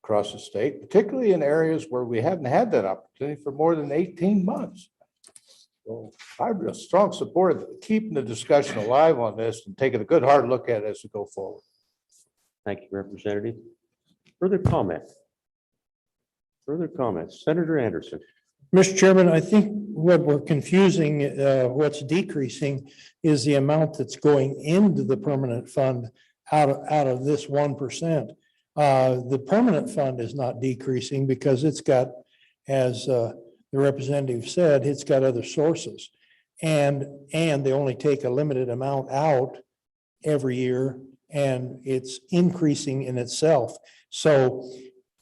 across the state, particularly in areas where we haven't had that opportunity for more than 18 months. So I'm a strong supporter of keeping the discussion alive on this and taking a good hard look at it as we go forward. Thank you, Representative. Further comment? Further comments? Senator Anderson. Mr. Chairman, I think what we're confusing, what's decreasing is the amount that's going into the permanent fund out of this 1%. The permanent fund is not decreasing because it's got as the representative said, it's got other sources. And they only take a limited amount out every year, and it's increasing in itself. So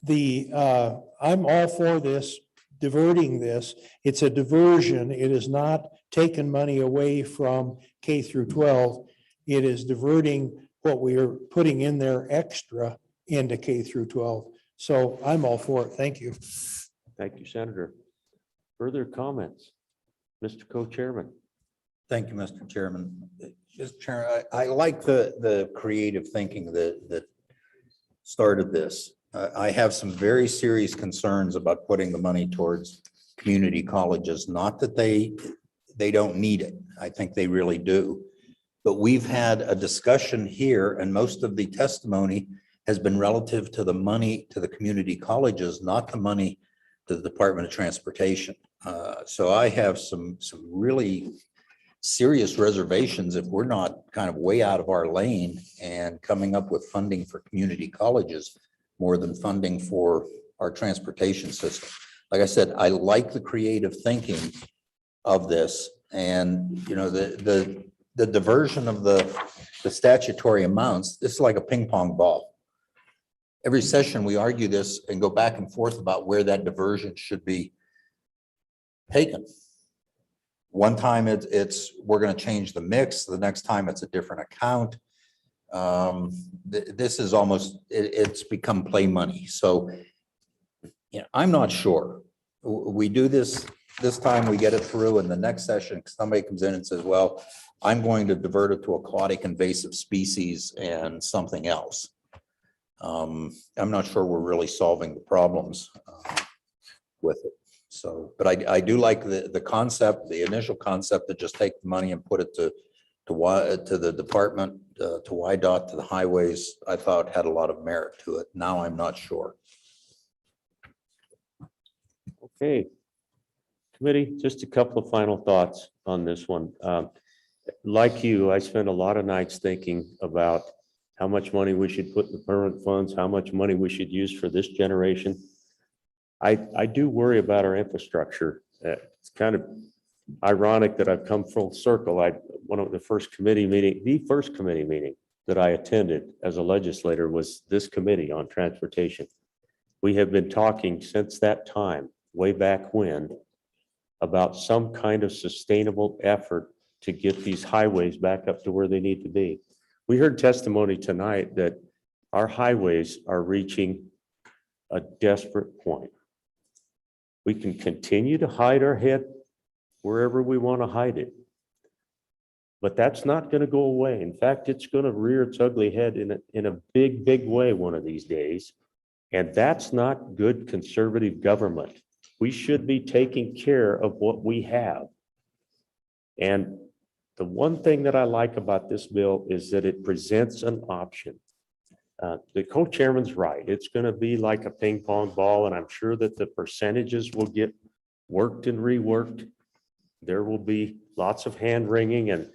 I'm all for this, diverting this. It's a diversion. It is not taking money away from K through 12. It is diverting what we are putting in there extra into K through 12. So I'm all for it. Thank you. Thank you, Senator. Further comments? Mr. Co-Chairman. Thank you, Mr. Chairman. Mr. Chair, I like the creative thinking that started this. I have some very serious concerns about putting the money towards community colleges. Not that they don't need it. I think they really do. But we've had a discussion here, and most of the testimony has been relative to the money to the community colleges, not the money to the Department of Transportation. So I have some really serious reservations if we're not kind of way out of our lane and coming up with funding for community colleges more than funding for our transportation system. Like I said, I like the creative thinking of this, and you know, the diversion of the statutory amounts. This is like a ping pong ball. Every session we argue this and go back and forth about where that diversion should be taken. One time it's we're going to change the mix. The next time it's a different account. This is almost, it's become play money. So yeah, I'm not sure. We do this time, we get it through, and the next session somebody comes in and says, well, I'm going to divert it to aquatic invasive species and something else. I'm not sure we're really solving the problems with it. So, but I do like the concept, the initial concept, to just take the money and put it to the department, to YDOT, to the highways. I thought had a lot of merit to it. Now I'm not sure. Okay. Committee, just a couple of final thoughts on this one. Like you, I spent a lot of nights thinking about how much money we should put in the permanent funds, how much money we should use for this generation. I do worry about our infrastructure. It's kind of ironic that I've come full circle. One of the first committee meeting that I attended as a legislator was this committee on transportation. We have been talking since that time, way back when, about some kind of sustainable effort to get these highways back up to where they need to be. We heard testimony tonight that our highways are reaching a desperate point. We can continue to hide our head wherever we want to hide it, but that's not going to go away. In fact, it's going to rear its ugly head in a big, big way one of these days. And that's not good conservative government. We should be taking care of what we have. And the one thing that I like about this bill is that it presents an option. The co-chairman's right. It's going to be like a ping pong ball, and I'm sure that the percentages will get worked and reworked. There will be lots of hand wringing, and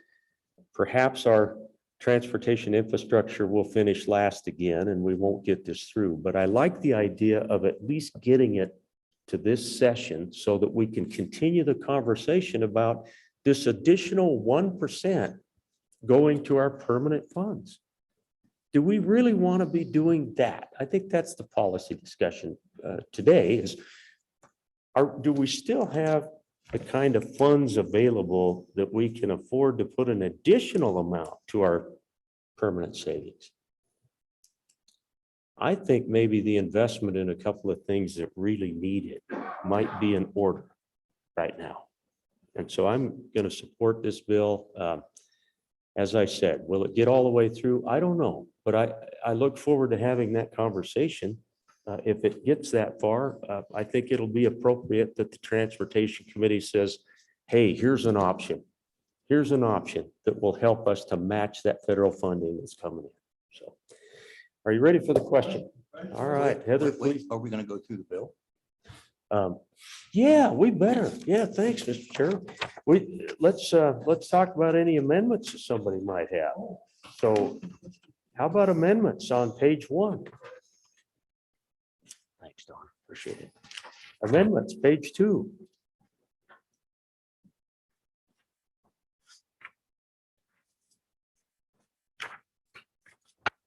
perhaps our transportation infrastructure will finish last again, and we won't get this through. But I like the idea of at least getting it to this session so that we can continue the conversation about this additional 1% going to our permanent funds. Do we really want to be doing that? I think that's the policy discussion today is, do we still have the kind of funds available that we can afford to put an additional amount to our permanent savings? I think maybe the investment in a couple of things that really need it might be in order right now. And so I'm going to support this bill. As I said, will it get all the way through? I don't know, but I look forward to having that conversation. If it gets that far, I think it'll be appropriate that the Transportation Committee says, hey, here's an option. Here's an option that will help us to match that federal funding that's coming in. So, are you ready for the question? All right, Heather, please. Are we going to go through the bill? Yeah, we better. Yeah, thanks, Mr. Chair. Let's talk about any amendments that somebody might have. So how about amendments on page 1? Thanks, Don. Appreciate it. Amendments, page 2.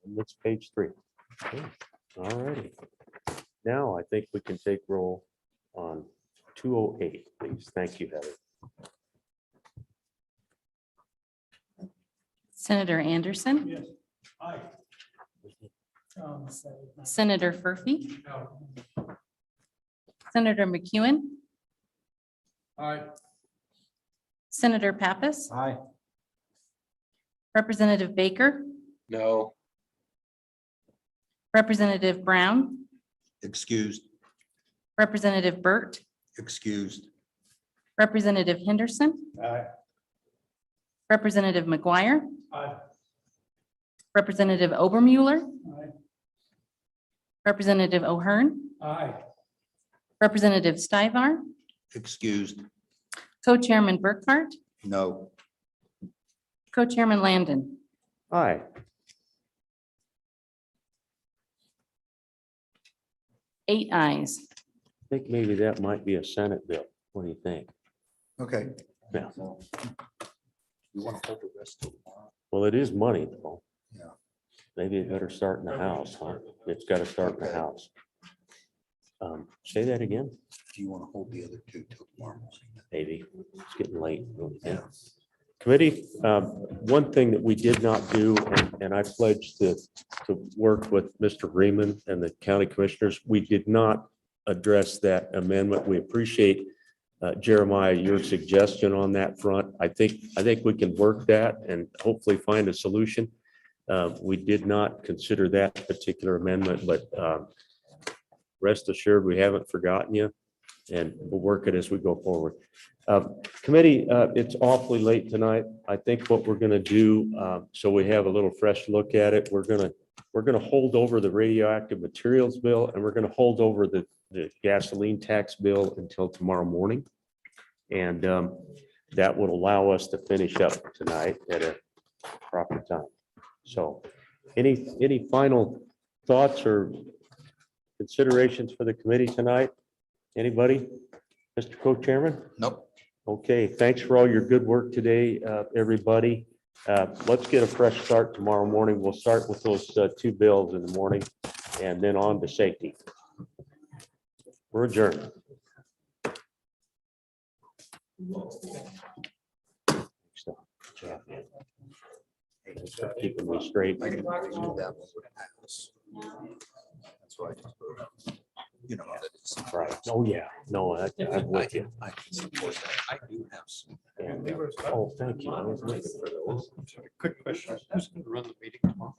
And it's page 3. Okay, all righty. Now I think we can take roll on 208, please. Thank you, Heather. Senator Anderson. Yes. Aye. Senator Furphy. Senator McEwen. Aye. Senator Pappas. Aye. Representative Baker. No. Representative Brown. Excused, Representative Burt. excused, Representative Henderson. Aye. Representative McGuire. Aye. Representative Obermueller. Aye. Representative O'Hearn. Aye. Representative Stivar. excused, Co-Chairman Burkhart. no, Co-Chairman Landen. Aye. 8 ayes. I think maybe that might be a Senate bill. What do you think? okay. Yeah. You want to hold the rest till tomorrow? Well, it is money, though. Yeah. Maybe it better start in the house, huh? It's got to start in the house. Say that again, Do you want to hold the other two till tomorrow? maybe. It's getting late. don't you think? Committee, one thing that we did not do, and I pledged to work with Mr. Freeman and the county commissioners, we did not address that amendment. We appreciate Jeremiah, your suggestion on that front. I think we can work that and hopefully find a solution. We did not consider that particular amendment, but rest assured, we haven't forgotten you, and we'll work it as we go forward. Committee, it's awfully late tonight. I think what we're going to do, so we have a little fresh look at it, we're going to hold over the radioactive materials bill, and we're going to hold over the gasoline tax bill until tomorrow morning. And that would allow us to finish up tonight at a proper time. So any final thoughts or considerations for the committee tonight? Anybody? Mr. Co-Chairman? Nope. Okay, thanks for all your good work today, everybody. Let's get a fresh start tomorrow morning. We'll start with those 2 bills in the morning and then on to safety. We're adjourned. Thanks for keeping me straight. I knew that one would pass. That's why I just voted. You know. that it's- Right. Oh, yeah. No, I'm with you. I can support that. I do have some. And, oh, thank you. I was looking for those. Quick question. Who's going to run the meeting tomorrow?